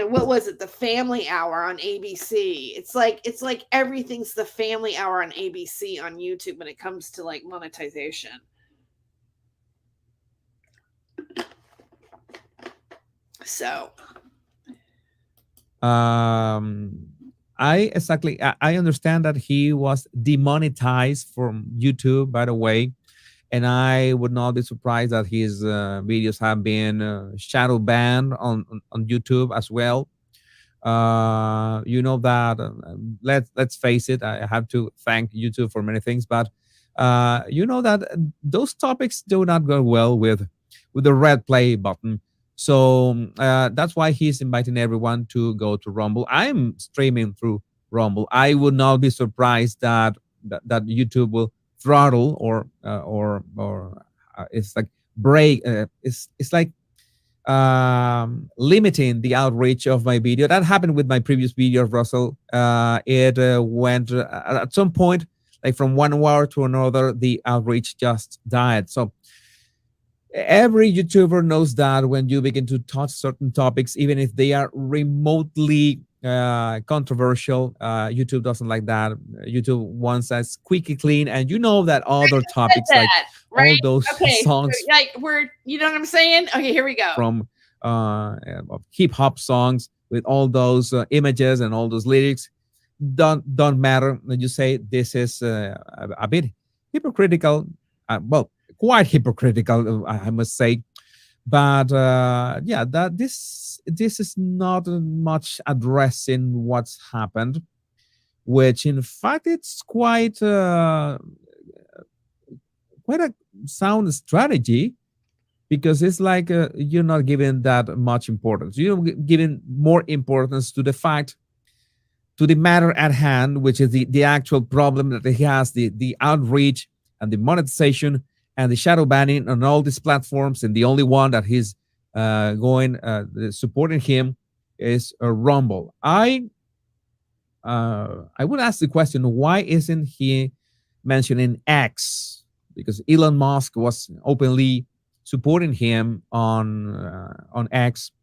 what was it? The Family Hour on ABC. It's like everything's the Family Hour on ABC on YouTube when it comes to like monetization. So, I understand that he was demonetized from YouTube, by the way, and I would not be surprised that his videos have been shadow banned on YouTube as well. That let's face it, I have to thank YouTube for many things, but that those topics do not go well with the red play button. So that's why he's inviting everyone to go to Rumble. I'm streaming through Rumble. I would not be surprised that YouTube will throttle or it's like break. It's like limiting the outreach of my video. That happened with my previous video of Russell. It went at some point, like from 1 hour to another, the outreach just died. So every YouTuber knows that when you begin to touch certain topics, even if they are remotely controversial, YouTube doesn't like that. YouTube wants us squeaky clean, and that other topics like all those songs, like you know what I'm saying? Okay, here we go. From hip hop songs with all those images and all those lyrics don't matter. When you say this is a bit hypocritical, quite hypocritical, I must say. But that this is not much addressing what's happened, which in fact it's quite a sound strategy, because it's like you're not giving that much importance. You're giving more importance to the fact, to the matter at hand, which is the actual problem that he has, the outreach and the monetization and the shadow banning on all these platforms, and the only one that he's supporting him is Rumble. I would ask the question, why isn't he mentioning X? Because Elon Musk was openly supporting him on X.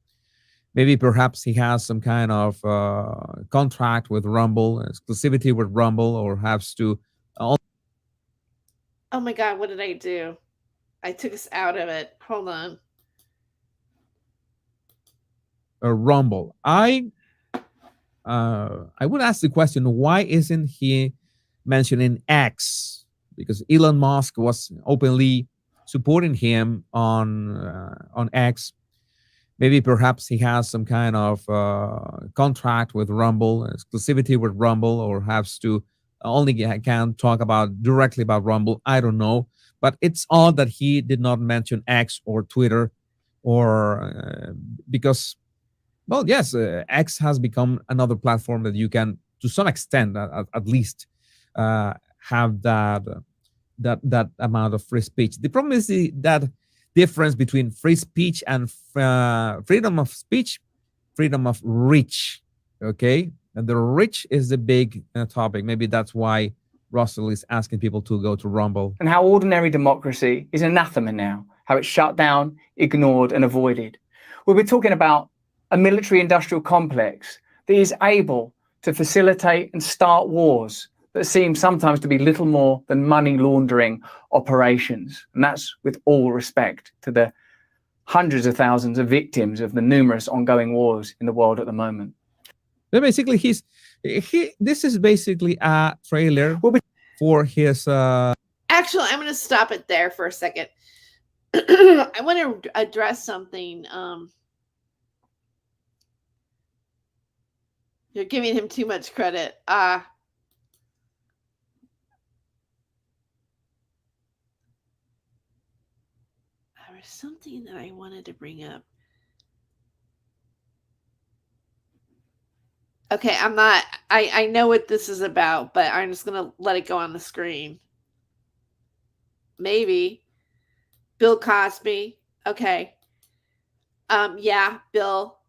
Maybe perhaps he has some kind of contract with Rumble, exclusivity with Rumble, or has to Oh my God, what did I do? I took us out of it. Hold on. Rumble. I would ask the question, why isn't he mentioning X? Because Elon Musk was openly supporting him on X. Maybe perhaps he has some kind of contract with Rumble, exclusivity with Rumble, or has to only can talk about directly about Rumble. I don't know, but it's odd that he did not mention X or Twitter, or because, well, yes, X has become another platform that you can, to some extent, at least, have that amount of free speech. The problem is that difference between free speech and freedom of speech, freedom of reach. Okay, and the reach is the big topic. Maybe that's why Russell is asking people to go to Rumble. And how ordinary democracy is anathema now, how it's shut down, ignored, and avoided. We're talking about a military-industrial complex that is able to facilitate and start wars that seem sometimes to be little more than money laundering operations. And that's with all respect to the hundreds of thousands of victims of the numerous ongoing wars in the world at the moment. But basically, this is basically a trailer for his... Actually, I'm going to stop it there for a second. I want to address something. You're giving him too much credit. There was something that I wanted to bring up. Okay, I know what this is about, but I'm just going to let it go on the screen. Maybe. Bill Cosby. Okay. Yeah, Bill.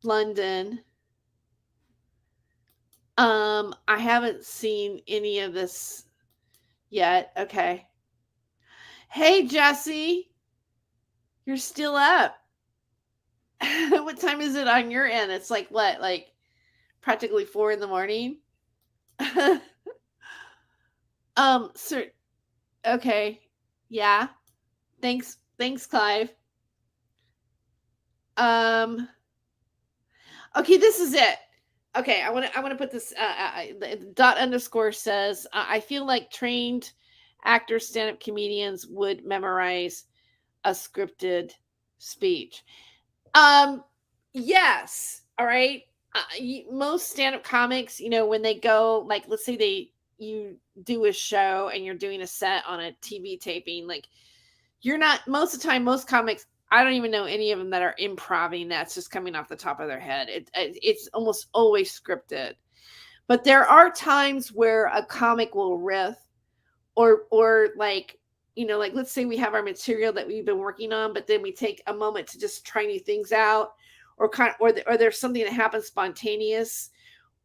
London. I haven't seen any of this yet. Okay. Hey, Jesse. You're still up. What time is it on your end? It's like what? Like practically 4 a.m. Sir. Okay. Yeah. Thanks, Clive. Okay, this is it. Okay, I want to put this. __ says, I feel like trained actors, stand-up comedians would memorize a scripted speech. Yes. All right. Most stand-up comics, when they go, like, let's say you do a show and you're doing a set on a TV taping, like, you're not, most of the time, most comics, I don't even know any of them that are improving. That's just coming off the top of their head. It's almost always scripted. But there are times where a comic will riff, or like, like, let's say we have our material that we've been working on, but then we take a moment to just try new things out, or there's something that happens spontaneous,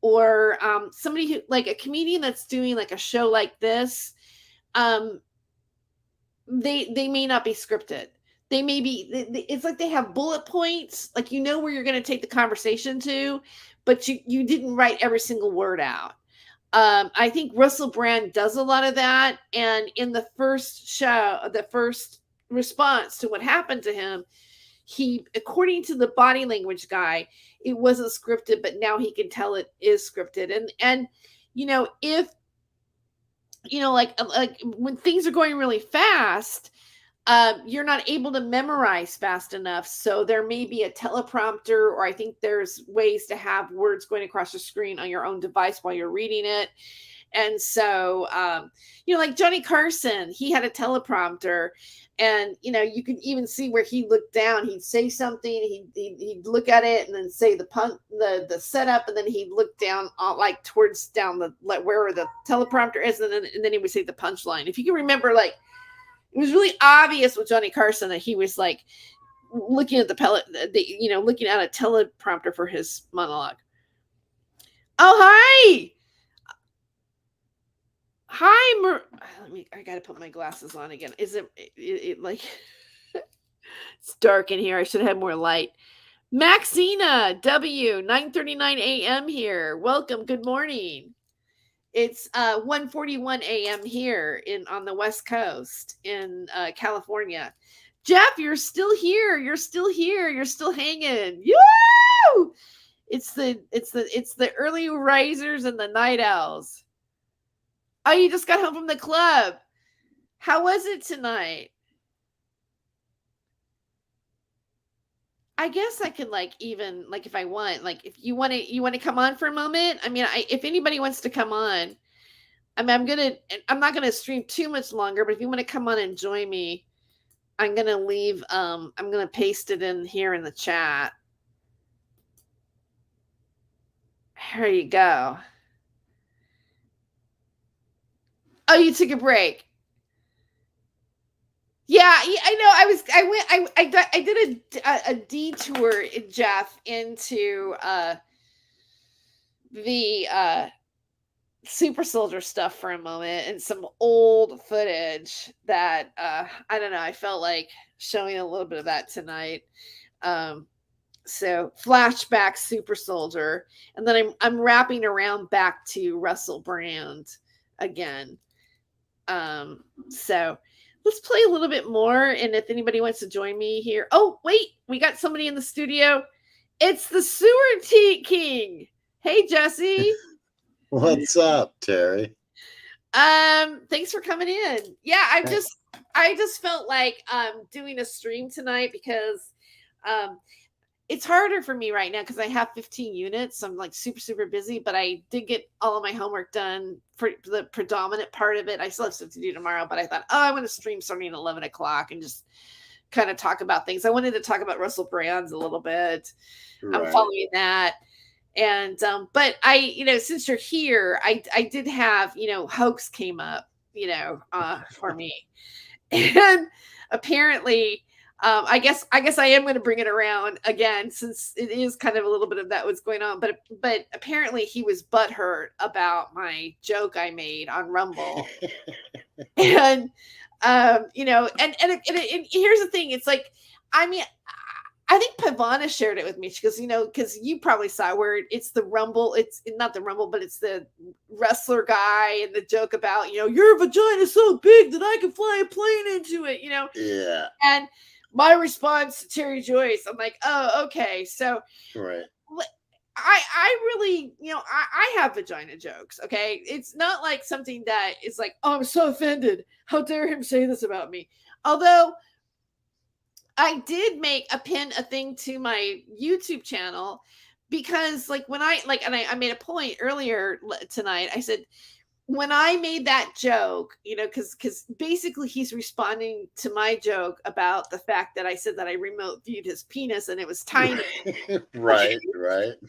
or somebody who, like a comedian that's doing like a show like this, they may not be scripted. They may be, it's like they have bullet points, like, where you're going to take the conversation to, but you didn't write every single word out. I think Russell Brand does a lot of that. And in the first show, the first response to what happened to him, he, according to the body language guy, it wasn't scripted, but now he can tell it is scripted. And if, like when things are going really fast, you're not able to memorize fast enough. So there may be a teleprompter, or I think there's ways to have words going across the screen on your own device while you're reading it. And so, like Johnny Carson, he had a teleprompter, and, you could even see where he looked down, he'd say something, he'd look at it and then say the setup, and then he'd look down, like towards down where the teleprompter is. And then he would say the punchline. If you can remember, like, it was really obvious with Johnny Carson that he was like looking at looking at a teleprompter for his monologue. Oh, hi. Hi, I gotta put my glasses on again. Is it like it's dark in here? I should have more light. Maxina W, 9:39 a.m. here. Welcome. Good morning. It's 1:41 a.m. here on the West Coast in California. Jeff, you're still here. You're still here. You're still hanging. Yoo! It's the early risers and the night owls. Oh, you just got home from the club. How was it tonight? I guess I could even if I want, if you want to come on for a moment. I mean, if anybody wants to come on, I mean, I'm not gonna stream too much longer, but if you want to come on and join me, I'm gonna leave. I'm gonna paste it in here in the chat. Here you go. Oh, you took a break. Yeah, I know. I did a detour, Jeff, into the Super Soldier stuff for a moment and some old footage that I don't know. I felt like showing a little bit of that tonight. So flashback Super Soldier, and then I'm wrapping around back to Russell Brand again. So let's play a little bit more, and if anybody wants to join me here. Oh, wait, we got somebody in the studio. It's the Sewer King. Hey, Jesse. What's up, Terry? Thanks for coming in. Yeah, I just felt like doing a stream tonight because it's harder for me right now because I have 15 units. So I'm super busy, but I did get all of my homework done for the predominant part of it. I still have stuff to do tomorrow, but I thought, I want to stream starting at 11 o'clock and just kind of talk about things. I wanted to talk about Russell Brand's a little bit. Right. I'm following that. And, but since you're here, I did have, hoax came up, for me. And apparently, I guess I am going to bring it around again, since it is kind of a little bit of that was going on. But apparently he was butthurt about my joke I made on Rumble, and and here's the thing. It's like, I mean, I think Pavana shared it with me. She goes, because you probably saw where it's the Rumble. It's not the Rumble, but it's the wrestler guy and the joke about, your vagina is so big that I can fly a plane into it, Yeah. And my response to Terry Joyce, I'm like, oh, okay. So right. I really, I have vagina jokes. Okay. It's not like something that is like, oh, I'm so offended. How dare him say this about me? Although I did make a thing to my YouTube channel because when I made a point earlier tonight, I said, when I made that joke, because basically he's responding to my joke about the fact that I said that I remote viewed his penis and it was tiny. Right.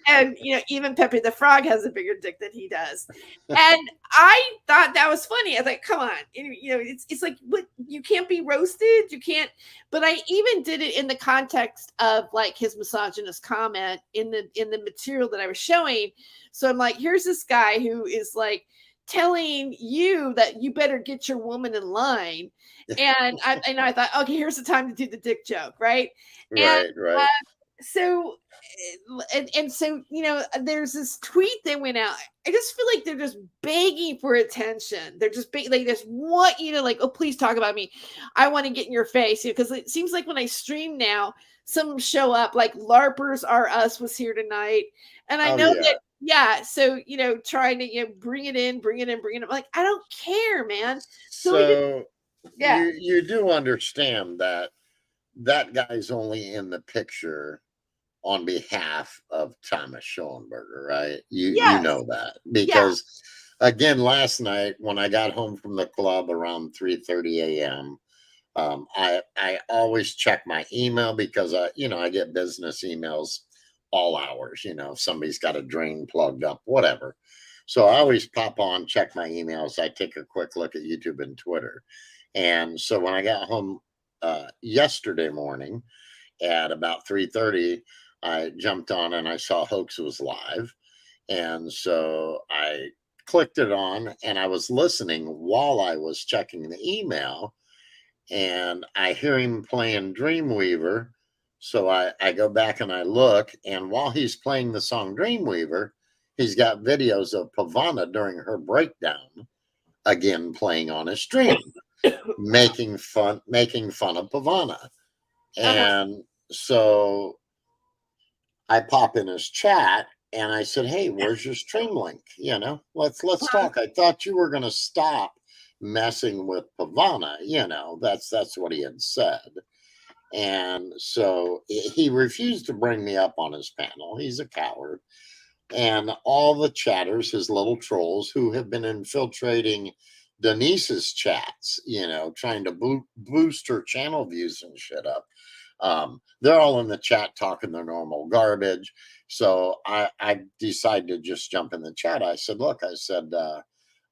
And, even Pepe the Frog has a bigger dick than he does. And I thought that was funny. I was like, come on. It's like, what, you can't be roasted. You can't. But I even did it in the context of his misogynist comment in the material that I was showing. So I'm like, here's this guy who is telling you that you better get your woman in line. And I thought, okay, here's the time to do the dick joke. Right. Right. So there's this tweet that went out. I just feel like they're just begging for attention. They're just they just want you to oh, please talk about me. I want to get in your face, because it seems like when I stream now, some show up LARPers Are Us was here tonight. And I know that. Yeah. So, trying to bring it in. I'm like, I don't care, man. So you do understand that guy's only in the picture on behalf of Thomas Schoenberger, right? You know that because again, last night when I got home from the club around 3:30 a.m., I always check my email because I get business emails all hours, if somebody's got a drain plugged up, whatever. So I always pop on, check my emails. I take a quick look at YouTube and Twitter. And so when I got home yesterday morning at about 3:30, I jumped on and I saw Hoax was live. And so I clicked it on and I was listening while I was checking the email, and I hear him playing Dreamweaver. So I go back and I look, and while he's playing the song Dreamweaver, he's got videos of Pavana during her breakdown, again playing on his stream, making fun of Pavana. And so I pop in his chat and I said, "Hey, where's your stream link? You know, let's talk. I thought you were gonna stop messing with Pavana." You know, that's what he had said. And so he refused to bring me up on his panel. He's a coward. And all the chatters, his little trolls who have been infiltrating Denise's chats, you know, trying to boost her channel views and shit up. They're all in the chat talking their normal garbage. So I decided to just jump in the chat. I said, "Look," I said,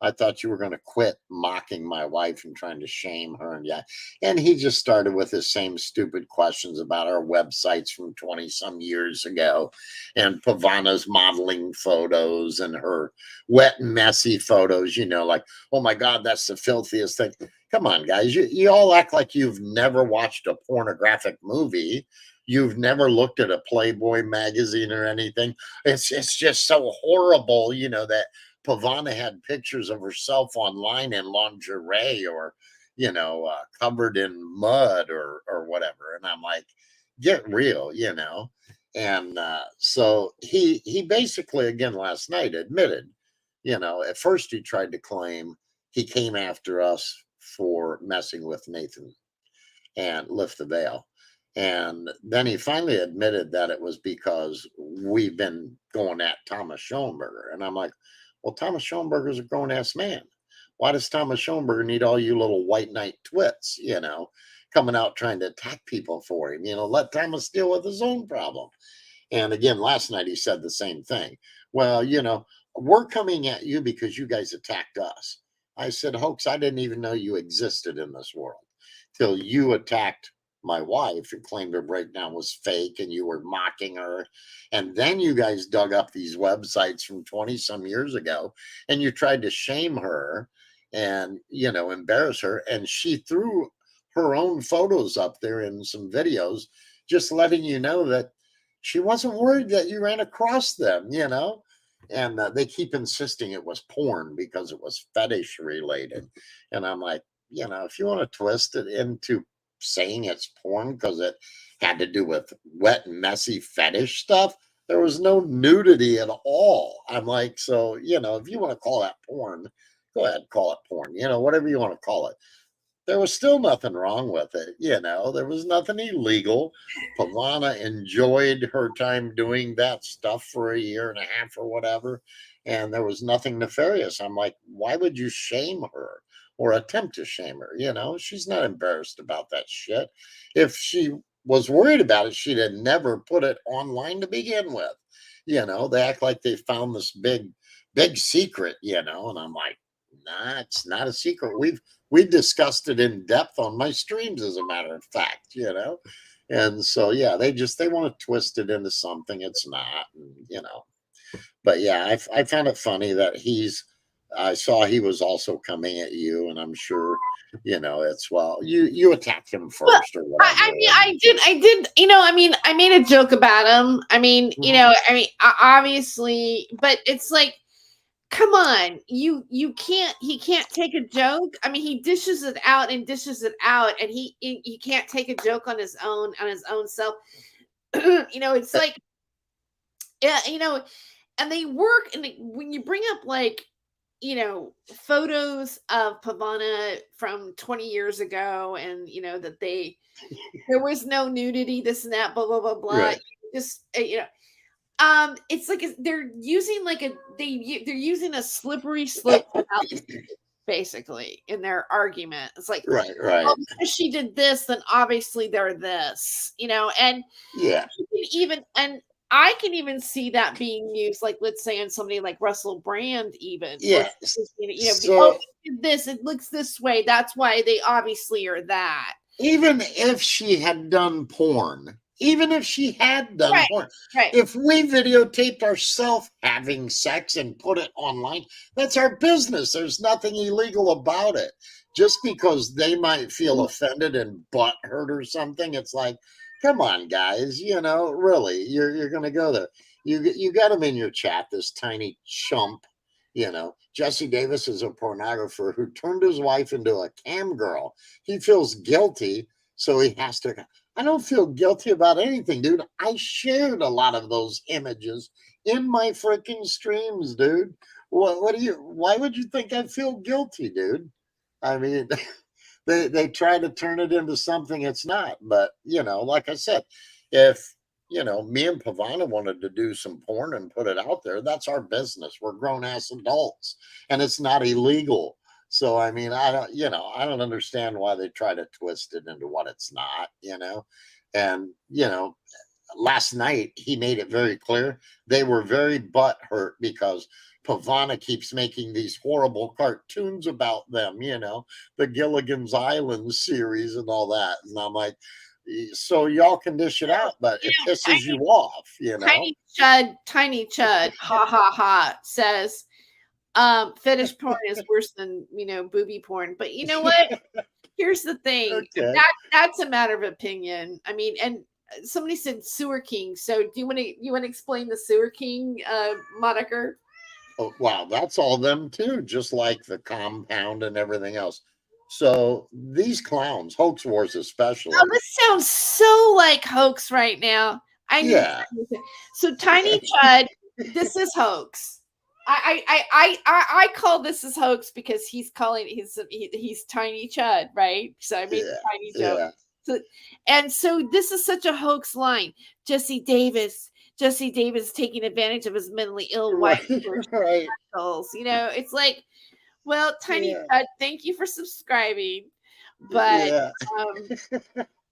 "I thought you were going to quit mocking my wife and trying to shame her." And yeah. And he just started with his same stupid questions about our websites from 20 some years ago and Pavana's modeling photos and her wet and messy photos, you know, like, "Oh my God, that's the filthiest thing." Come on, guys. You all act like you've never watched a pornographic movie. You've never looked at a Playboy magazine or anything. It's just so horrible, you know, that Pavana had pictures of herself online in lingerie or, you know, covered in mud or whatever. And I'm like, get real, you know. And so he basically, again, last night admitted, you know, at first he tried to claim he came after us for messing with Nathan and Lift the Veil. And then he finally admitted that it was because we've been going at Thomas Schoenberger. And I'm like, well, Thomas Schoenberger's a grown-ass man. Why does Thomas Schoenberger need all you little white knight twits, you know, coming out trying to attack people for him? You know, let Thomas deal with his own problem. And again, last night he said the same thing. Well, you know, we're coming at you because you guys attacked us. I said, Hoax, I didn't even know you existed in this world till you attacked my wife and claimed her breakdown was fake and you were mocking her. And then you guys dug up these websites from 20 some years ago and you tried to shame her and, you know, embarrass her. And she threw her own photos up there in some videos, just letting you know that she wasn't worried that you ran across them, you know. And they keep insisting it was porn because it was fetish related. And I'm like, you know, if you want to twist it into saying it's porn because it had to do with wet and messy fetish stuff, there was no nudity at all. I'm like, so, you know, if you want to call that porn, go ahead, call it porn, you know, whatever you want to call it. There was still nothing wrong with it, you know, there was nothing illegal. Pavana enjoyed her time doing that stuff for a year and a half or whatever, and there was nothing nefarious. I'm like, why would you shame her or attempt to shame her? You know, she's not embarrassed about that shit. If she was worried about it, she'd have never put it online to begin with. You know, they act like they found this big secret, you know, and I'm like, nah, it's not a secret. We discussed it in depth on my streams, as a matter of fact, you know. And so yeah, they want to twist it into something it's not, and, you know. But yeah, I found it funny that I saw he was also coming at you, and I'm sure, you know, it's, well, you attacked him first or whatever. I mean, I did, you know, I mean, I made a joke about him. I mean, you know, I mean, obviously, but it's like, come on, he can't take a joke. I mean, he dishes it out, and he can't take a joke on his own self. You know, it's like, yeah, you know, and they work, and when you bring up, like, you know, photos of Pavana from 20 years ago, and, you know, that there was no nudity, this and that, blah blah blah blah. Right. Just, you know, it's like they're using they're using a slippery slope basically in their argument. It's like, right. Oh, because she did this, then obviously they're this, you know. And yeah, I can even see that being used, like, let's say, on somebody like Russell Brand, even. Yeah. You know, did this, it looks this way, that's why they obviously are that. Even if she had done porn Even if she had done porn. Right. If we videotaped ourselves having sex and put it online, that's our business. There's nothing illegal about it. Just because they might feel offended and butthurt or something, it's like, come on, guys, really, you're gonna go there. You got him in your chat, this tiny chump. Jesse Davis is a pornographer who turned his wife into a cam girl. He feels guilty, so he has to. I don't feel guilty about anything, dude. I shared a lot of those images in my freaking streams, dude. Why would you think I feel guilty, dude? I mean, they try to turn it into something it's not. But, like I said, if, me and Pavana wanted to do some porn and put it out there, that's our business. We're grown ass adults and it's not illegal. So, I mean, I don't understand why they try to twist it into what it's not, and, last night he made it very clear they were very butthurt because Pavana keeps making these horrible cartoons about them, the Gilligan's Island series and all that. And I'm like, so y'all can dish it out, but it pisses you off, Tiny Chud, ha ha ha, says fetish porn is worse than booby porn. But you know what? Here's the thing. Okay. That's a matter of opinion. I mean, and somebody said Sewer King. So do you want to explain the Sewer King moniker? Oh, wow, that's all them too, just like the Compound and everything else. So these clowns, Hoax Wars especially. Oh, this sounds so like hoax right now. Yeah. So Tiny Chud, this is hoax. I call this as hoax because he's calling he's Tiny Chud, right? So I mean Tiny Chud. Yeah. So this is such a hoax line. Jesse Davis taking advantage of his mentally ill wife. Right. It's like, well, Tiny Chud, thank you for subscribing, but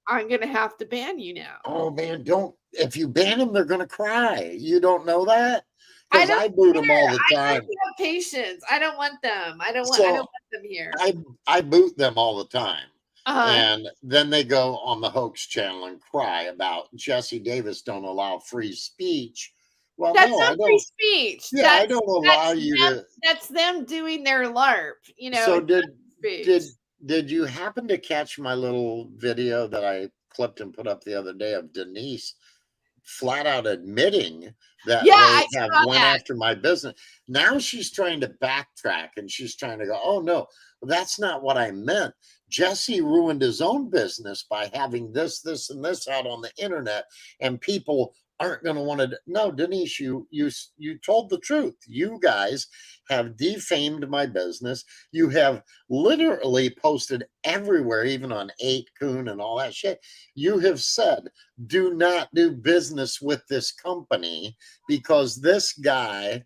I'm gonna have to ban you now. Oh man, if you ban them, they're gonna cry. You don't know that? Because I boot them all the time. I don't have patience. I don't want them. I don't want them here. I boot them all the time. Uh-huh. And then they go on the Hoax channel and cry about Jesse Davis don't allow free speech. Well, that's no, not free speech. Yeah, I don't allow you to. That's them doing their LARP. So did you happen to catch my little video that I clipped and put up the other day of Denise flat out admitting that they have went after my business? Now she's trying to backtrack and she's trying to go, oh no, that's not what I meant. Jesse ruined his own business by having this, and this out on the internet, and people aren't going to want to. No, Denise, you told the truth. You guys have defamed my business. You have literally posted everywhere, even on 8kun and all that shit. You have said, do not do business with this company because this guy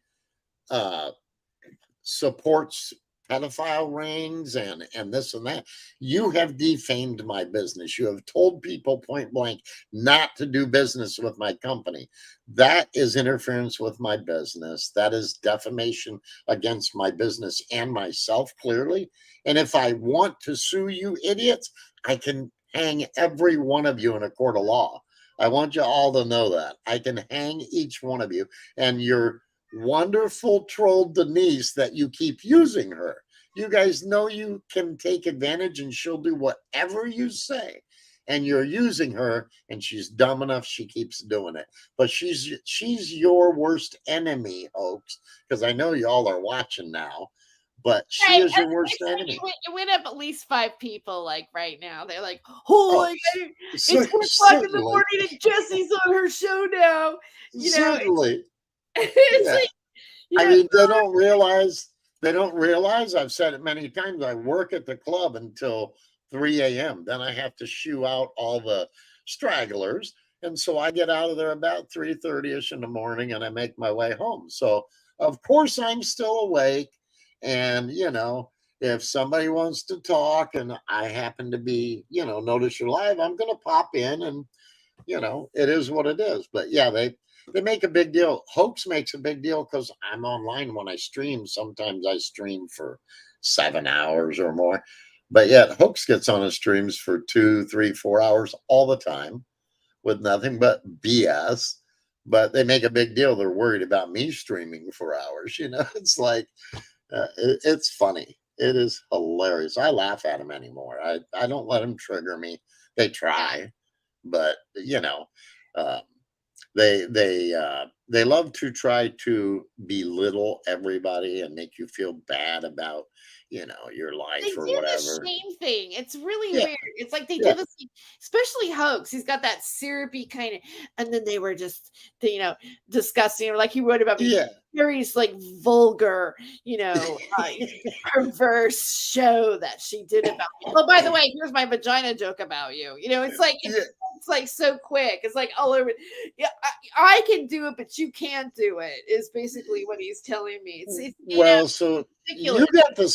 supports pedophile rings and this and that. You have defamed my business. You have told people point blank not to do business with my company. That is interference with my business. That is defamation against my business and myself, clearly. And if I want to sue you idiots, I can hang every one of you in a court of law. I want you all to know that. I can hang each one of you. And your wonderful troll Denise that you keep using her. You guys know you can take advantage and she'll do whatever you say. And you're using her and she's dumb enough she keeps doing it. But she's your worst enemy, Hoax, because I know y'all are watching now. But she is your worst enemy. It went up at least 5 people like right now. They're like, it's 1 o'clock in the morning and Jesse's on her show now. Certainly. It's like, I mean, they don't realize, I've said it many times, I work at the club until 3 a.m. Then I have to shoo out all the stragglers. And so I get out of there about 3:30ish in the morning and I make my way home. So of course I'm still awake. And, if somebody wants to talk and I happen to be, notice you're live, I'm going to pop in and, it is what it is. But yeah, they make a big deal. Hoax makes a big deal because I'm online when I stream. Sometimes I stream for 7 hours or more. But yet Hoax gets on his streams for 2, 3, 4 hours all the time with nothing but BS. But they make a big deal. They're worried about me streaming for hours. You know, it's like, it's funny. It is hilarious. I laugh at them anymore. I don't let them trigger me. They try, but you know, they love to try to belittle everybody and make you feel bad about, you know, your life They or do whatever. the shame thing. It's really Yeah. weird. It's like they Yeah. do this, especially Hoax. He's got that syrupy kind of, and then they were just, you know, disgusting. Or like he wrote about me, Yeah. very like vulgar, you know, perverse show that she did about me. Oh, by the way, here's my vagina joke about you. You know, it's like it's like so quick. It's like all over. Yeah, I can do it, but you can't do it. Is basically what he's telling me. It's you Well, know, so ridiculous. you got the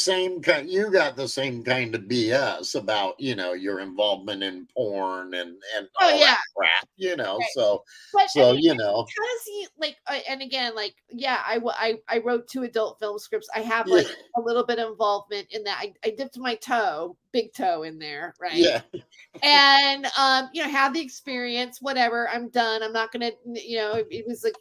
same kind of BS about, you know, your involvement in porn and Oh all yeah. that crap, you know. Right. So But so I mean, you know, because he like, and again, like, yeah, I wrote 2 adult film scripts. I have Yeah. like a little bit of involvement in that. I dipped my toe, big toe in there, right? Yeah. And you know, had the experience. Whatever, I'm done. I'm not gonna, you know, it was like,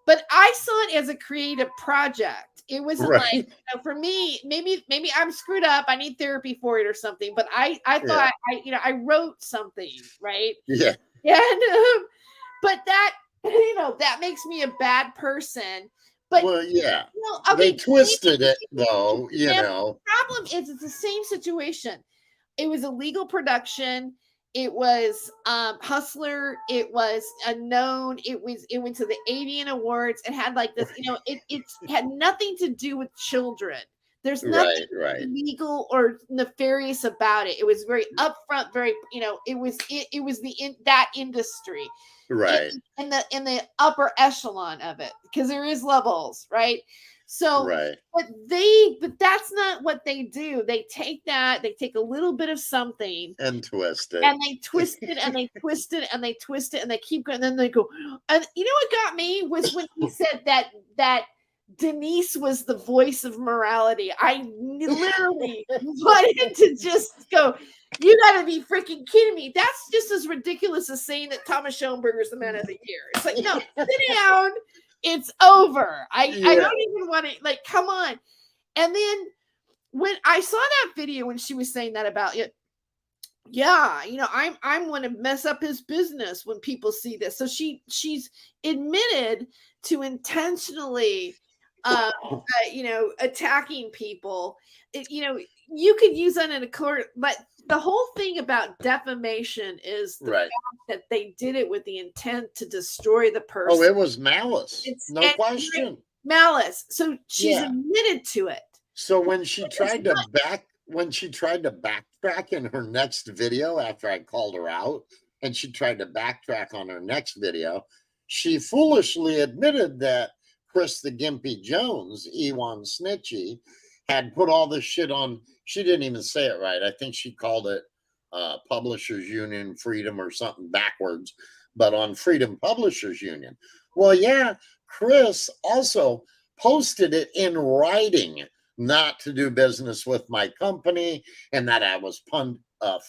but I saw it as a creative project. It wasn't like, Right. you know, for me, maybe I'm screwed up. I need therapy for it or something. But I thought you know, I wrote something, right? Yeah. And but that, you know, that makes me a bad person. But Well, yeah. you know, They okay, twisted it though, you know. the problem is it's the same situation. It was a legal production. It was Hustler. It was Unknown. It went to the Avian Awards. It had like this, you know, it had nothing to do with children. There's nothing Right. illegal or nefarious about it. It was very upfront, very, you know, it was that industry. Right. In the upper echelon of it, because there is levels, right? So Right. but that's not what they do. They take a little bit of something And twist it. and they twist it and they twist it and they twist it and they keep going, and then they go, and you know what got me was when he said that Denise was the voice of morality. I literally wanted to just go, you gotta be freaking kidding me. That's just as ridiculous as saying that Thomas Schoenberger is the man of the year. It's like, no, sit down. It's over. I don't even want to, like, come on. And then when I saw that video when she was saying that about it, yeah, you know, I'm going to mess up his business when people see this. So she's admitted to intentionally you know, attacking people. You know, you could use that in a court, but the whole thing about defamation is the fact that they did it with the intent to destroy the person. Oh, it was malice. No question. Malice. So she's admitted to it. So when she tried to backtrack in her next video after I called her out, and she tried to backtrack on her next video, she foolishly admitted that Chris the Gimpy Jones, Ewan Snitchy, had put all this shit on. She didn't even say it right. I think she called it Publishers Union Freedom or something backwards, but on Freedom Publishers Union. Well, yeah, Chris also posted it in writing not to do business with my company and that I was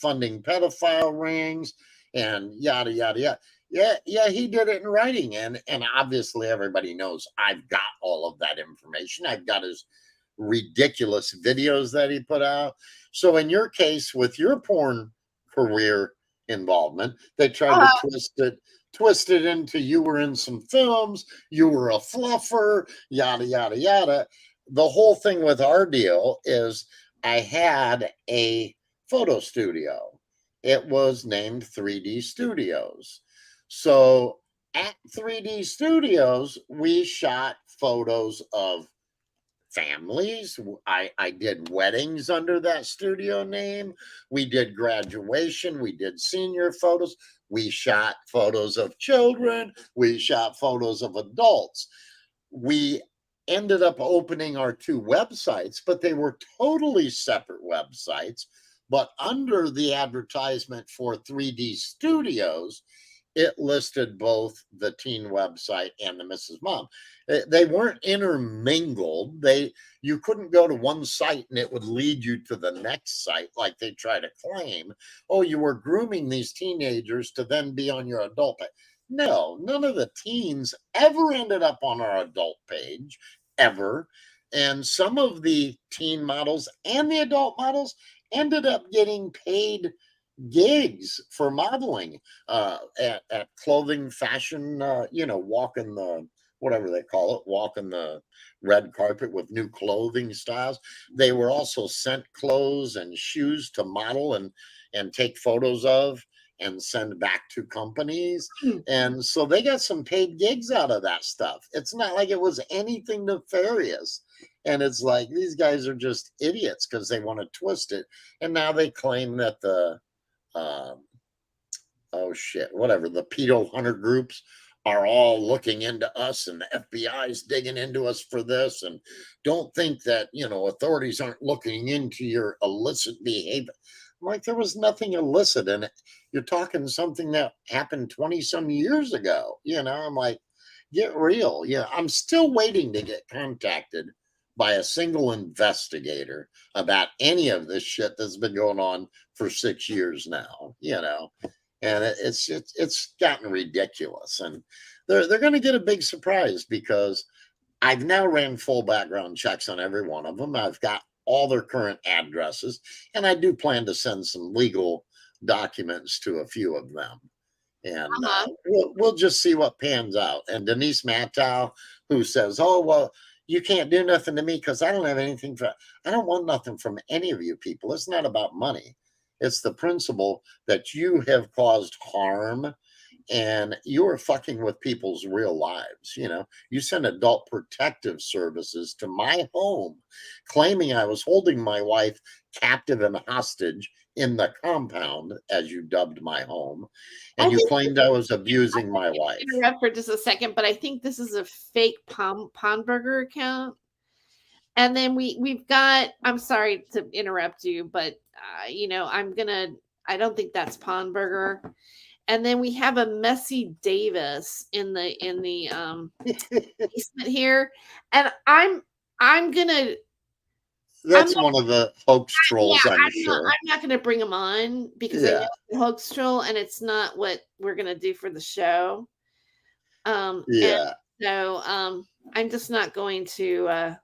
funding pedophile rings and yada, yada, yada. Yeah, he did it in writing. And obviously everybody knows I've got all of that information. I've got his ridiculous videos that he put out. So in your case, with your porn career involvement, they tried to twist it into you were in some films, you were a fluffer, yada, yada, yada. The whole thing with our deal is I had a photo studio. It was named 3D Studios. So at 3D Studios, we shot photos of families. I did weddings under that studio name. We did graduation. We did senior photos. We shot photos of children. We shot photos of adults. We ended up opening our 2 websites, but they were totally separate websites. But under the advertisement for 3D Studios, it listed both the teen website and the Mrs. Mom. They weren't intermingled. You couldn't go to one site and it would lead you to the next site like they try to claim. Oh, you were grooming these teenagers to then be on your adult page. No, none of the teens ever ended up on our adult page, ever. And some of the teen models and the adult models ended up getting paid gigs for modeling at clothing fashion, walking the, whatever they call it, walking the red carpet with new clothing styles. They were also sent clothes and shoes to model and take photos of and send back to companies. And so they got some paid gigs out of that stuff. It's not like it was anything nefarious. And it's like, these guys are just idiots because they want to twist it. And now they claim that the the pedo hunter groups are all looking into us, and the FBI is digging into us for this, and don't think that authorities aren't looking into your illicit behavior. I'm like, there was nothing illicit in it. You're talking something that happened 20 some years ago. I'm like, get real. I'm still waiting to get contacted by a single investigator about any of this shit that's been going on for 6 years now, and it's gotten ridiculous. And they're going to get a big surprise because I've now ran full background checks on every one of them. I've got all their current addresses, and I do plan to send some legal documents to a few of them. And we'll just see what pans out. And Denise Mattow, who says, oh, well, you can't do nothing to me because I don't have anything I don't want nothing from any of you people. It's not about money. It's the principle that you have caused harm and you are fucking with people's real lives. You send adult protective services to my home claiming I was holding my wife captive and hostage in the compound, as you dubbed my home, and you claimed I was abusing my wife. Interrupt for just a second, but I think this is a fake Pawnburger account. And then we've got, I'm sorry to interrupt you, but I don't think that's Pawnburger. And then we have a Messy Davis in the basement here, and I'm gonna. That's one of the hoax trolls, I'm sure. I'm not going to bring him on because I know it's a hoax troll, and it's not what we're going to do for the show. And so I'm just not going to.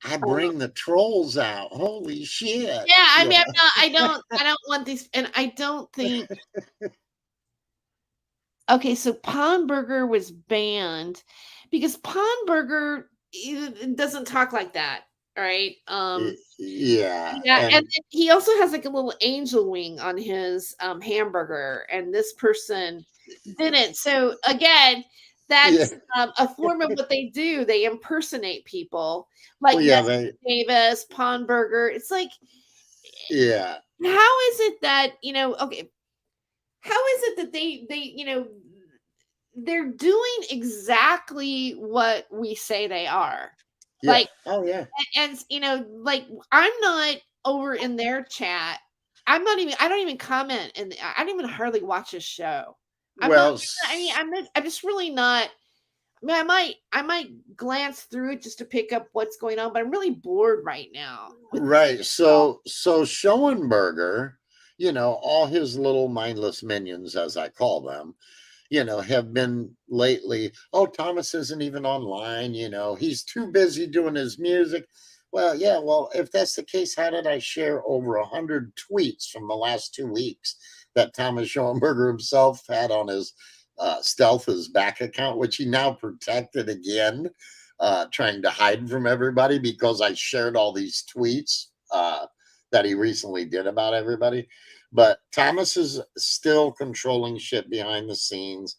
I bring the trolls out. Holy shit! Yeah, I mean, I don't want these, and I don't think. Okay, so Pawnburger was banned because Pawnburger doesn't talk like that. Right. And then he also has like a little angel wing on his hamburger, and this person didn't. So again, that's a form of what they do. They impersonate people like Davis, Pawnburger. It's like, how is it that how is it that they they're doing exactly what we say they are? Like, and I'm not over in their chat. I don't even comment, and I don't even hardly watch a show. I'm just really not. I mean, I might glance through it just to pick up what's going on, but I'm really bored right now. Right. So Schoenberger, all his little mindless minions, as I call them, have been lately, oh, Thomas isn't even online, he's too busy doing his music. Well, if that's the case, how did I share over 100 tweets from the last 2 weeks that Thomas Schoenberger himself had on his Stealth, his back account, which he now protected again, trying to hide from everybody because I shared all these tweets that he recently did about everybody. But Thomas is still controlling shit behind the scenes.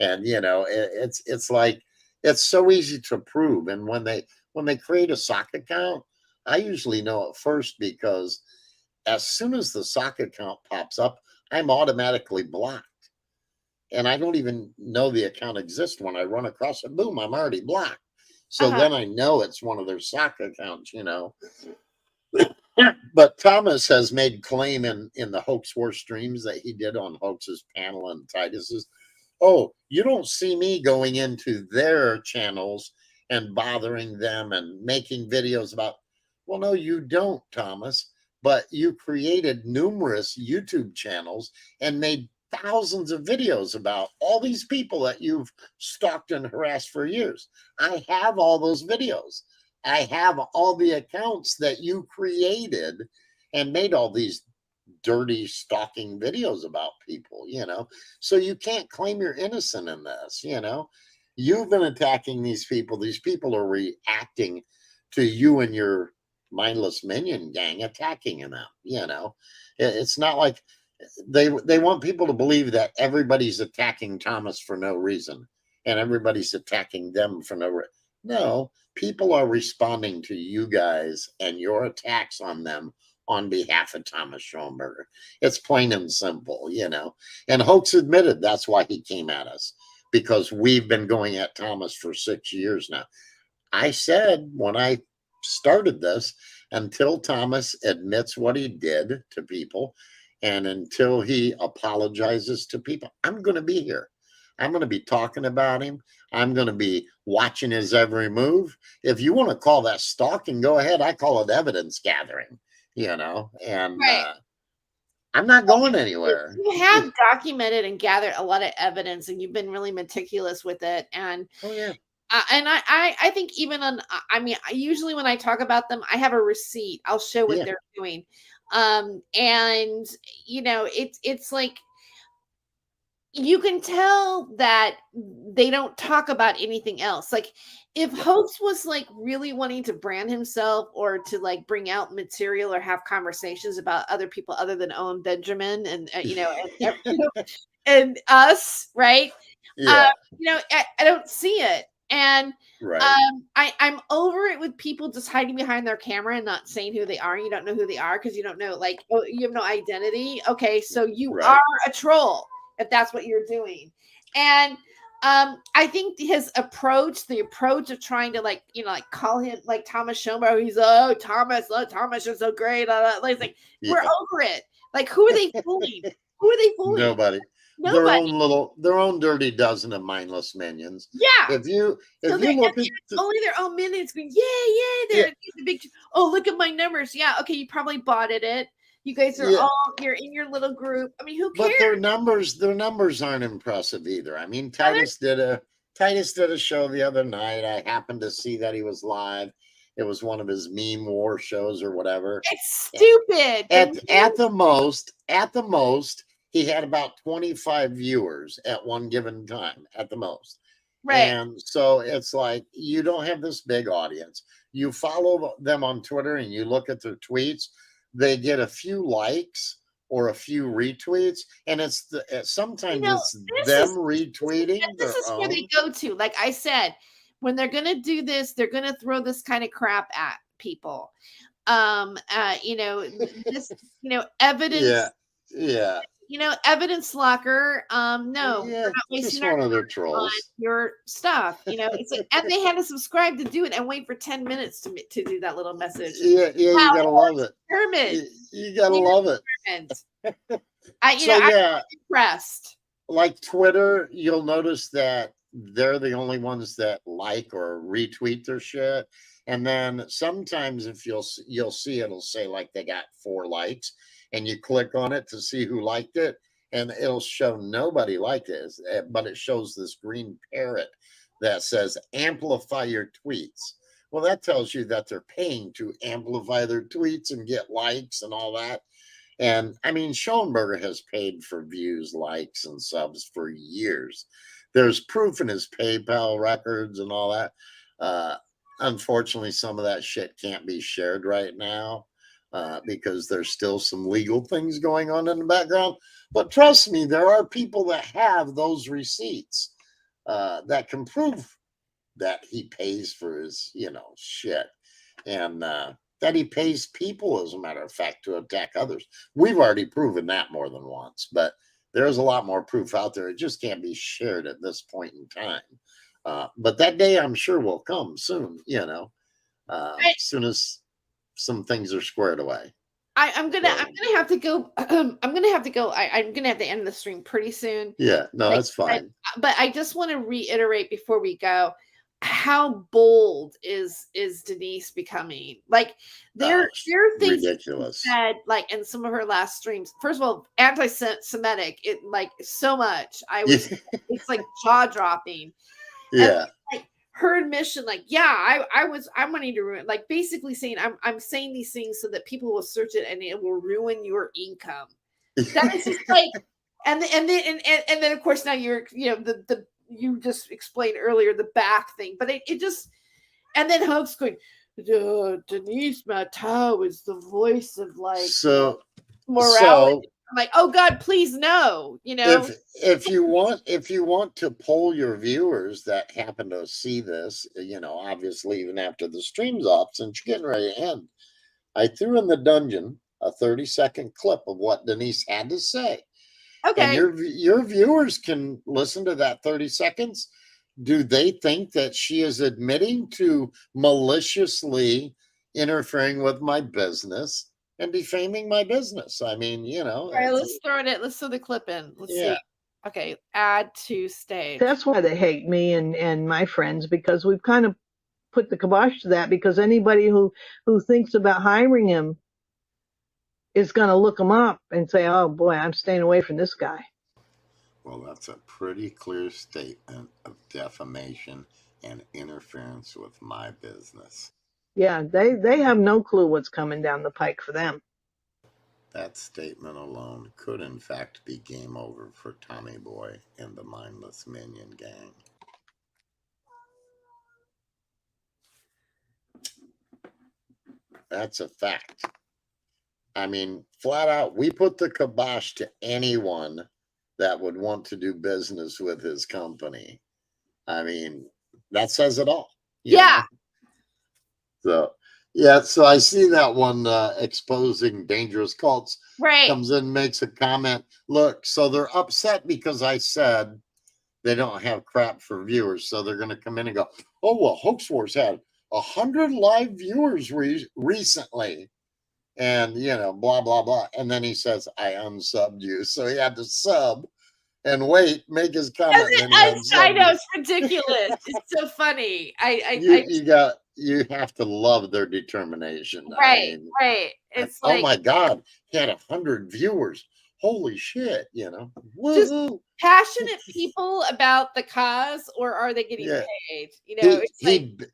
And, it's like, it's so easy to prove. And when they create a sock account, I usually know it first because as soon as the sock account pops up, I'm automatically blocked. And I don't even know the account exists. When I run across it, boom, I'm already blocked. So then I know it's one of their sock accounts, But Thomas has made claim in the Hoax War streams that he did on Hoax's panel and Titus's oh, you don't see me going into their channels and bothering them and making videos about, well, no, you don't, Thomas, but you created numerous YouTube channels and made thousands of videos about all these people that you've stalked and harassed for years. I have all those videos. I have all the accounts that you created and made all these dirty stalking videos about people, so you can't claim you're innocent in this. You've been attacking these people. These people are reacting to you and your mindless minion gang attacking them. It's not like they want people to believe that everybody's attacking Thomas for no reason and everybody's attacking them for no reason. No, people are responding to you guys and your attacks on them on behalf of Thomas Schoenberger. It's plain and simple, And Hoax admitted that's why he came at us, because we've been going at Thomas for 6 years now. I said when I started this, until Thomas admits what he did to people and until he apologizes to people, I'm going to be here. I'm going to be talking about him. I'm going to be watching his every move. If you want to call that stalking, go ahead. I call it evidence gathering. And Right. I'm not going anywhere. You have documented and gathered a lot of evidence, and you've been really meticulous with it. And and I think even on, usually when I talk about them, I have a receipt. I'll show what they're doing. And it's like, you can tell that they don't talk about anything else. Like, if Hoax was like really wanting to brand himself or to like bring out material or have conversations about other people other than Owen Benjamin and and us, right? Yeah. I don't see it. And right. I'm over it with people just hiding behind their camera and not saying who they are. You don't know who they are because you don't know, like, you have no identity. Okay, so you are a troll if that's what you're doing. And I think his approach, the approach of trying to like call him like Thomas Schoenberg, he's Thomas is so great. Like we're over it. Like, who are they fooling? Who are they fooling? Nobody. Their own dirty dozen of mindless minions. Yeah. If you look at only their own minions going, they're the big. Oh, look at my numbers. Yeah, okay, you probably botted it. You guys are you're in your little group. I mean, who cares? But their numbers aren't impressive either. I mean, Titus did a show the other night. I happened to see that he was live. It was one of his meme war shows or whatever. It's stupid. At the most, he had about 25 viewers at one given time, at the most. Right. And so it's like, you don't have this big audience. You follow them on Twitter and you look at their tweets. They get a few likes or a few retweets, and it's sometimes it's them retweeting. This is where they go to. Like I said, when they're gonna do this, they're gonna throw this kind of crap at people. Evidence. Yeah. Evidence locker. No, we're not wasting just one of their trolls on your stuff. It's like, and they had to subscribe to do it and wait for 10 minutes to do that little message. Yeah, you gotta love it. You gotta love it. I'm impressed. Like Twitter, you'll notice that they're the only ones that like or retweet their shit. And then sometimes if you'll see, it'll say like they got 4 likes. And you click on it to see who liked it, and it'll show nobody liked it, but it shows this green parrot that says amplify your tweets. Well, that tells you that they're paying to amplify their tweets and get likes and all that. And I mean, Schoenberger has paid for views, likes, and subs for years. There's proof in his PayPal records and all that. Unfortunately, some of that shit can't be shared right now. Because there's still some legal things going on in the background. But trust me, there are people that have those receipts that can prove that he pays for his, shit. And that he pays people, as a matter of fact, to attack others. We've already proven that more than once. But there's a lot more proof out there. It just can't be shared at this point in time. But that day, I'm sure, will come soon, as soon as some things are squared away. I'm gonna have to go. I'm gonna have to go. I'm gonna have to end the stream pretty soon. Yeah, no, that's fine. But I just want to reiterate before we go, how bold is Denise becoming? Like there are things ridiculous. she said, like in some of her last streams. First of all, anti-Semitic, it like so much. I was it's like jaw dropping. Yeah. And, like her admission, like, yeah, I'm wanting to ruin, like basically saying I'm saying these things so that people will search it and it will ruin your income. That is just like, and then of course now you're, the you just explained earlier the back thing, but it just, and then Hoax going, Denise Matteau is the voice of like morality. I'm like, oh God, please no. If you want to poll your viewers that happen to see this, obviously even after the stream's off, since you're getting ready to end, I threw in the dungeon a 30-second clip of what Denise had to say. Okay. And your viewers can listen to that 30 seconds. Do they think that she is admitting to maliciously interfering with my business and defaming my business? I mean, All right, let's throw the clip in. Let's see. Okay, add to stage. That's why they hate me and my friends, because we've kind of put the kibosh to that, because anybody who thinks about hiring him is going to look him up and say, oh boy, I'm staying away from this guy. Well, that's a pretty clear statement of defamation and interference with my business. Yeah, they have no clue what's coming down the pike for them. That statement alone could in fact be game over for Tommy Boy and the Mindless Minion gang. That's a fact. I mean, flat out, we put the kibosh to anyone that would want to do business with his company. I mean, that says it all. Yeah. So, yeah, so I see that one exposing dangerous cults. Right. Comes in, makes a comment. Look, so they're upset because I said they don't have crap for viewers. So they're going to come in and go, oh, well, Hoax Wars had 100 live viewers recently. And, blah, blah, blah. And then he says, I unsubbed you. So he had to sub and wait, make his comment. I know, it's ridiculous. It's so funny. You have to love their determination. Right, right. It's like, oh my God, he had 100 viewers. Holy shit, Just passionate people about the cause, or are they getting paid? It's like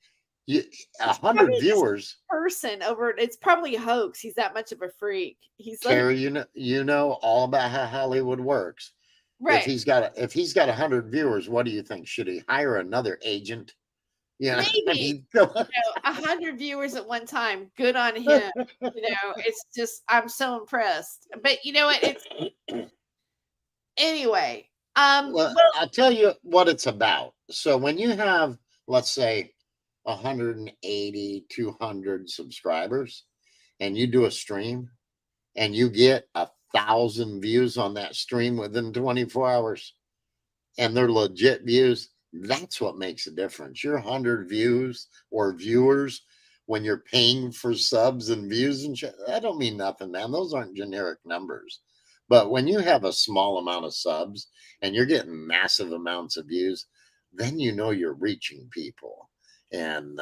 100 viewers. Person over, it's probably Hoax. He's that much of a freak. He's like, Carrie, you know all about how Hollywood works. Right. If he's got 100 viewers, what do you think? Should he hire another agent? Yeah, maybe 100 viewers at one time. Good on him. It's just, I'm so impressed. But you know what? It's anyway. Well, I'll tell you what it's about. So when you have, let's say, 180, 200 subscribers, and you do a stream, and you get 1,000 views on that stream within 24 hours, and they're legit views, that's what makes a difference. Your 100 views or viewers, when you're paying for subs and views and shit, that don't mean nothing, man. Those aren't generic numbers. But when you have a small amount of subs and you're getting massive amounts of views, then you're reaching people. And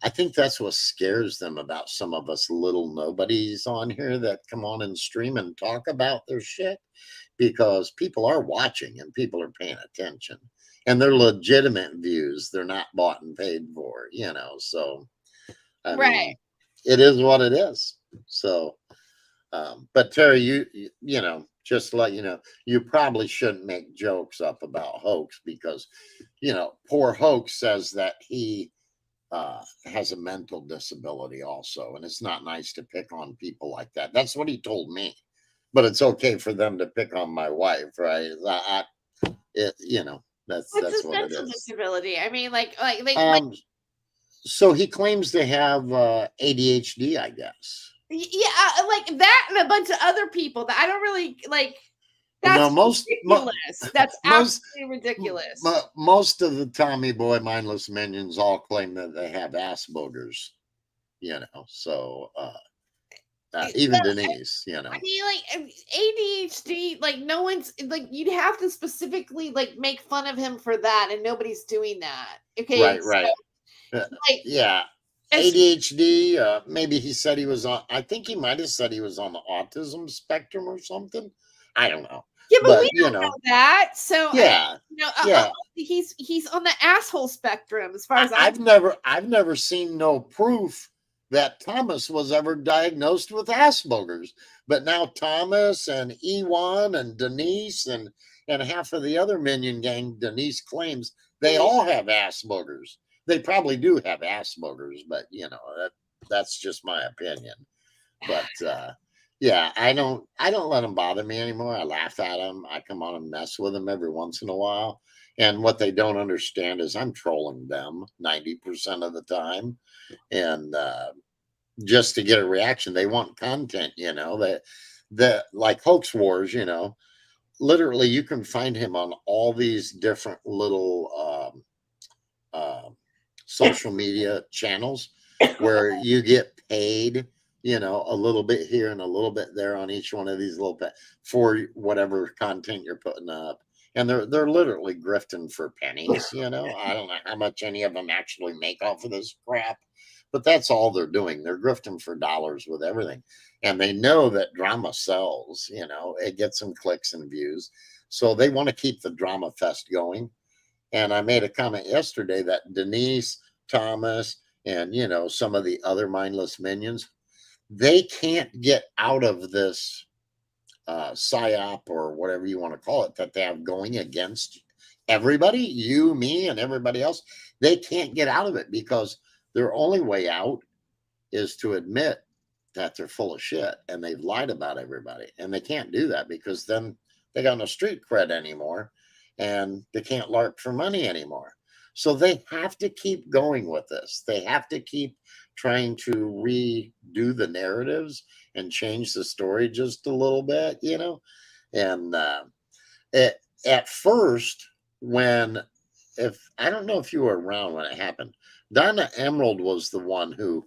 I think that's what scares them about some of us little nobodies on here that come on and stream and talk about their shit, because people are watching and people are paying attention, and they're legitimate views. They're not bought and paid for, so I mean, it is what it is. So, but Terry, you just to let you know, you probably shouldn't make jokes up about Hoax, because, poor Hoax says that he has a mental disability also, and it's not nice to pick on people like that. That's what he told me, but it's okay for them to pick on my wife, right? That's what it is. Disability. I mean, like so he claims to have ADHD, I guess. Yeah, like that, and a bunch of other people that I don't really like. That's ridiculous. That's absolutely ridiculous. Most of the Tommy Boy Mindless Minions all claim that they have Asperger's, so even Denise, I mean, like ADHD, like no one's like you'd have to specifically like make fun of him for that, and nobody's doing that. Okay, right. like Yeah, ADHD. Maybe he said he was on. I think he might have said he was on the autism spectrum or something. I don't know. Yeah, but we you don't know that. So Yeah, yeah. he's on the asshole spectrum as far as I've never seen no proof that Thomas was ever diagnosed with Asperger's. But now Thomas and Ewan and Denise and half of the other Minion gang, Denise claims they all have Asperger's. They probably do have Asperger's, but that's just my opinion. But yeah, I don't let them bother me anymore. I laugh at them. I come on and mess with them every once in a while. And what they don't understand is I'm trolling them 90% of the time. And just to get a reaction, they want content, that like Hoax Wars, literally you can find him on all these different little social media channels where you get paid, a little bit here and a little bit there on each one of these little for whatever content you're putting up. And they're literally grifting for pennies, I don't know how much any of them actually make off of this crap, but that's all they're doing. They're grifting for dollars with everything. And they know that drama sells, it gets them clicks and views. So they want to keep the drama fest going. And I made a comment yesterday that Denise, Thomas, and some of the other mindless minions, they can't get out of this psyop or whatever you want to call it that they have going against everybody, you, me, and everybody else. They can't get out of it because their only way out is to admit that they're full of shit and they've lied about everybody. And they can't do that because then they got no street cred anymore and they can't LARP for money anymore. So they have to keep going with this. They have to keep trying to redo the narratives and change the story just a little bit, And at first, I don't know if you were around when it happened, Donna Emerald was the one who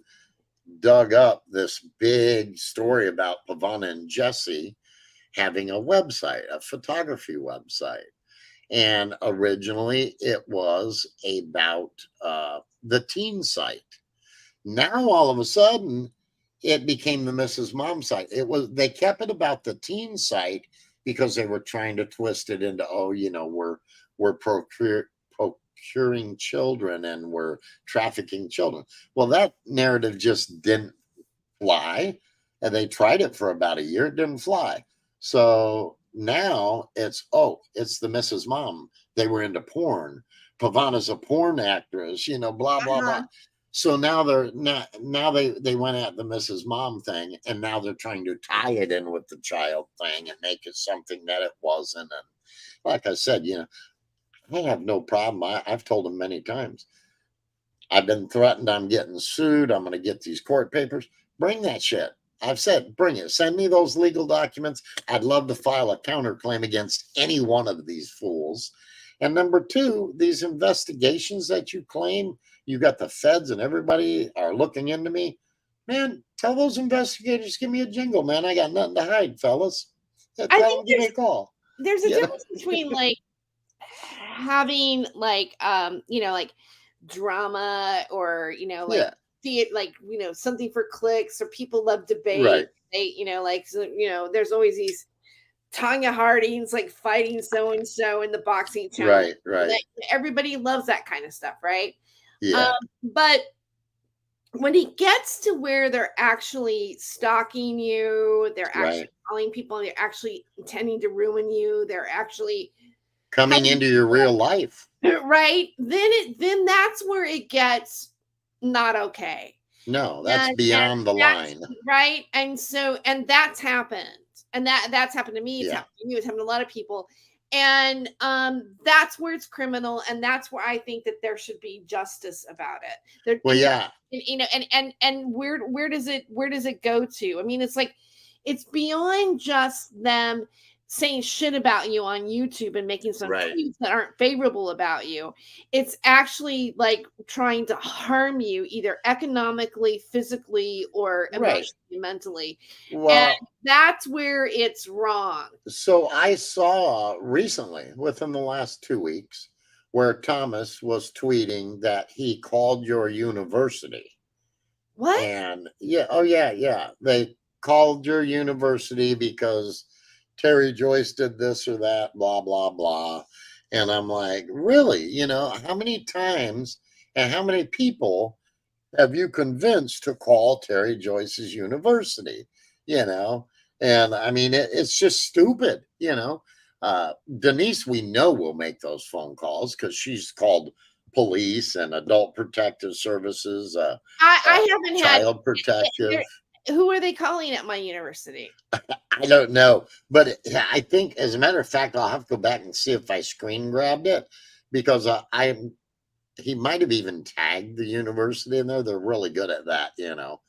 dug up this big story about Pavana and Jesse having a website, a photography website. And originally it was about the teen site. Now all of a sudden it became the Mrs. Mom site. They kept it about the teen site because they were trying to twist it into, we're procuring children and we're trafficking children. Well, that narrative just didn't fly. And they tried it for about a year. It didn't fly. So now it's the Mrs. Mom. They were into porn. Pavana's a porn actress, blah, blah, blah. So now they went at the Mrs. Mom thing, and now they're trying to tie it in with the child thing and make it something that it wasn't. And like I said, I have no problem. I've told them many times. I've been threatened. I'm getting sued. I'm going to get these court papers. Bring that shit. I've said, bring it. Send me those legal documents. I'd love to file a counterclaim against any one of these fools. And number two, these investigations that you claim, you got the feds and everybody are looking into me. Man, tell those investigators, give me a jingle, man. I got nothing to hide, fellas. Tell them, give me a call. There's a difference between like having like drama or see it like something for clicks or people love debate. Right. There's always these Tanya Harding's like fighting so and so in the boxing channel. Right. Everybody loves that kind of stuff, right? Yeah. But when he gets to where they're actually stalking you, they're actually calling people, they're actually intending to ruin you, they're actually coming into your real life, right? Then that's where it gets not okay. No, that's beyond the line, right? And that's happened, and that's happened to me. It's happened to you. It's happened to a lot of people, and that's where it's criminal, and that's where I think that there should be justice about it. And where does it go to? I mean, it's like it's beyond just them saying shit about you on YouTube and making some Right. tweets that aren't favorable about you. It's actually like trying to harm you either economically, physically, or Right. emotionally, mentally. Well, And that's where it's wrong. so I saw recently, within the last 2 weeks, where Thomas was tweeting that he called your university. What? And yeah, oh yeah. They called your university because Terry Joyce did this or that, blah, blah, blah. And I'm like, really? You know, how many times and how many people have you convinced to call Terry Joyce's university? You know, and I mean, it's just stupid, you know. Denise, we know, will make those phone calls because she's called police and adult protective services, I haven't had child protective. Who are they calling at my university? I don't know, but I think, as a matter of fact, I'll have to go back and see if I screen grabbed it because he might have even tagged the university in there. They're really good at that, you know,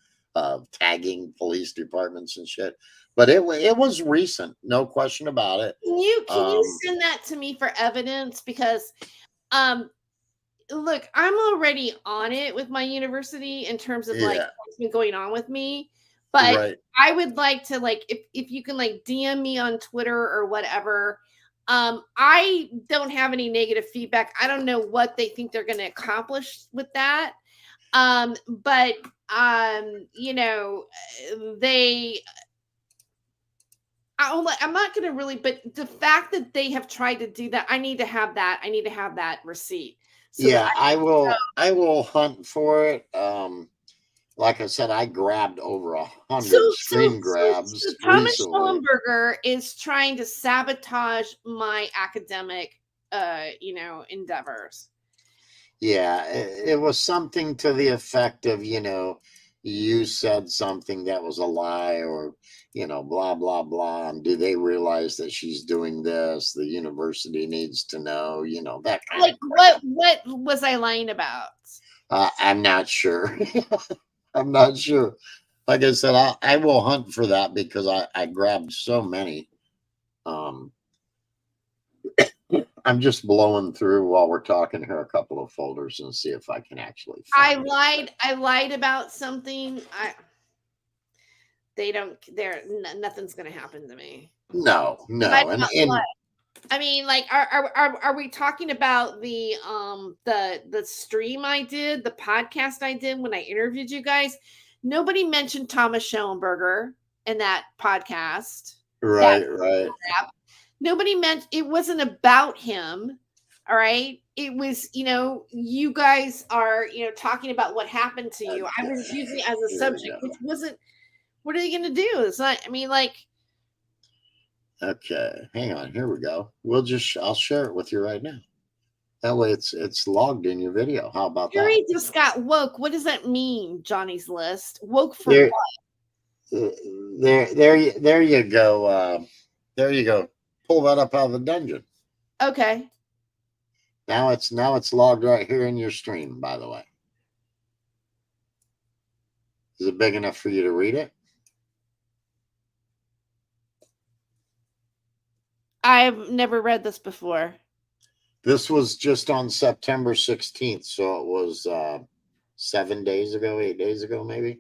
tagging police departments and shit. But it was recent, no question about it. Can you send that to me for evidence? Because look, I'm already on it with my university in terms of like what's been going on with me. But I would like to, like, if you can, like, DM me on Twitter or whatever. I don't have any negative feedback. I don't know what they think they're going to accomplish with that. But you know, I'm not going to really, but the fact that they have tried to do that, I need to have that. I need to have that receipt. So yeah, I will hunt for it. Like I said, I grabbed over 100 screen grabs. So Thomas recently. Schellenberger is trying to sabotage my academic, you know, endeavors. Yeah, it was something to the effect of, you know, you said something that was a lie, or, you know, blah, blah, blah. And do they realize that she's doing this? The university needs to know, you know, that kind like of crap. What was I lying about? I'm not sure. I'm not sure. Like I said, I will hunt for that because I grabbed so many. I'm just blowing through while we're talking here a couple of folders and see if I can actually find it. I lied about something. Nothing's gonna happen to me. No. I mean, like, are we talking about the stream I did, the podcast I did when I interviewed you guys? Nobody mentioned Thomas Schellenberger in that podcast. Right. Nobody meant it wasn't about him. All right. It was, you know, you guys are, you know, talking about what happened to you. I was using it as a subject, which wasn't, what are they going to do? It's not, I mean, like. Okay. Hang on. Here we go. I'll share it with you right now. That way it's logged in your video. How about that? Jerry just got woke. What does that mean, Johnny's List? Woke for what? There you go. There you go. Pull that up out of the dungeon. Okay. Now it's logged right here in your stream, by the way. Is it big enough for you to read it? I've never read this before. This was just on September 16th, so it was 7 days ago, 8 days ago, maybe.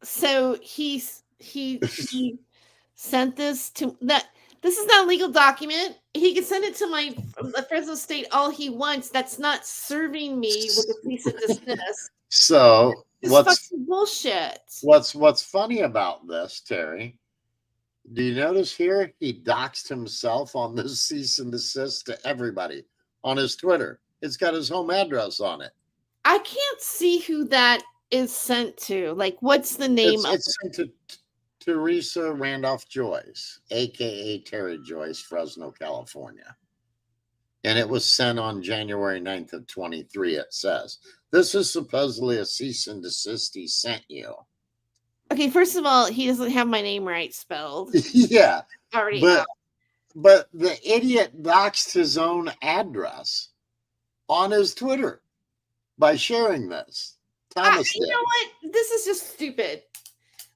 So he sent this to that. This is not a legal document. He can send it to my Fresno State all he wants. That's not serving me with a cease and desist. So what's bullshit? What's funny about this, Terry? Do you notice here he doxed himself on this cease and desist to everybody on his Twitter? It's got his home address on it. I can't see who that is sent to. Like, what's the name of it? It's sent to Teresa Randolph Joyce, aka Terry Joyce, Fresno, California. And it was sent on January 9th of 23, it says. This is supposedly a cease and desist he sent you. Okay, first of all, he doesn't have my name right spelled. Yeah. Already but the idiot doxed his own address on his Twitter. by sharing this. Thomas You did. know what? This is just stupid.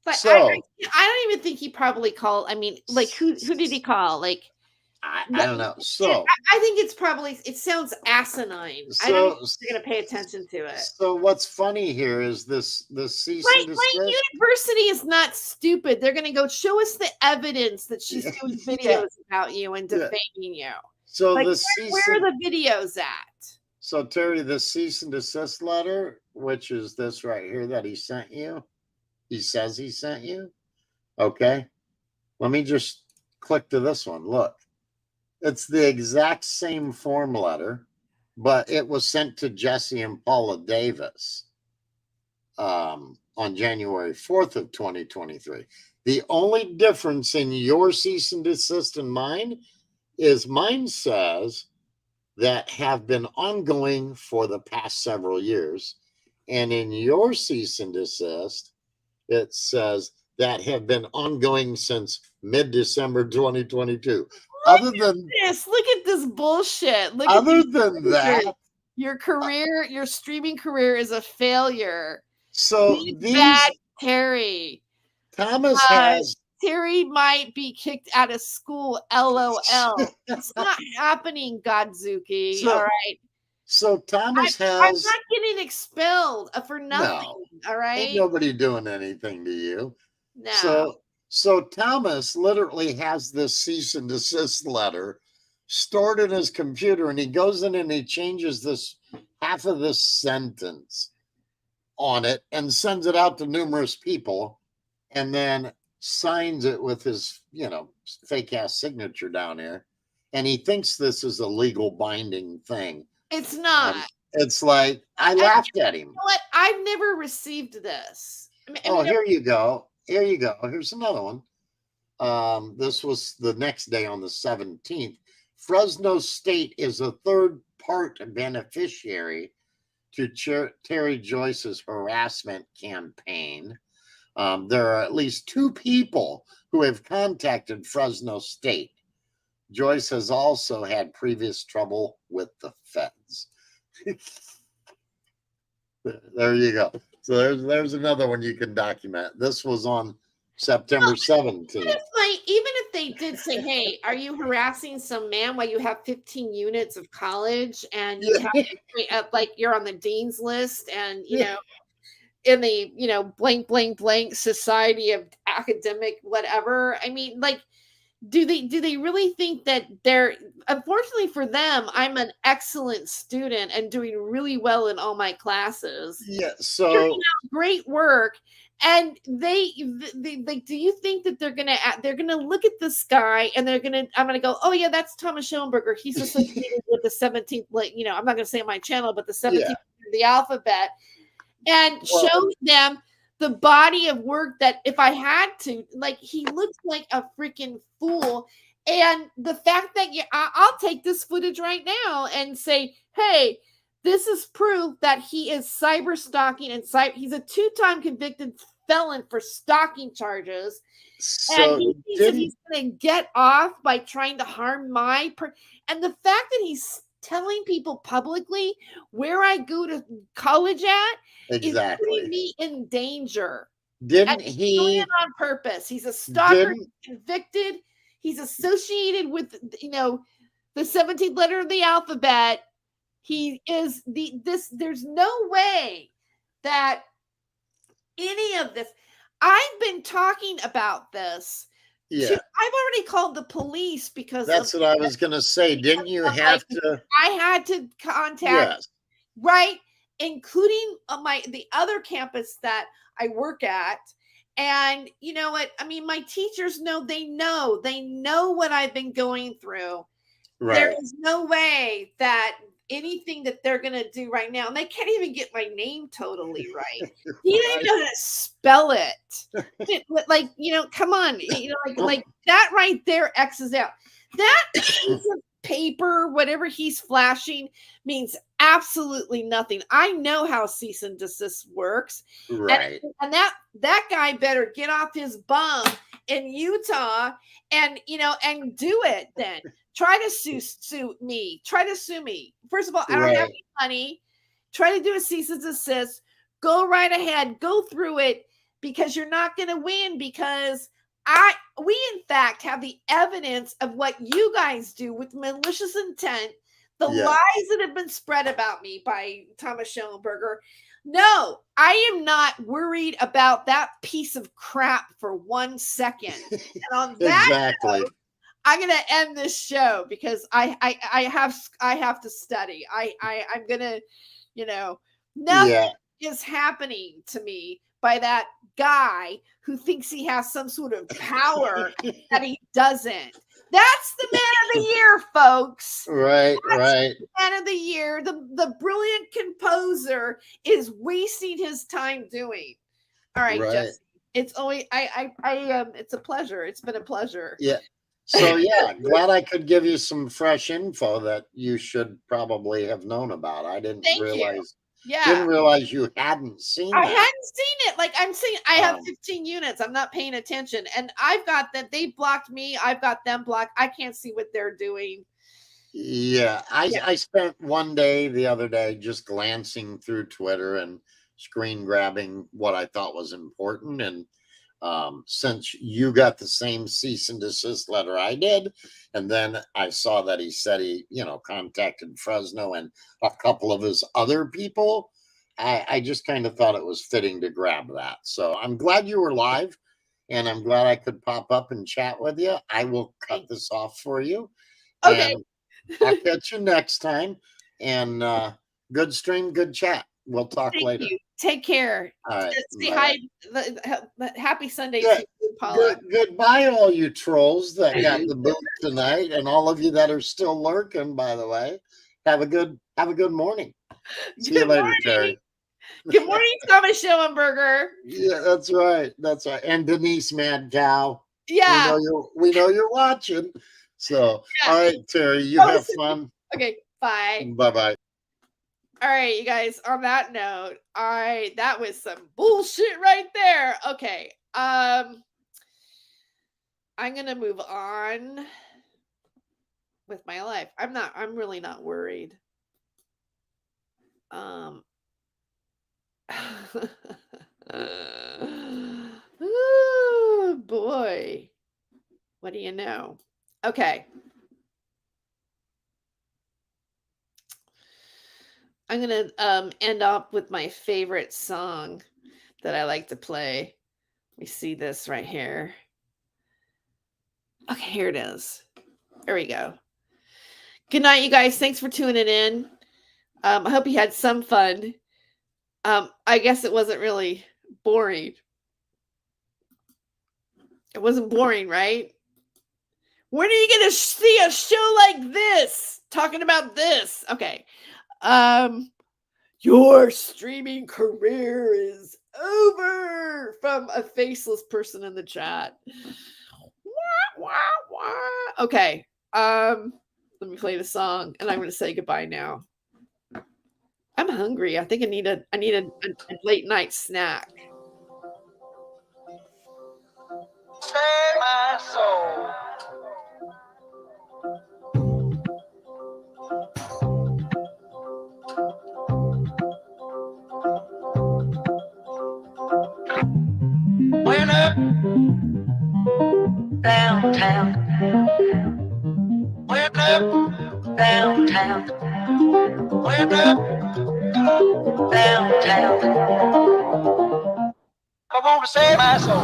But So I don't even think he probably called. I mean, like who did he call? Like I don't know. So I think it's probably, it sounds asinine. I don't think they're going to pay attention to it. So what's funny here is this cease and desist. University is not stupid. They're going to go show us the evidence that she's doing videos about you and defaming you. So like, the where are the videos at? So Terry, the cease and desist letter, which is this right here that he sent you, he says he sent you. Okay, let me just click to this one. Look, it's the exact same form letter, but it was sent to Jesse and Paula Davis on January 4th of 2023. The only difference in your cease and desist and mine is mine says that have been ongoing for the past several years. And in your cease and desist, it says that have been ongoing since mid-December 2022. Look at this bullshit. Other than that, your career, your streaming career is a failure. So bad Terry. Thomas has Terry might be kicked out of school. LOL. It's not happening, Godzuki. All right. So Thomas I'm has. not getting expelled for nothing. No, all right. Ain't nobody doing anything to you. No. So Thomas literally has this cease and desist letter stored in his computer, and he goes in and he changes this half of this sentence on it and sends it out to numerous people, and then signs it with his, fake ass signature down here. And he thinks this is a legal binding thing. It's not. It's like, I laughed at him. You know what? I've never received this. Here you go. Here you go. Here's another one. This was the next day on the 17th. Fresno State is a third-part beneficiary to Terry Joyce's harassment campaign. There are at least 2 people who have contacted Fresno State. Joyce has also had previous trouble with the feds. There you go. So there's another one you can document. This was on September 17th. Even if they did say, hey, are you harassing some man while you have 15 units of college and you have like you're on the dean's list and in the blank blank blank society of academic whatever. I mean, like, do they really think that they're, unfortunately for them, I'm an excellent student and doing really well in all my classes. Yeah, so great work. And they do you think that they're gonna look at this guy and I'm gonna go, oh yeah, that's Thomas Schoenberger. He's associated with the 17th, I'm not gonna say on my channel, but the 17th of the alphabet, and show them the body of work that if I had to, like, he looks like a freaking fool. And the fact that I'll take this footage right now and say, hey, this is proof that he is cyber stalking and he's a 2-time convicted felon for stalking charges. So and he thinks that he's going to get off by trying to harm and the fact that he's telling people publicly where I go to college at is putting me in danger. Didn't he doing it on purpose? He's a stalker, convicted. He's associated with the 17th letter of the alphabet. He is there's no way that any of this. I've been talking about this. Yeah. I've already called the police because that's what I was going to say. Didn't you have to? I had to contact, right, including the other campus that I work at. And you know what? I mean, my teachers know, they know what I've been going through. Right. There is no way that anything that they're going to do right now, and they can't even get my name totally right. He didn't know how to spell it. Like, come on, like that right there X's out. That piece of paper, whatever he's flashing, means absolutely nothing. I know how cease and desist works. Right. And that guy better get off his bum in Utah and do it then. Try to sue me. Try to sue me. First of all, I don't have any money. Try to do a cease and desist. Go right ahead. Go through it, because you're not going to win, because we in fact have the evidence of what you guys do with malicious intent, the lies that have been spread about me by Thomas Schellenberger. No, I am not worried about that piece of crap for 1 second. And on that note, I'm going to end this show, because I have to study. I'm going to, nothing is happening to me by that guy who thinks he has some sort of power that he doesn't. That's the man of the year, folks. Right. The man of the year. The brilliant composer is wasting his time doing. All right, Jesse. It's always it's a pleasure. It's been a pleasure. Yeah. So glad I could give you some fresh info that you should probably have known about. I didn't realize. Didn't realize you hadn't seen it. I hadn't seen it. Like I'm saying, I have 15 units. I'm not paying attention. And I've got them. They blocked me. I've got them blocked. I can't see what they're doing. Yeah. I spent one day the other day just glancing through Twitter and screen grabbing what I thought was important. And since you got the same cease and desist letter I did, and then I saw that he said he, contacted Fresno and a couple of his other people, I just kind of thought it was fitting to grab that. So I'm glad you were live, and I'm glad I could pop up and chat with you. I will cut this off for you. Okay. And I'll catch you next time. And good stream, good chat. We'll talk later. You. Take care. All right. Say hi. Happy Sunday to you, Paula. Goodbye, all you trolls that got the boot tonight, and all of you that are still lurking. By the way, have a good morning. See you later, Terry. Good morning, Thomas Schellenberger. Yeah, that's right. And Denise Mad Cow. Yeah, we know you're watching. So, all right, Terry, you have fun. Okay, bye. Bye. All right, you guys, on that note, that was some bullshit right there. Okay. I'm going to move on with my life. I'm really not worried. Oh, boy. What do you know? Okay. I'm going to end up with my favorite song that I like to play. We see this right here. Okay, here it is. There we go. Good night, you guys. Thanks for tuning in. I hope you had some fun. I guess it wasn't really boring. It wasn't boring, right? When are you going to see a show like this? Talking about this. Okay. Your streaming career is over, from a faceless person in the chat. Okay. Let me play the song, and I'm going to say goodbye now. I'm hungry. I think I need a late night snack. Save my soul. Went up downtown. Went up downtown. Went up downtown. I want to save my soul.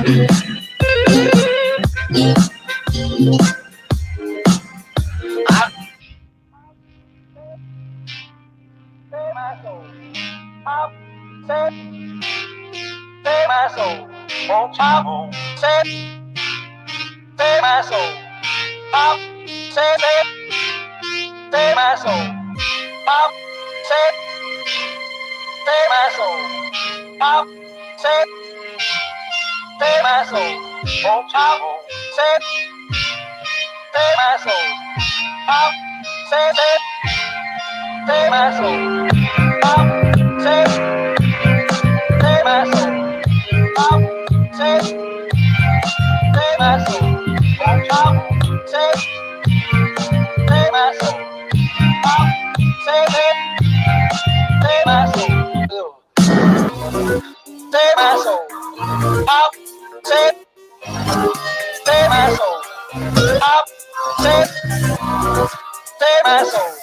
Save my soul. Won't you save my soul? Save my soul. Save my soul. Save my soul. Won't you save my soul? Save my soul. Save my soul. Save my soul. Won't you save my soul? Save my soul. Save my soul. Save my soul. Save my soul. Save my soul.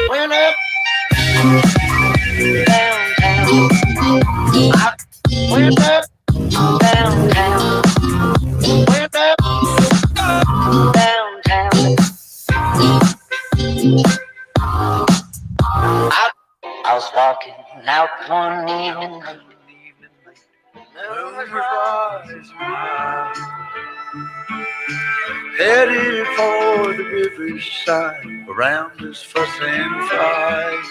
When up downtown, went up downtown, went up downtown. I was walking out one evening, headed for the riverside, around this fuss and fight.